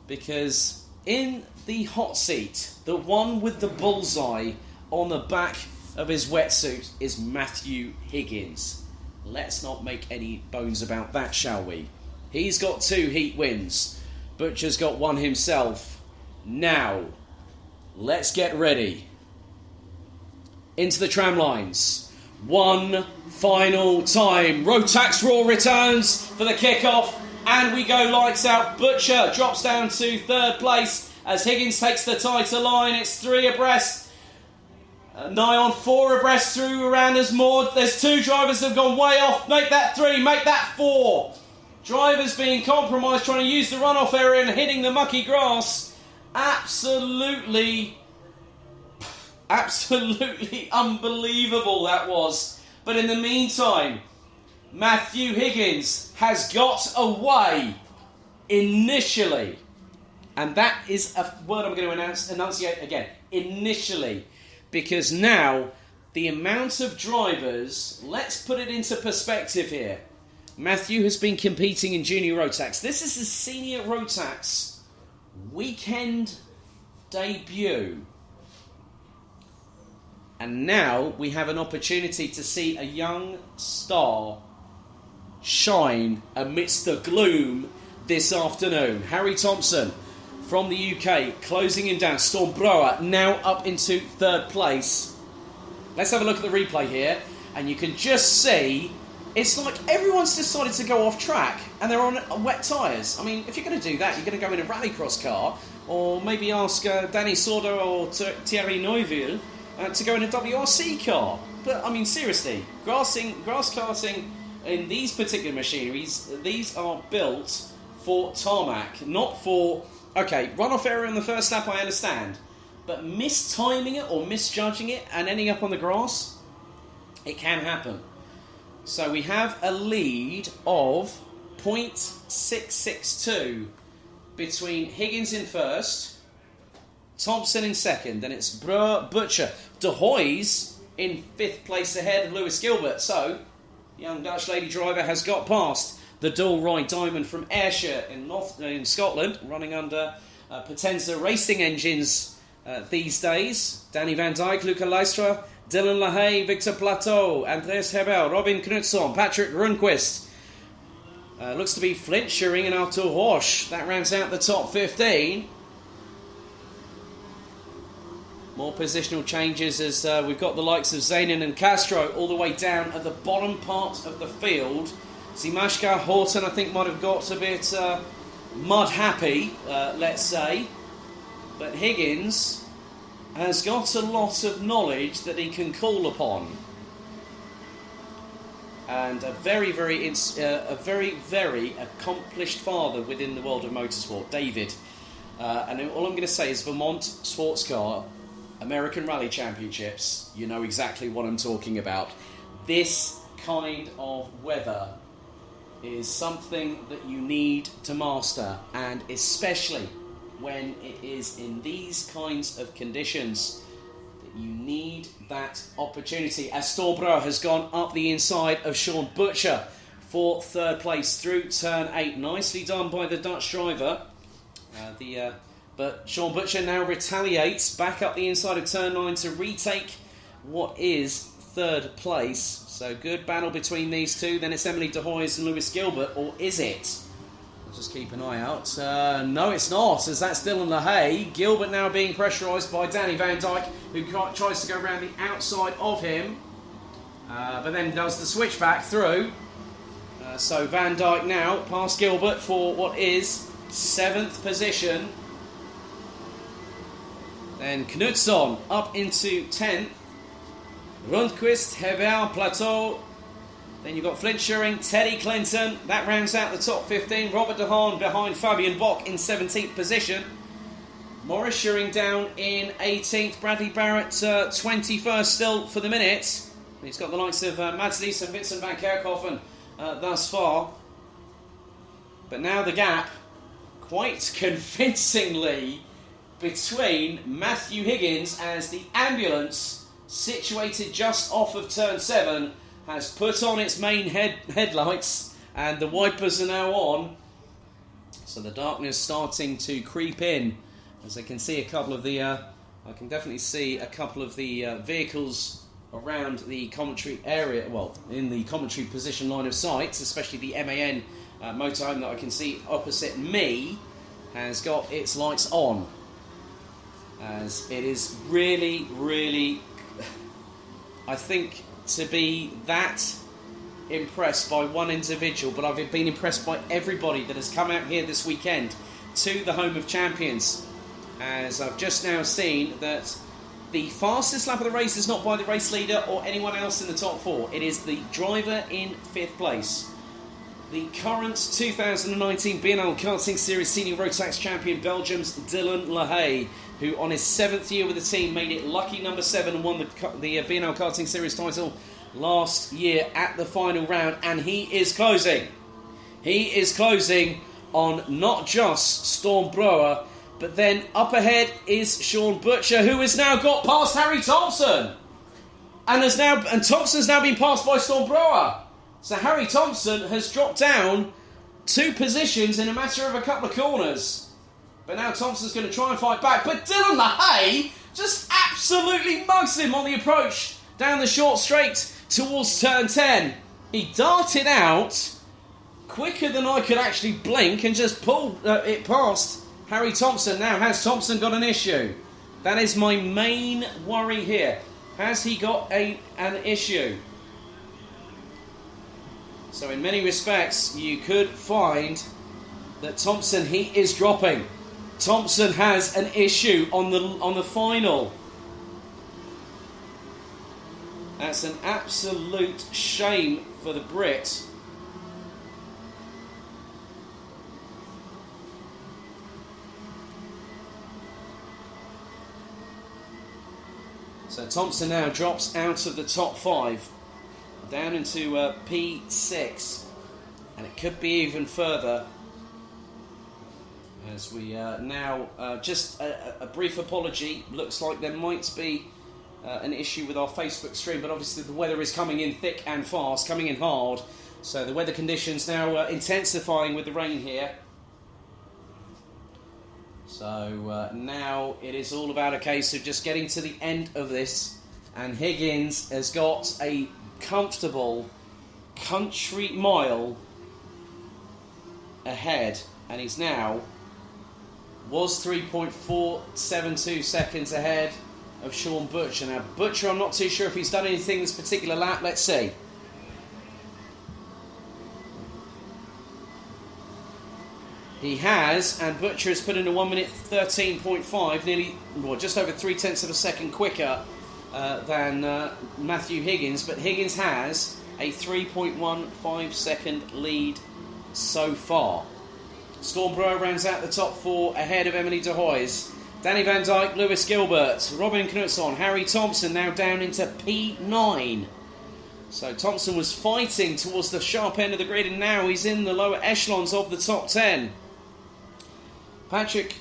Because in the hot seat, the one with the bullseye on the back of his wetsuit is Matthew Higgins. Let's not make any bones about that, shall we? He's got 2 heat wins. Butcher's got 1 himself. Now, let's get ready. Into the tram lines. One final time. Rotax Raw returns for the kickoff. And we go lights out. Butcher drops down to 3rd place as Higgins takes the tighter line. It's 3 abreast. Nigh on 4 abreast through around as moored. There's 2 drivers that have gone way off. Make that 3, make that 4. Drivers being compromised, trying to use the runoff area and hitting the mucky grass. Absolutely unbelievable that was. But in the meantime, Matthew Higgins has got away initially. And that is a word I'm going to enunciate again. Initially. Because now, the amount of drivers, let's put it into perspective here. Matthew has been competing in junior Rotax. This is his senior Rotax weekend debut. And now we have an opportunity to see a young star shine amidst the gloom this afternoon. Harry Thompson from the UK closing him down. Storm Breuer now up into 3rd place. Let's have a look at the replay here. And you can just see it's like everyone's decided to go off track and they're on wet tyres. I mean, if you're going to do that, you're going to go in a rallycross car or maybe ask Danny Sordo or Thierry Neuville to go in a WRC car. But, I mean, seriously, grass karting in these particular machineries, these are built for tarmac, not for... Okay, runoff area in the first lap, I understand. But mistiming it or misjudging it and ending up on the grass, it can happen. So we have a lead of 0.662 between Higgins in first, Thompson in second, then it's Butcher. De Hoy's in fifth place ahead of Lewis Gilbert. So, young Dutch lady driver has got past the dual ride diamond from Ayrshire in Scotland, running under Potenza racing engines these days. Danny Van Dijk, Luca Leistra, Dylan LaHaye, Victor Plateau, Andreas Hebel, Robin Knutsson, Patrick Rundqvist. Looks to be Flint Schuring and Artur Horsch. That rounds out the top 15. More positional changes as we've got the likes of Zanin and Castro all the way down at the bottom part of the field. Zimashka, Horton, I think, might have got a bit mud-happy, let's say. But Higgins has got a lot of knowledge that he can call upon. And a very, very accomplished father within the world of motorsport, David. And all I'm going to say is Vermont Sports Car American Rally Championships, you know exactly what I'm talking about. This kind of weather is something that you need to master, and especially when it is in these kinds of conditions, that you need that opportunity. As Storbrough has gone up the inside of Sean Butcher for third place through turn 8. Nicely done by the Dutch driver. But Sean Butcher now retaliates back up the inside of turn 9 to retake what is third place. So good battle between these two. Then it's Emily De Hoy's and Lewis Gilbert, or is it? We'll just keep an eye out. No, it's not, as that's Dylan LaHaye. Gilbert now being pressurised by Danny Van Dijk, who tries to go around the outside of him, but then does the switch back through. So Van Dijk now past Gilbert for what is 7th position. Then Knutsson up into 10th. Rundqvist, Hebel, Plateau. Then you've got Flint Schuring, Teddy Clinton. That rounds out the top 15. Robert De Haan behind Fabian Bock in 17th position. Morris Schuring down in 18th. Bradley Barrett 21st still for the minute. He's got the likes of Mads Lees and Vincent van Kerkhoffen thus far. But now the gap, quite convincingly, between Matthew Higgins as the ambulance, situated just off of turn 7, has put on its main headlights and the wipers are now on. So the darkness starting to creep in, as I can see a couple of the I can definitely see a couple of the vehicles around the commentary area, well, in the commentary position line of sight, especially the MAN motorhome that I can see opposite me has got its lights on. As it is really, really, I think, to be that impressed by one individual, but I've been impressed by everybody that has come out here this weekend to the Home of Champions, as I've just now seen that the fastest lap of the race is not by the race leader or anyone else in the top 4. It is the driver in 5th place. The current 2019 BNL Karting Series Senior Road Tax Champion, Belgium's Dylan LaHaye, who on his 7th year with the team made it lucky number 7 and won the BNL Karting Series title last year at the final round. And he is closing. He is closing on not just Storm Broer, but then up ahead is Sean Butcher, who has now got past Harry Thompson. And Thompson's now been passed by Storm Broer. So Harry Thompson has dropped down 2 positions in a matter of a couple of corners. But now Thompson's going to try and fight back. But Dylan LaHaye just absolutely mugs him on the approach down the short straight towards turn 10. He darted out quicker than I could actually blink and just pulled it past Harry Thompson. Now, has Thompson got an issue? That is my main worry here. Has he got an issue? So in many respects, you could find that Thompson, he is dropping. Thompson has an issue on the final. That's an absolute shame for the Brit. So Thompson now drops out of the top 5, down into P6, and it could be even further. As we now, just a brief apology, looks like there might be an issue with our Facebook stream, but obviously the weather is coming in thick and fast, coming in hard, so the weather conditions now intensifying with the rain here. So now it is all about a case of just getting to the end of this, and Higgins has got a comfortable country mile ahead, and he's now was 3.472 seconds ahead of Sean Butcher. Now Butcher, I'm not too sure if he's done anything this particular lap. Let's see. He has, and Butcher has put in a 1 minute 13.5, nearly, well, just over 0.3 of a second quicker than Matthew Higgins, but Higgins has a 3.15 second lead so far. Stormborough rounds out the top 4 ahead of Emily de Hoy's. Danny Van Dyke, Lewis Gilbert, Robin Knutson, Harry Thompson now down into P9. So Thompson was fighting towards the sharp end of the grid, and now he's in the lower echelons of the top 10. Patrick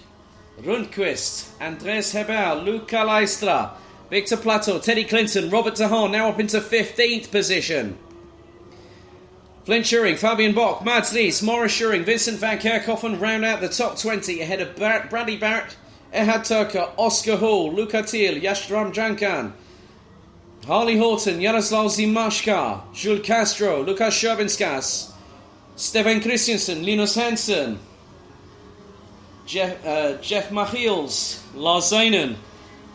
Rundqvist, Andres Hebel, Luca Leistra, Victor Plateau, Teddy Clinton, Robert DeHaan now up into 15th position. Flint Schuring, Fabian Bock, Mads Lees, Morris Schuring, Vincent van Kerkhoffen round out the top 20 ahead of Bradley Barrett, Ehad Turker, Oscar Hall, Luca Thiel, Yashram Jankan, Harley Horton, Jaroslav Zimashka, Jules Castro, Lukas Scherbinskas, Stefan Christensen, Linus Hansen, Jeff Machiels, Lars Zeinen,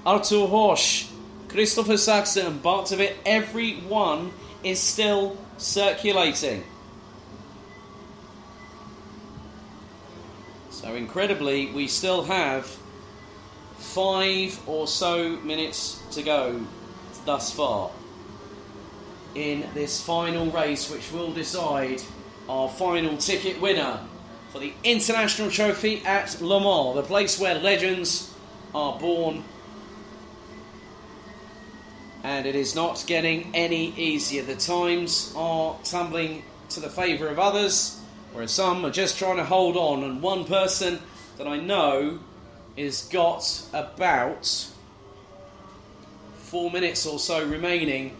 Artur Horsch, Christopher Saxon and Bart de Wit. Everyone is still circulating. So incredibly, we still have 5 or so minutes to go thus far in this final race, which will decide our final ticket winner for the International Trophy at Le Mans, the place where legends are born. And it is not getting any easier. The times are tumbling to the favour of others, whereas some are just trying to hold on. And one person that I know is got about 4 minutes or so remaining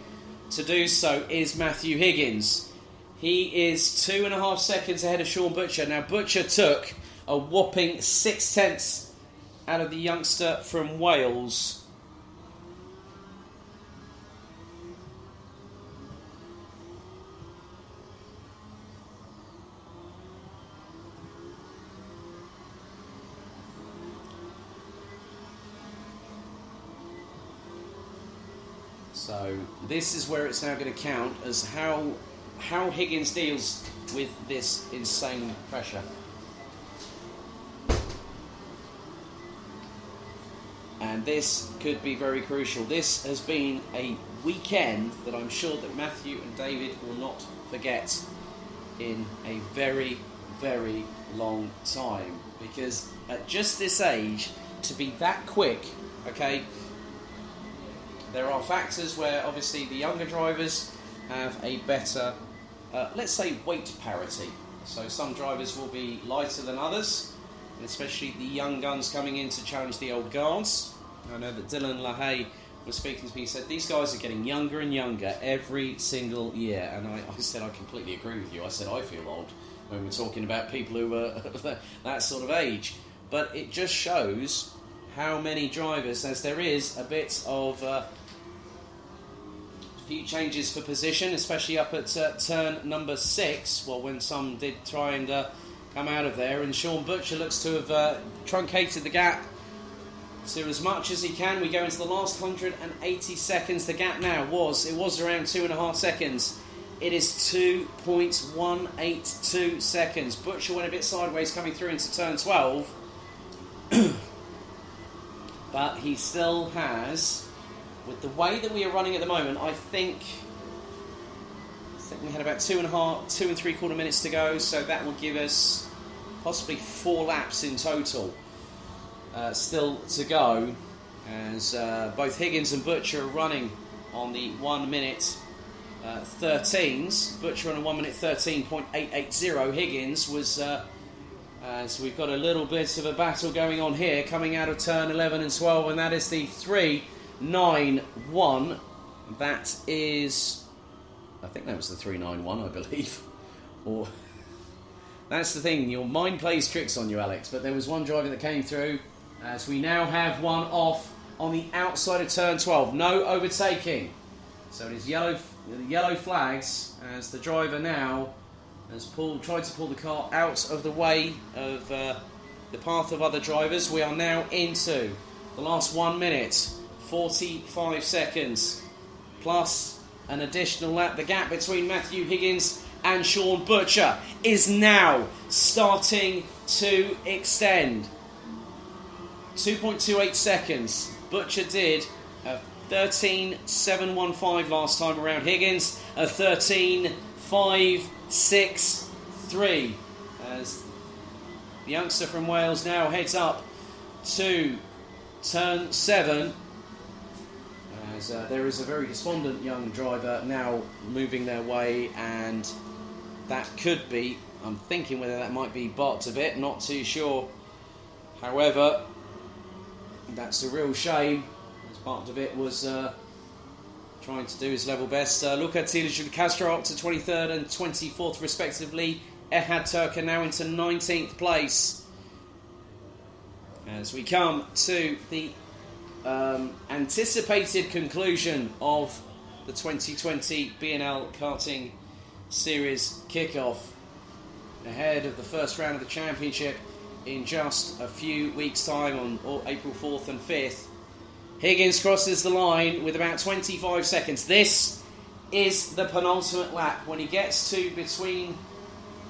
to do so is Matthew Higgins. He is 2.5 seconds ahead of Sean Butcher. Now Butcher took a whopping 0.6 out of the youngster from Wales. So this is where it's now going to count as how Higgins deals with this insane pressure. And this could be very crucial. This has been a weekend that I'm sure that Matthew and David will not forget in a very, very long time. Because at just this age, to be that quick, okay, there are factors where obviously the younger drivers have a better, let's say, weight parity. So some drivers will be lighter than others, and especially the young guns coming in to challenge the old guards. I know that Dylan LaHaye was speaking to me. He said these guys are getting younger and younger every single year, and I said I completely agree with you. I said I feel old when we're talking about people who are that sort of age, but it just shows how many drivers, as there is a bit of few changes for position, especially up at turn number 6. Well, when some did try and come out of there, and Sean Butcher looks to have truncated the gap to as much as he can. We go into the last 180 seconds. The gap now was around 2.5 seconds. It is 2.182 seconds. Butcher went a bit sideways coming through into turn 12, but he still has with the way that we are running at the moment, I think we had about 2.75 minutes to go, so that will give us possibly 4 laps in total still to go, as both Higgins and Butcher are running on the 1 minute 13s. Butcher on a 1 minute 13.880. Higgins was, so we've got a little bit of a battle going on here, coming out of turn 11 and 12, and that is the 391. That is, I think that was the 391, I believe. Or that's the thing, your mind plays tricks on you, Alex. But there was one driver that came through, as we now have one off on the outside of turn 12. No overtaking. So it is yellow flags, as the driver now has tried to pull the car out of the way of the path of other drivers. We are now into the last 1 minute, 45 seconds, plus an additional lap. The gap between Matthew Higgins and Sean Butcher is now starting to extend. 2.28 seconds. Butcher did a 13.715 last time around. Higgins a 13.563, as the youngster from Wales now heads up to turn 7, as there is a very despondent young driver now moving their way, and that could be, I'm thinking whether that might be Bart a bit, not too sure. However, that's a real shame, as Bart de was trying to do his level best. Luca Tilly Castro up to 23rd and 24th respectively. Ehad Turka now into 19th place. As we come to the anticipated conclusion of the 2020 BNL Karting Series kickoff, ahead of the first round of the championship in just a few weeks' time on April 4th and 5th. Higgins crosses the line with about 25 seconds. This is the penultimate lap. When he gets to between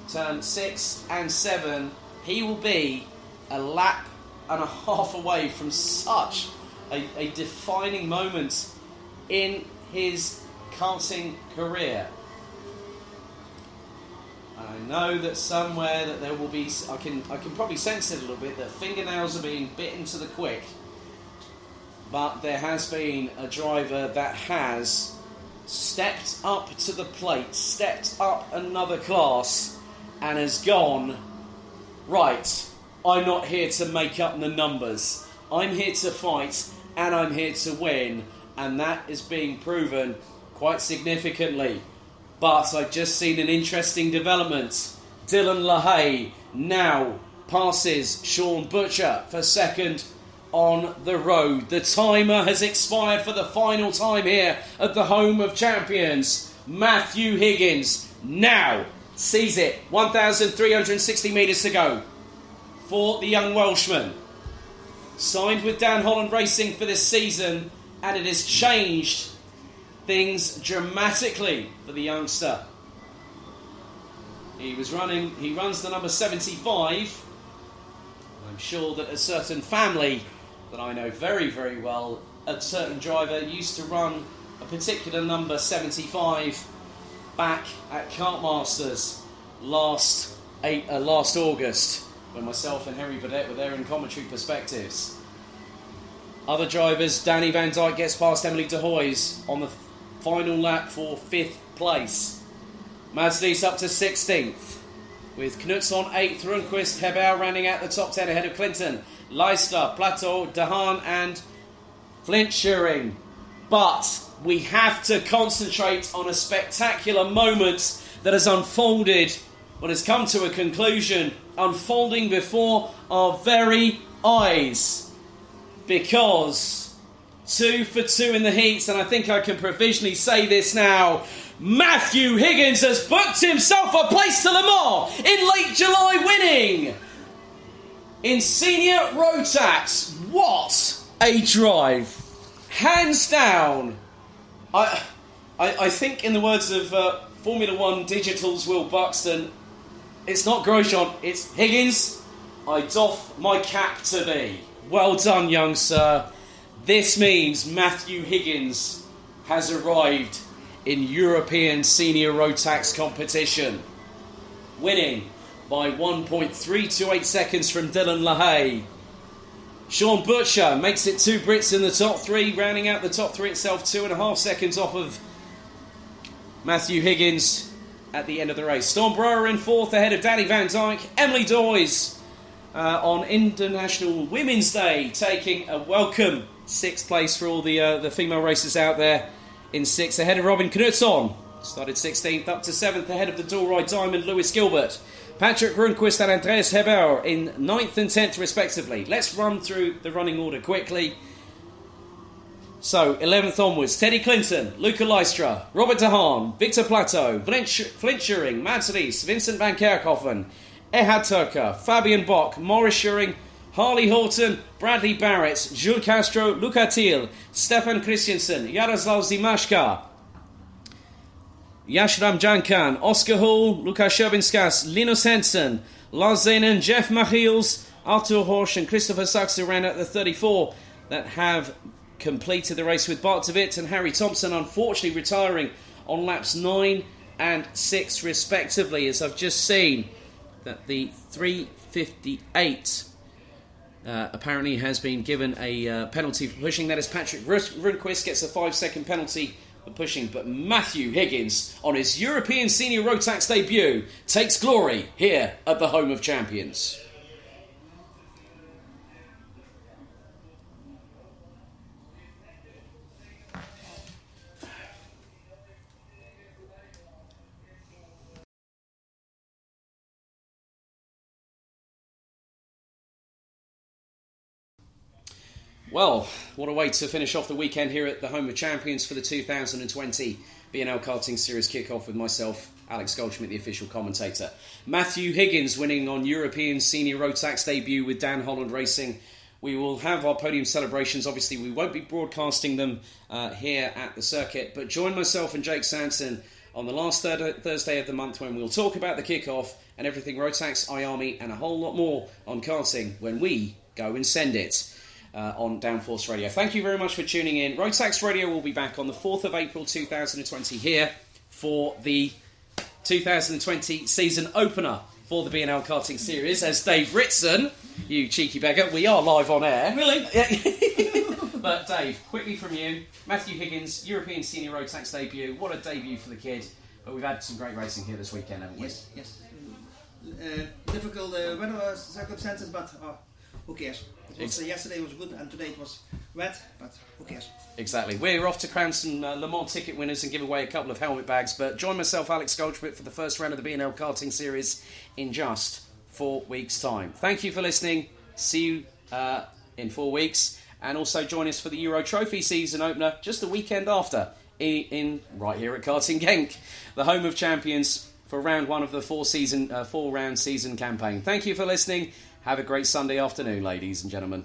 turn 6 and 7, he will be a lap and a half away from such a defining moment in his karting career. I know that somewhere that there will be, I can probably sense it a little bit, that fingernails are being bitten to the quick. But there has been a driver that has stepped up to the plate, stepped up another class, and has gone, right, I'm not here to make up the numbers. I'm here to fight, and I'm here to win. And that is being proven quite significantly. But I've just seen an interesting development. Dylan LaHaye now passes Sean Butcher for second on the road. The timer has expired for the final time here at the home of champions. Matthew Higgins now sees it. 1,360 metres to go for the young Welshman. Signed with Dan Holland Racing for this season, and it has changed things dramatically for the youngster. He runs the number 75. I'm sure that a certain family that I know very, very well, a certain driver used to run a particular number 75 back at Kartmasters last August, when myself and Henry Burdett were there in commentary perspectives. Other drivers, Danny Van Dyke gets past Emily de Hoys on the final lap for 5th place. Mads Lees up to 16th, with Knuts on 8th, Rundqvist, Hebel rounding out the top 10 ahead of Clinton, Leicester, Plateau, Dahan and Flint Schuring. But we have to concentrate on a spectacular moment that has unfolded, what has come to a conclusion, unfolding before our very eyes. Because 2 for 2 in the heats, and I think I can provisionally say this now, Matthew Higgins has booked himself a place to Le Mans in late July, winning in Senior Rotax. What a drive. Hands down. I think, in the words of Formula One Digital's Will Buxton, it's not Grosjean, it's Higgins. I doff my cap to thee. Well done, young sir. This means Matthew Higgins has arrived in European Senior Road Tax competition, winning by 1.328 seconds from Dylan LaHaye. Sean Butcher makes it 2 Brits in the top 3, rounding out the top 3 itself, 2.5 seconds off of Matthew Higgins at the end of the race. Storm Brewer in 4th ahead of Danny Van Dyke. Emily Doyes on International Women's Day taking a welcome 6th place for all the female racers out there in 6th ahead of Robin Knutsson. Started 16th up to 7th ahead of the dual ride diamond Lewis Gilbert. Patrick Rundquist and Andreas Heber in 9th and 10th respectively. Let's run through the running order quickly. So, 11th onwards, Teddy Clinton, Luca Lystra, Robert De Haan, Victor Plateau, Flint Schuring, Mads Ries, Vincent van Kerkhoven, Ehad Turker, Fabian Bock, Morris Schuring, Harley Horton, Bradley Barrett, Jules Castro, Luca Thiel, Stefan Christiansen, Jaroslav Zimashka, Yashram Jankan, Oscar Hall, Lukas Scherbinskas, Linus Hensen, Lars Zenen, Jeff Machiels, Arthur Horsch and Christopher Sachs ran at the 34 that have completed the race with Bart DeWitt and Harry Thompson unfortunately retiring on laps 9 and 6 respectively, as I've just seen that the 3:58 apparently has been given a penalty for pushing. That is Patrick Rundquist gets a 5-second penalty for pushing, but Matthew Higgins on his European Senior Road Tax debut takes glory here at the home of champions. Well, what a way to finish off the weekend here at the Home of Champions for the 2020 BNL Karting Series kickoff with myself, Alex Goldschmidt, the official commentator. Matthew Higgins winning on European Senior Road Tax debut with Dan Holland Racing. We will have our podium celebrations. Obviously, we won't be broadcasting them here at the circuit, but join myself and Jake Sanson on the last Thursday of the month when we'll talk about the kickoff and everything Road Tax, iArmy, and a whole lot more on karting when we go and send it. On Downforce Radio. Thank you very much for tuning in. Road Tax Radio will be back on the 4th of April 2020 here for the 2020 season opener for the BNL Karting Series as Dave Ritson, you cheeky beggar, we are live on air. Really? But Dave, quickly from you, Matthew Higgins, European Senior Road Tax debut. What a debut for the kid. But we've had some great racing here this weekend, haven't we? Yes. Difficult weather circumstances, but who cares? Yesterday was good and today it was wet, but who cares? Exactly. We're off to crown some Le Mans ticket winners and give away a couple of helmet bags, but join myself, Alex Goldschmidt, for the first round of the BNL Karting Series in just 4 weeks' time. Thank you for listening. See you in 4 weeks, and also join us for the Euro Trophy season opener just the weekend after in right here at Karting Genk, the home of champions for round 1 of the 4-round season campaign. Thank you for listening. Have a great Sunday afternoon, ladies and gentlemen.